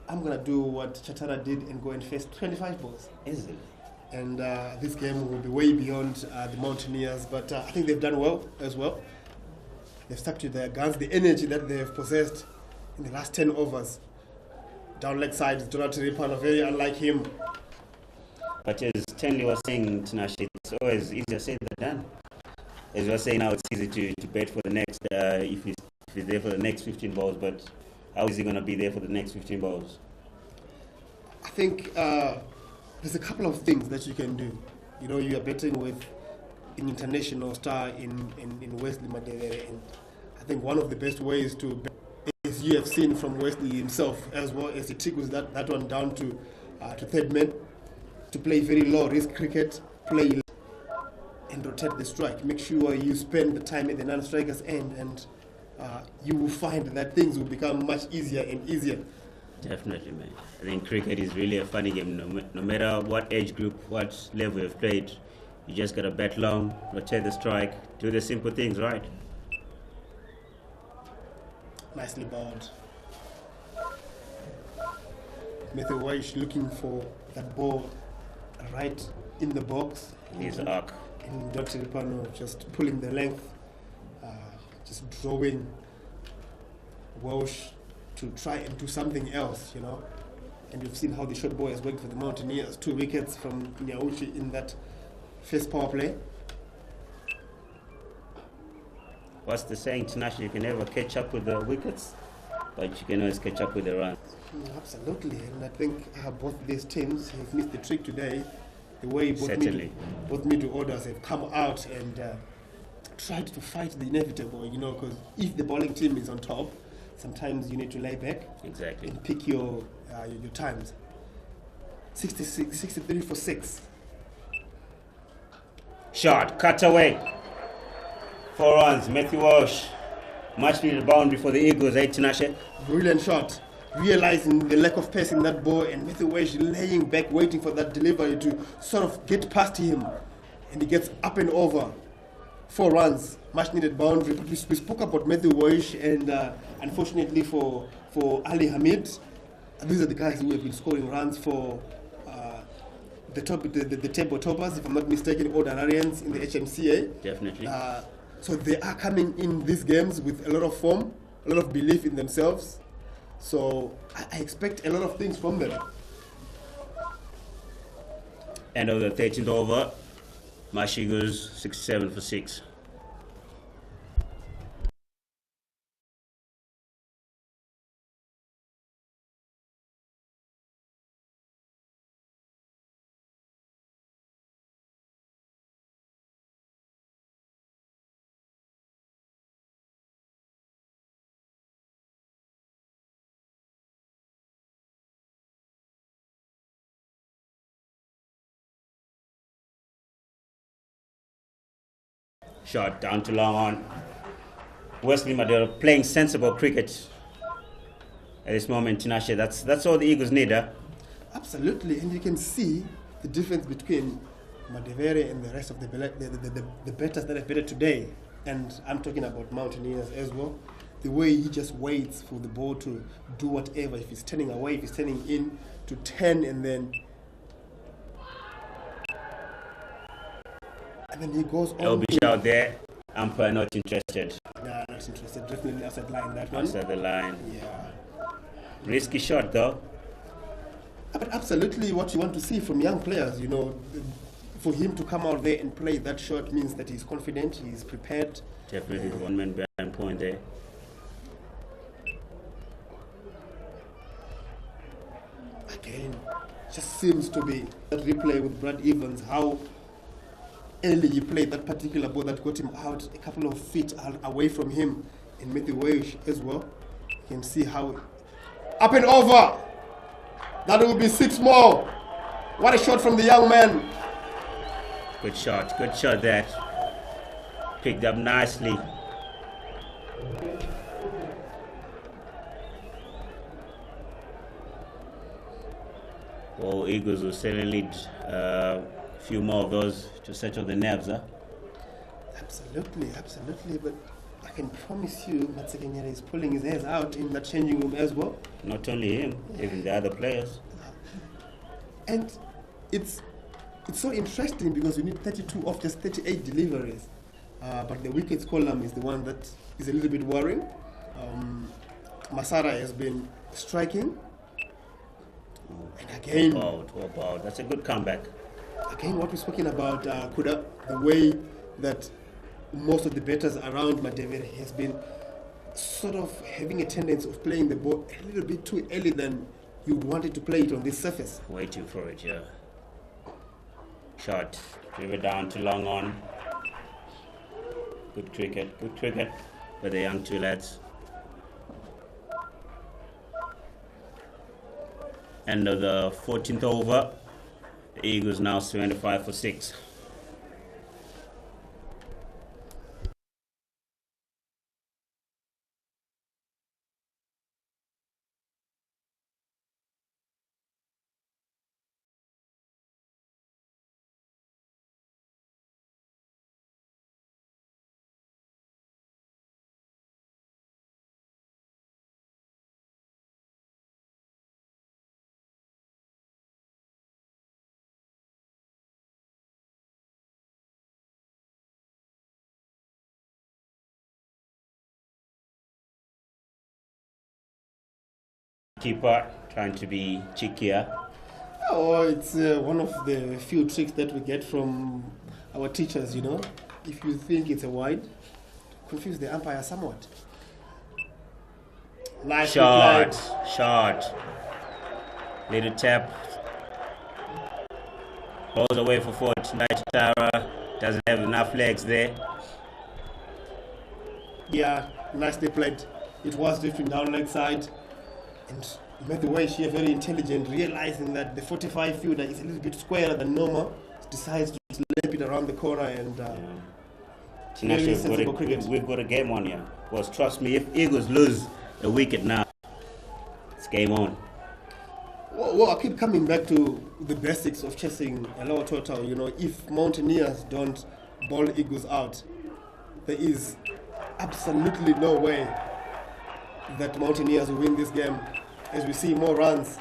I'm going to do what Chatara did and go and face 25 balls. Easily. And this game will be way beyond the Mountaineers, but I think they've done well as well. They've stuck to their guns, the energy that they have possessed in the last 10 overs. Down leg side, Jonathan Ripano, very unlike him. But as Stanley was saying, Tinashe, it's always easier said than done. As you were saying now, it's easy to bet for the next, if he's there for the next 15 balls, but how is he going to be there for the next 15 balls? I think there's a couple of things that you can do. You know, you are betting with an international star in Wesley Madevere, and I think one of the best ways to bet, as you have seen from Wesley himself, as well as he trickles that one down to third man, to play very low risk cricket, play and rotate the strike. Make sure you spend the time at the non-striker's end, and you will find that things will become much easier and easier. Definitely, man. I think cricket is really a funny game. No matter what age group, what level you've played, you just gotta bet long, rotate the strike, do the simple things right. Nicely bowled. Matthew Walsh looking for that ball right in the box. His arc. And Dr. Ripano just pulling the length, just drawing Walsh to try and do something else, you know. And you've seen how the short ball has worked for the Mountaineers. 2 wickets from Nyauchi in that first power play. What's the saying, Tinashe? You can never catch up with the wickets, but you can always catch up with the runs. Absolutely, and I think both these teams have missed the trick today. The way both middle orders have come out and tried to fight the inevitable, you know, because if the bowling team is on top, sometimes you need to lay back Exactly. and pick your times. 63 for 6. Shot, cut away. 4 runs, Matthew Walsh. Much needed boundary for the Eagles, Tinashe. Brilliant shot. Realizing the lack of pace in that ball, and Matthew Walsh laying back, waiting for that delivery to sort of get past him. And he gets up and over. 4 runs, much needed boundary. But we spoke about Matthew Walsh, and unfortunately for Ali Hamid, these are the guys who have been scoring runs for the table toppers, if I'm not mistaken, all Ghanaians in the HMCA. Definitely. So they are coming in these games with a lot of form, a lot of belief in themselves. So I expect a lot of things from them. End of the 13th over. Eagles 67 for 6. Shot down to long on. Wesley Madero playing sensible cricket at this moment, Tinashe. That's all the Eagles need, huh? Absolutely, and you can see the difference between Madevere and the rest of the batters that have batted today. And I'm talking about Mountaineers as well. The way he just waits for the ball to do whatever. If he's turning away, if he's turning in, to turn and then he goes on. LB out there. Umpire not interested. Nah, not interested. Definitely outside line, that one. Outside the line. Yeah. Risky shot though. But absolutely what you want to see from young players, you know, for him to come out there and play that shot means that he's confident, he's prepared. Definitely the one man behind point there. Again, just seems to be that replay with Brad Evans, how early he played that particular ball that got him out a couple of feet away from him and made the way as well. You can see how up and over. That will be 6 more. What a shot from the young man. Good shot that. Picked up nicely. Well, Eagles will certainly need a few more of those to settle the nerves, huh? Absolutely, but I can promise you Matsekenyere is pulling his hairs out in that changing room as well. Not only him, even the other players. And it's so interesting because you need 32 of just 38 deliveries. But the wickets column is the one that is a little bit worrying. Masara has been striking. And again, wow. That's a good comeback. Again, what we're speaking about, Kuda, the way that most of the batters around Madevere has been sort of having a tendency of playing the ball a little bit too early than you wanted to play it on this surface. Waiting for it, yeah. Shot, drive it down to long on. Good cricket for the young two lads. End of the 14th over. The Eagles now 75 for 6. Keeper trying to be cheekier. Oh, it's one of the few tricks that we get from our teachers, you know. If you think it's a wide, confuse the umpire somewhat. Nice shot. Little tap. Goes away for 4. Tara doesn't have enough legs there. Yeah, nicely played. It was drifting down leg side. And made the way she is very intelligent, realizing that the 45 fielder is a little bit squarer than normal, decides to slap it around the corner and we've got a game on here. Because trust me, if Eagles lose a wicket now, it's game on. Well, I keep coming back to the basics of chasing a lower total. You know, if Mountaineers don't bowl Eagles out, there is absolutely no way that Mountaineers will win this game. As we see more runs,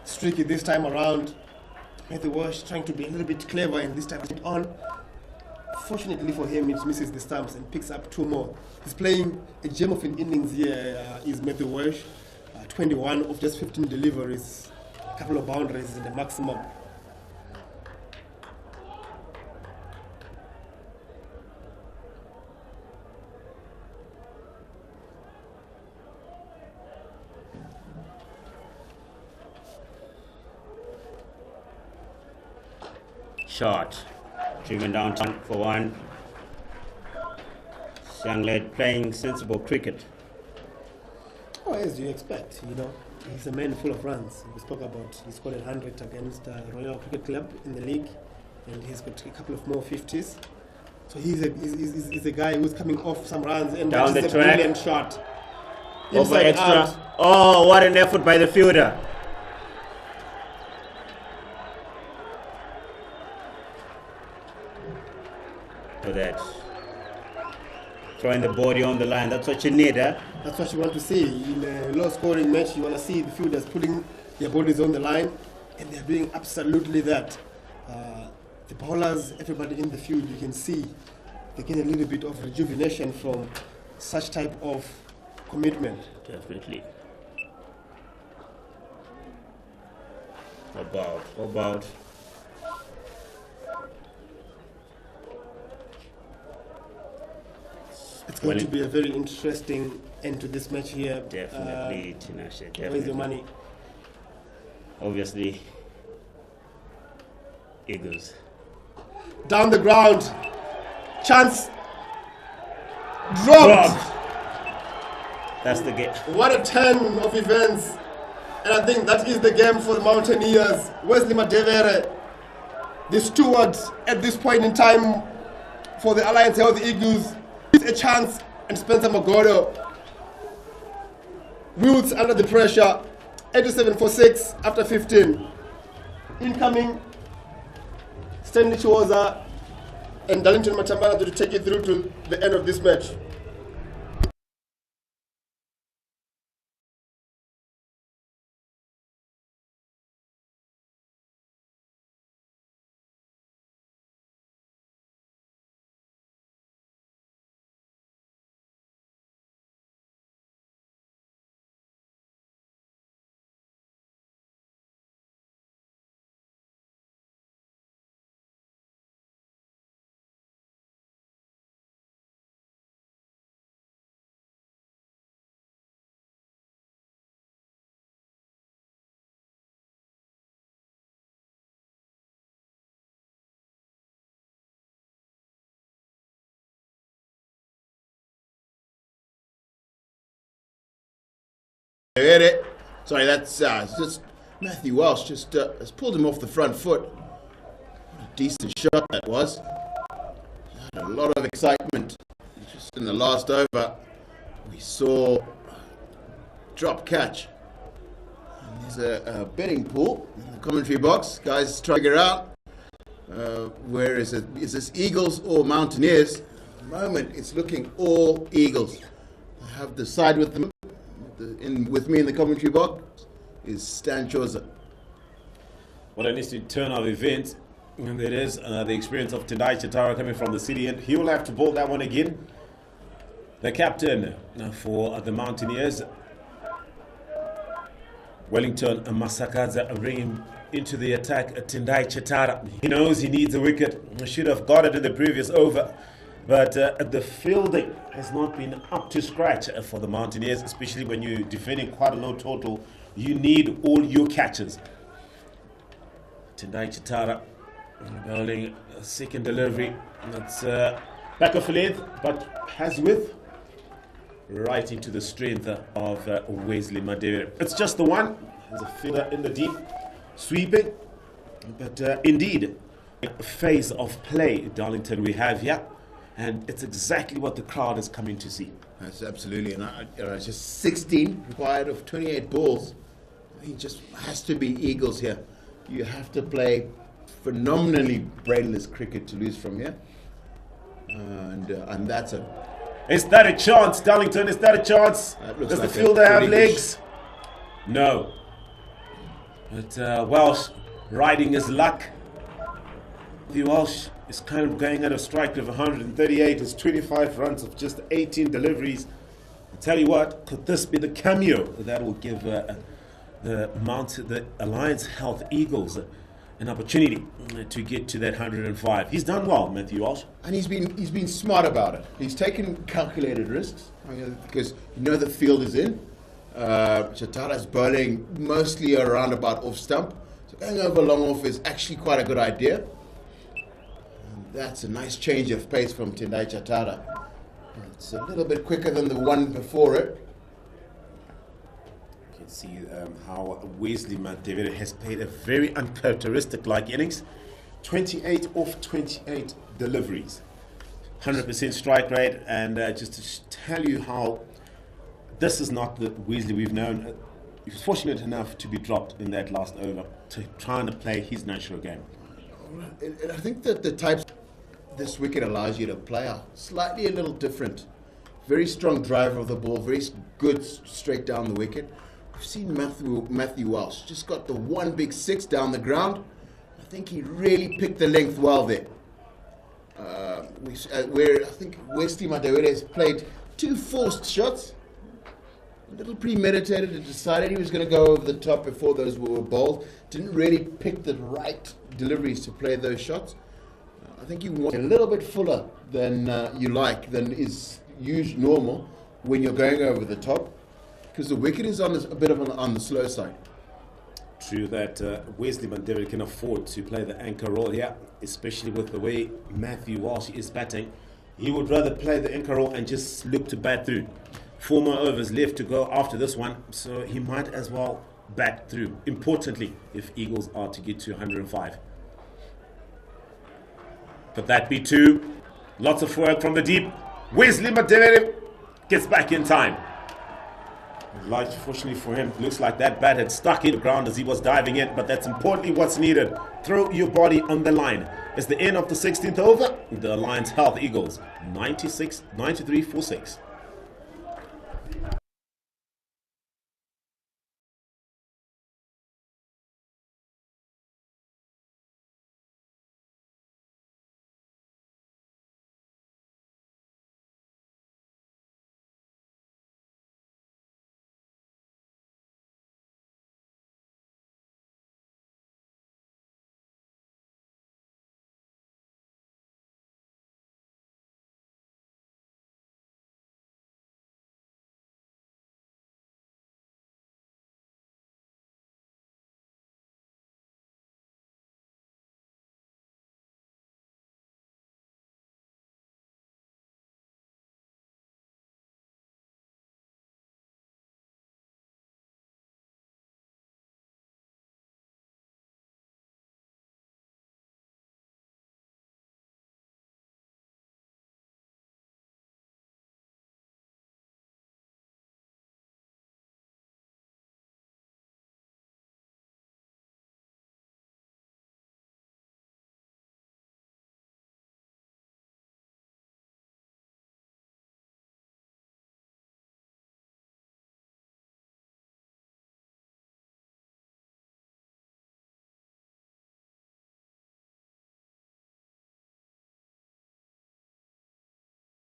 streaky this time around. Matthew Walsh trying to be a little bit clever and this time on. Fortunately for him, it misses the stumps and picks up 2 more. He's playing a gem of an innings here, is Matthew Walsh. 21 of just 15 deliveries, a couple of boundaries in the maximum. Shot. Driven down for one. Young lad playing sensible cricket. Oh, as you expect, he's a man full of runs. We spoke about he scored 100 against Royal Cricket Club in the league, and he's got a couple of more 50s. So he's a guy who's coming off some runs, and Down that's the a track. brilliant shot. Over Inside extra. out. Oh, what an effort by the fielder. For that. Throwing the body on the line. That's what you need, huh? That's what you want to see in a low-scoring match. You want to see the fielders putting their bodies on the line, and they're doing absolutely that. The bowlers, everybody in the field, you can see they get a little bit of rejuvenation from such type of commitment. Definitely. About. It's going to be a very interesting end to this match here. Definitely, Tinashe. Definitely. Where's your money? Obviously, Eagles. Down the ground. Chance. Dropped. That's the game. What a turn of events. And I think that is the game for the Mountaineers. Wesley Madevere, the steward at this point in time for the Alliance Health Eagles, a chance, and Spencer Magodo wields under the pressure. 87 for 6 after 15. Incoming, Stanley Chiwoza and Darlington Matambala to take it through to the end of this match. Sorry, that's just Matthew Walsh just has pulled him off the front foot. What a decent shot that was. Had a lot of excitement. Just in the last over, we saw drop catch. And there's a betting pool in the commentary box. Guys, try to figure out where is it? Is this Eagles or Mountaineers? At the moment, it's looking all Eagles. I have the side with them. With me in the commentary box is Stan Choza. What I need to turn of events, and it is the experience of Tendai Chitara coming from the city, and he will have to bowl that one again. The captain for the Mountaineers, Wellington Masakaza, bringing into the attack Tendai Chitara. He knows he needs a wicket. He should have got it in the previous over. But the fielding has not been up to scratch for the Mountaineers, especially when you're defending quite a low total. You need all your catches. Tendai Chitara building a second delivery. That's back of length, but has width. Right into the strength of Wesley Madevere. It's just the one. There's a fielder in the deep, sweeping. But indeed, a phase of play, Darlington, we have here. And it's exactly what the crowd is coming to see. That's absolutely, and it's just 16 required of 28 balls. It just has to be Eagles here. You have to play phenomenally brainless cricket to lose from here, and that's it. Is that a chance, Darlington? Is that a chance? Does the fielder have legs? No. But Welsh riding his luck. The Welsh is kind of going at a strike of 138. It's 25 runs of just 18 deliveries. I tell you what, could this be the cameo that will give the Alliance Health Eagles an opportunity to get to that 105? He's done well, Matthew Walsh, and he's been smart about it. He's taken calculated risks because the field is in. Chatara's bowling mostly around about off stump, so going over long off is actually quite a good idea. That's a nice change of pace from Tendai Chatara. It's a little bit quicker than the one before it. You can see how Wesley Madevere has played a very uncharacteristic-like innings. 28 off 28 deliveries. 100% strike rate, and just to tell you how this is not the Wesley we've known. He was fortunate enough to be dropped in that last over to trying to play his natural game. And I think that the types this wicket allows you to play are slightly a little different. Very strong driver of the ball, very good straight down the wicket. We've seen Matthew Walsh just got the one big six down the ground. I think he really picked the length well there. Where I think Wesley Madevere has played two forced shots. A little premeditated and decided he was going to go over the top before those were bowled. Didn't really pick the right deliveries to play those shots. I think you want a little bit fuller than than is usually normal when you're going over the top, because the wicket is on a bit on the slow side. True that Wesley Madevere can afford to play the anchor role here, especially with the way Matthew Walsh is batting. He would rather play the anchor role and just look to bat through. 4 more overs left to go after this one, so he might as well bat through. Importantly, if Eagles are to get to 105. Could that be 2? Lots of work from the deep. Wesley Madevere gets back in time. Fortunately for him, looks like that bat had stuck in the ground as he was diving in, but that's importantly what's needed. Throw your body on the line. It's the end of the 16th over. The Alliance Health Eagles, 93 for 6.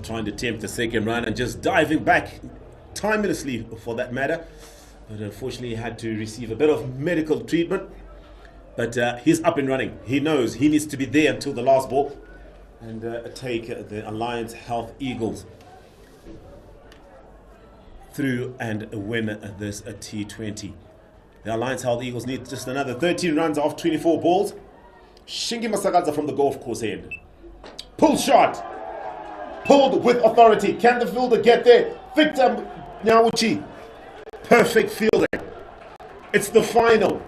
Trying to tempt the second run and just diving back timelessly for that matter, but unfortunately he had to receive a bit of medical treatment. But he's up and running. He knows he needs to be there until the last ball and take the Alliance Health Eagles through and win this T20. The Alliance Health Eagles need just another 13 runs off 24 balls. Shingi Masagaza from the golf course end. Pull shot. Pulled with authority. Can the fielder get there? Victor Nyauchi. Perfect fielding. It's the final.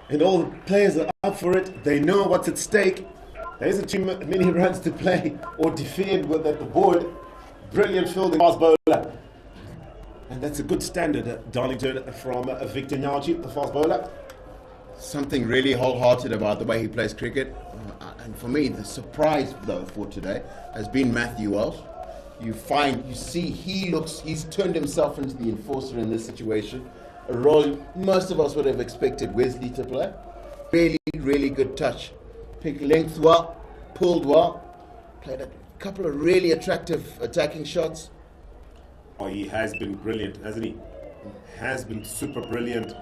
And all the players are up for it. They know what's at stake. There isn't too many runs to play or defend with at the board. Brilliant fielding, fast bowler. And that's a good standard, Darlington, from Victor Nyauchi, the fast bowler. Something really wholehearted about the way he plays cricket. And for me, the surprise, though, for today has been Matthew Walsh. You see he's turned himself into the enforcer in this situation. A role most of us would have expected Wesley to play. Really, really good touch. Picked length well, pulled well, played a couple of really attractive attacking shots. Oh, he has been brilliant, hasn't he? Has been super brilliant.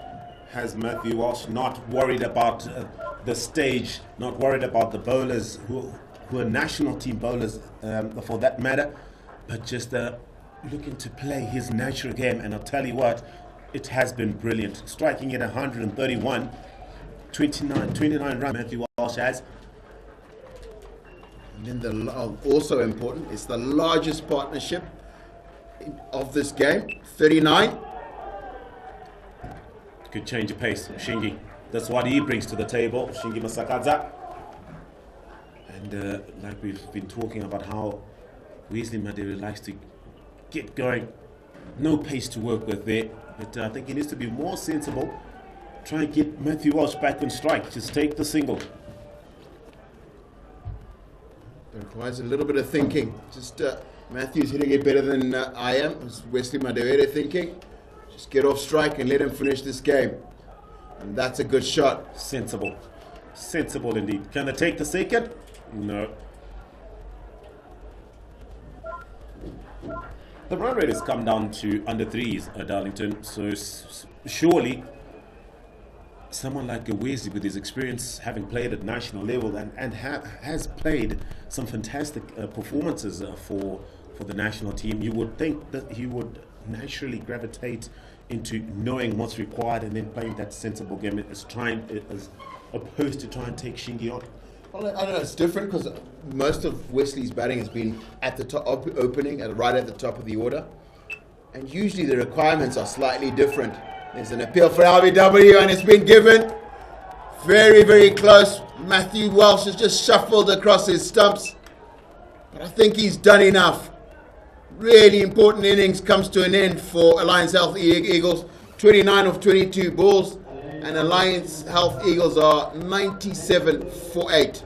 Has Matthew Walsh not worried about the stage, not worried about the bowlers who are national team bowlers for that matter, but just looking to play his natural game. And I'll tell you what, it has been brilliant. Striking at 131, 29 runs Matthew Walsh has. And then also important, it's the largest partnership of this game, 39. Good change of pace, Shingi. That's what he brings to the table, Shingi Masakadza. And like we've been talking about how Wesley Madere likes to get going. No pace to work with there, but I think he needs to be more sensible. Try and get Matthew Walsh back on strike. Just take the single. It requires a little bit of thinking. Just Matthew's hitting it better than I am. It's Wesley Madere thinking. Just get off strike and let him finish this game. And that's a good shot. Sensible. Sensible indeed. Can they take the second? No. The run rate has come down to under threes at Darlington, so surely someone like Wesley, with his experience, having played at national level and has played some fantastic performances for the national team, you would think that he would naturally gravitate into knowing what's required and then playing that sensible game as opposed to try and take Shingi on. Well, I don't know, it's different because most of Wesley's batting has been at the top, opening, right at the top of the order. And usually the requirements are slightly different. There's an appeal for LBW and it's been given. Very, very close. Matthew Walsh has just shuffled across his stumps. But I think he's done enough. Really important innings comes to an end for Alliance Health Eagles. 29 of 22 balls. And Alliance Health Eagles are 97 for 8.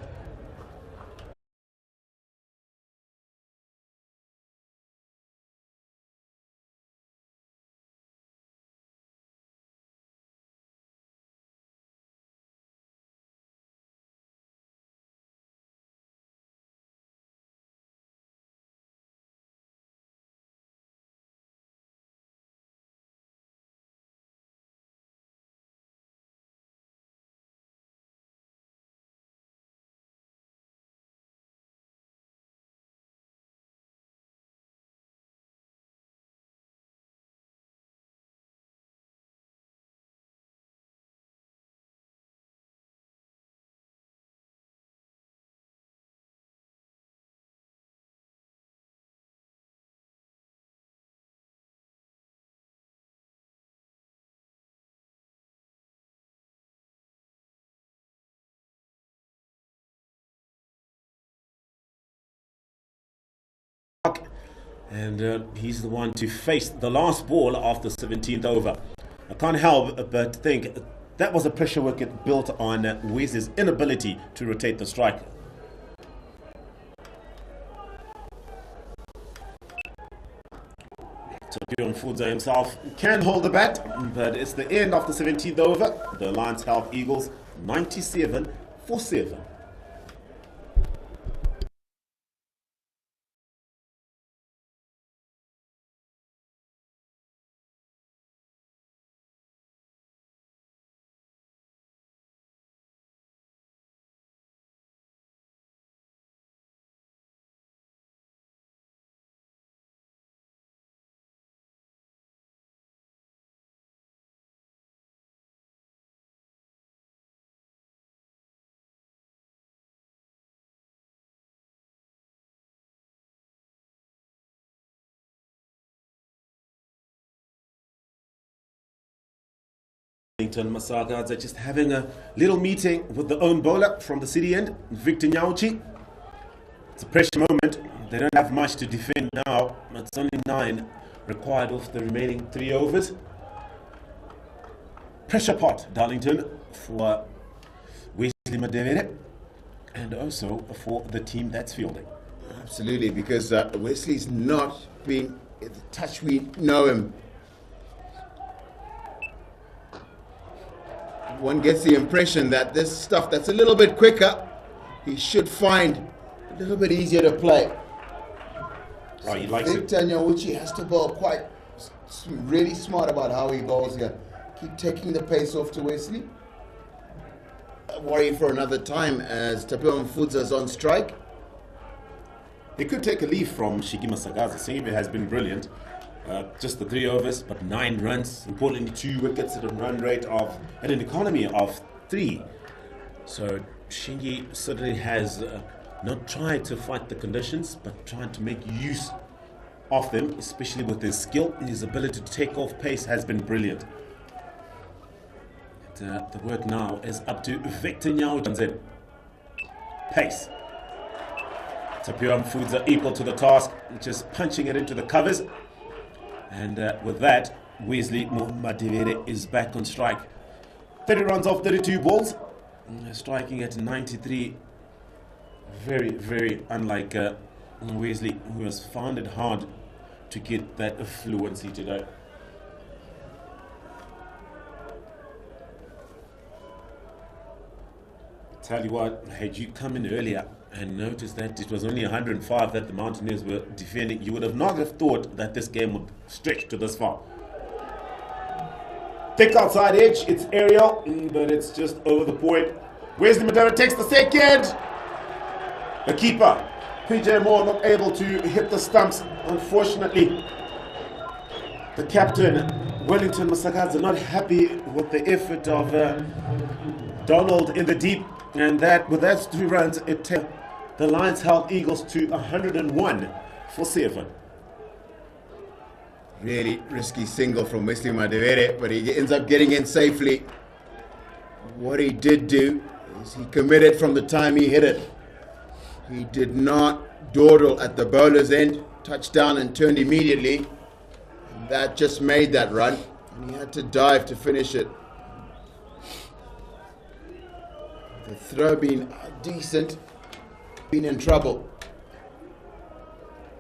And he's the one to face the last ball of the 17th over. I can't help but think that was a pressure wicket built on Wesley's inability to rotate the strike. So Bjorn Fudza himself can hold the bat, but it's the end of the 17th over. The Alliance Health Eagles 97 for 7. Masaka are just having a little meeting with the own bowler from the city end, Victor Nyauchi. It's a pressure moment. They don't have much to defend now. It's only 9 required of the remaining 3 overs. Pressure pot, Darlington, for Wesley Madere and also for the team that's fielding. Absolutely, because Wesley's not being the touch we know him. One gets the impression that this stuff that's a little bit quicker, he should find a little bit easier to play. Oh, he likes it. Victor Nyauchi has to bowl quite really smart about how he bowls here. Keep taking the pace off to Wesley. Worry for another time as Tapio Mfudza's on strike. They could take a leaf from Shigima Sagaza. Save has been brilliant. Just the 3 overs, but 9 runs. Importantly, 2 wickets at a run rate at an economy of 3. So Shingi certainly has not trying to fight the conditions, but trying to make use of them, especially with his skill. His ability to take off pace has been brilliant. The work now is up to Victor Nyauchi. Pace. Tapio Foods are equal to the task, just punching it into the covers. And with that, Wesley Madivere is back on strike. 30 runs off 32 balls, striking at 93. Very, very unlike Wesley, who has found it hard to get that fluency today. Tell you what, had you come in earlier and noticed that it was only 105 that the Mountaineers were defending, you would have not have thought that this game would stretch to this far. Thick outside edge, it's aerial, but it's just over the point. Wesley Madera takes the second. The keeper, PJ Moore, not able to hit the stumps, unfortunately. The captain, Wellington Masakadze, not happy with the effort of Donald in the deep. And that, with those 2 runs, it takes the Lions held Eagles to 101 for 7. Really risky single from Wesley Madivere, but he ends up getting in safely. What he did do is he committed from the time he hit it. He did not dawdle at the bowler's end, touched down and turned immediately. And that just made that run, and he had to dive to finish it. The throw being decent, been in trouble.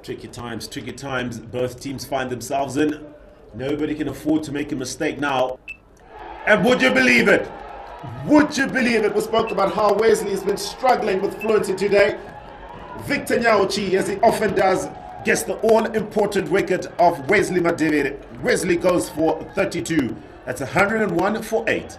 Tricky times both teams find themselves in. Nobody can afford to make a mistake now. And would you believe it? Would you believe it? We spoke about how Wesley has been struggling with fluency today. Victor Nyauchi, as he often does, gets the all-important wicket of Wesley Madivere. Wesley goes for 32. That's 101 for 8.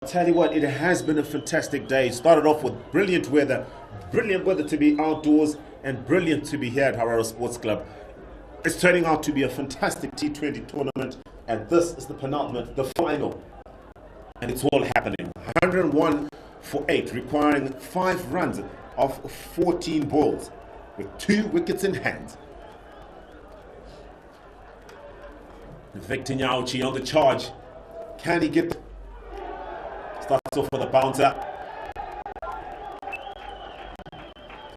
I'll tell you what, it has been a fantastic day. It started off with brilliant weather to be outdoors and brilliant to be here at Harare Sports Club. It's turning out to be a fantastic T20 tournament, and this is the penultimate, the final. And it's all happening. 101 for 8, requiring 5 runs off 14 balls, with 2 wickets in hand. Victor Nyauchi on the charge. Can he get... Starts off with a bouncer.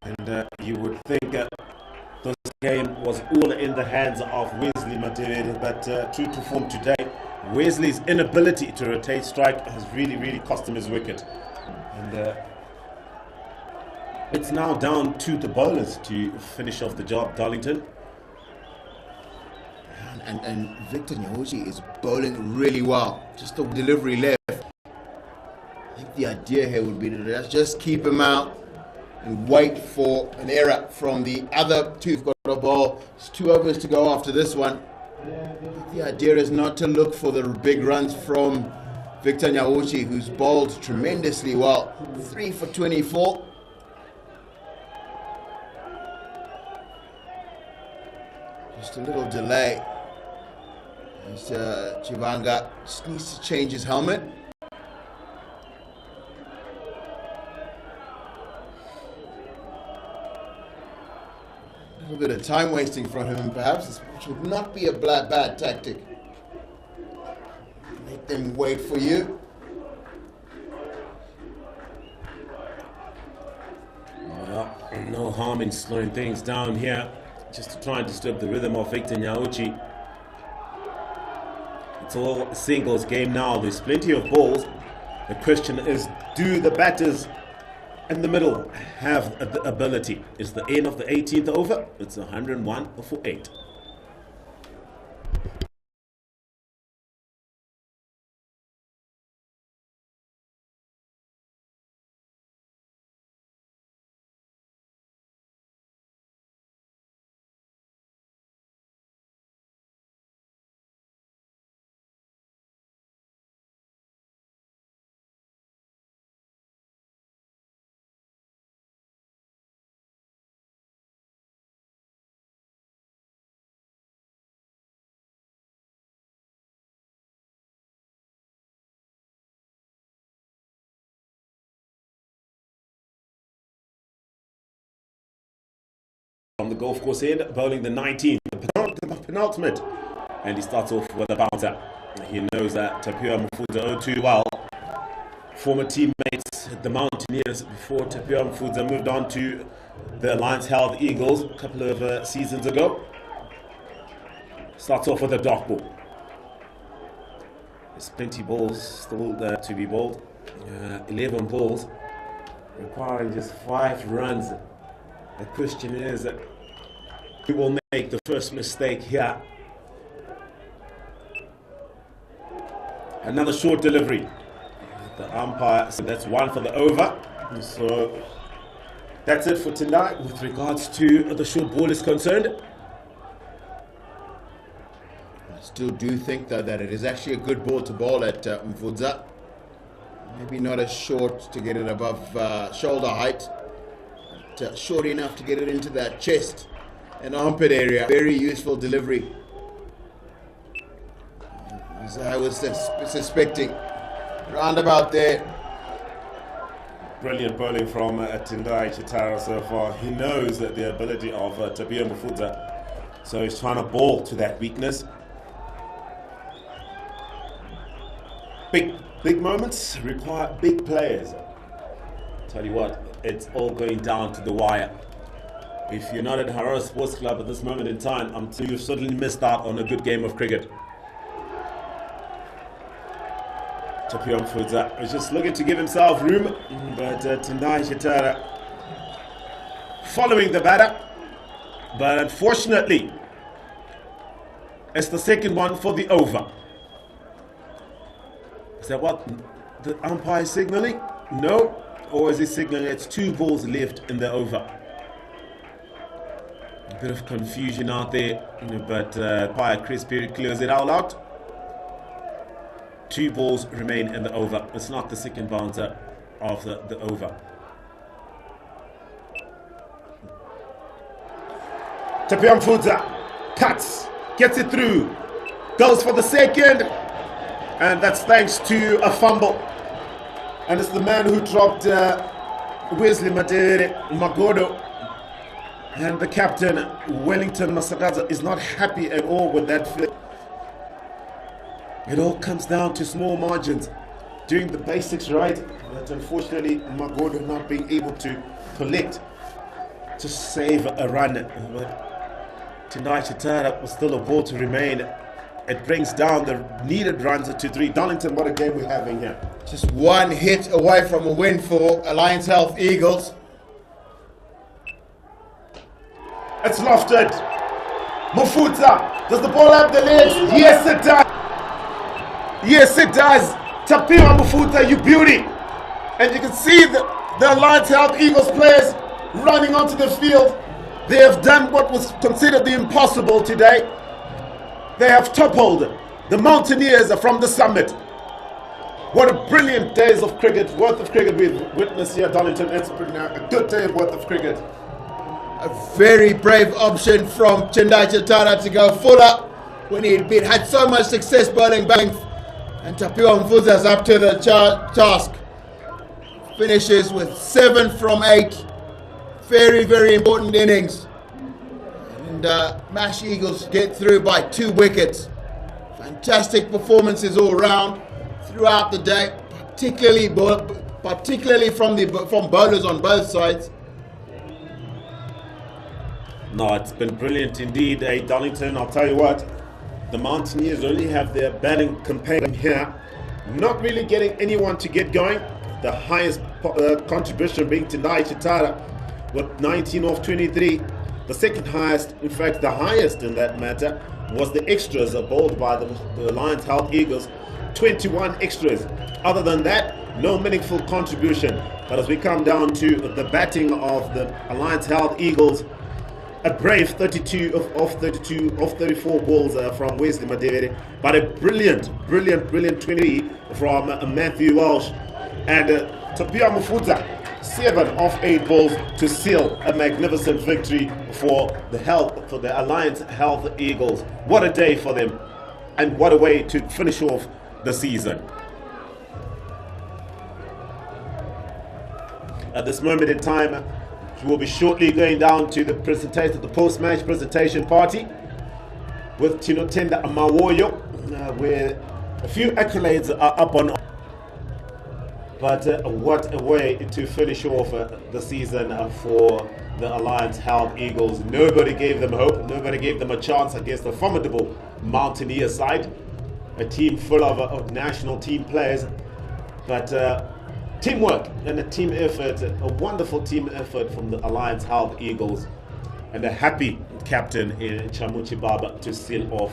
And you would think this game was all in the hands of Wesley Madivere, but true to form today, Wesley's inability to rotate strike has really cost him his wicket. And it's now down to the bowlers to finish off the job. Darlington. And Victor Nyauchi is bowling really well. Just the delivery left. I think the idea here would be to just keep him out and wait for an error from the other two. Who've got a ball. It's 2 overs to go after this one. The idea is not to look for the big runs from Victor Nyauchi, who's bowled tremendously well. 3 for 24. Just a little delay. As Chivanga just needs to change his helmet. A little bit of time wasting from him, perhaps, which would not be a bad tactic. Make them wait for you. Well, no harm in slowing things down here. just to try and disturb the rhythm of Victor Nyauchi. It's all a singles game now. There's plenty of balls. The question is, do the batters in the middle have the ability? It's the end of the 18th over. It's 101 for 8. From the golf course end, bowling the 19th, the penultimate, and he starts off with a bouncer. He knows that Tapio Mfuza too well. Former teammates at the Mountaineers before Tapio Mfuza moved on to the Alliance Health Eagles a couple of seasons ago. Starts off with a dark ball. There's plenty balls still to be bowled. 11 balls, requiring just 5 runs. The question is, who will make the first mistake here? Another short delivery. The umpire, so that's 1 for the over. So that's it for tonight with regards to the short ball is concerned. I still do think though that it is actually a good ball to bowl at Mfuza. Maybe not as short to get it above shoulder height. Short enough to get it into that chest and armpit area. Very useful delivery, as I was suspecting. Roundabout there. Brilliant bowling from Tendai Chitara so far. He knows that the ability of Tapio Mfuza, so he's trying to bowl to that weakness. Big moments require big players. Tell you what, it's all going down to the wire. If you're not at Harare Sports Club at this moment in time, I'm telling you, you've certainly missed out on a good game of cricket. Tapio Mfuza is just looking to give himself room, but Tendai Chitara following the batter. But unfortunately, it's the second one for the over. Is that what the umpire is signaling? No. Or is he signaling it's 2 balls left in the over? A bit of confusion out there, but umpire Chris Perry clears it all out. 2 balls remain in the over. It's not the second bouncer of the over. Tapio Mfuza cuts, gets it through, goes for the second, and that's thanks to a fumble. And it's the man who dropped Wesley Magodo. And the captain, Wellington Masakaza, is not happy at all with that flip. It all comes down to small margins. Doing the basics right, but unfortunately Magodo not being able to collect to save a run. But Tendai Chitara was still a ball to remain. It brings down the needed runs to 3. Darlington, what a game we're having here. Just 1 hit away from a win for Alliance Health Eagles. It's lofted. Mfuza, does the ball have the legs? Yes, it does. Yes, it does. Tapio Mfuza, you beauty. And you can see the Alliance Health Eagles players running onto the field. They have done what was considered the impossible today. They have toppled the Mountaineers from the summit. What a brilliant days of cricket, worth of cricket we've witnessed here, Darlington. It's a good day worth of cricket. A very brave option from Tendai Chitara to go fuller when he'd had so much success bowling back. And Tapio Mfuza is up to the task. Finishes with 7 from 8. Very, very important innings. And MASH Eagles get through by 2 wickets. Fantastic performances all round throughout the day, particularly from bowlers on both sides. No, it's been brilliant indeed, Darlington. I'll tell you what, the Mountaineers only have their batting campaign here, not really getting anyone to get going. The highest contribution being tonight Chitara with 19 off 23. The second highest, in fact the highest in that matter, was the extras bowled by the Alliance Health Eagles, 21 extras. Other than that, no meaningful contribution. But as we come down to the batting of the Alliance Health Eagles, a brave 32 of 34 balls from Wesley Madevere, but a brilliant 20 from Matthew Walsh, and Tapia Mufuza, 7 of 8 balls to seal a magnificent victory for the Alliance Health Eagles. What a day for them, and what a way to finish off the season. At this moment in time, we will be shortly going down to the presentation, the post-match presentation party with Tinotenda Amawoyo, where a few accolades are up on. But what a way to finish off the season for the Alliance Health Eagles. Nobody gave them hope, nobody gave them a chance against a formidable Mountaineer side, a team full of national team players. But teamwork and a team effort, a wonderful team effort from the Alliance Health Eagles, and a happy captain in Chamuchi Baba to seal off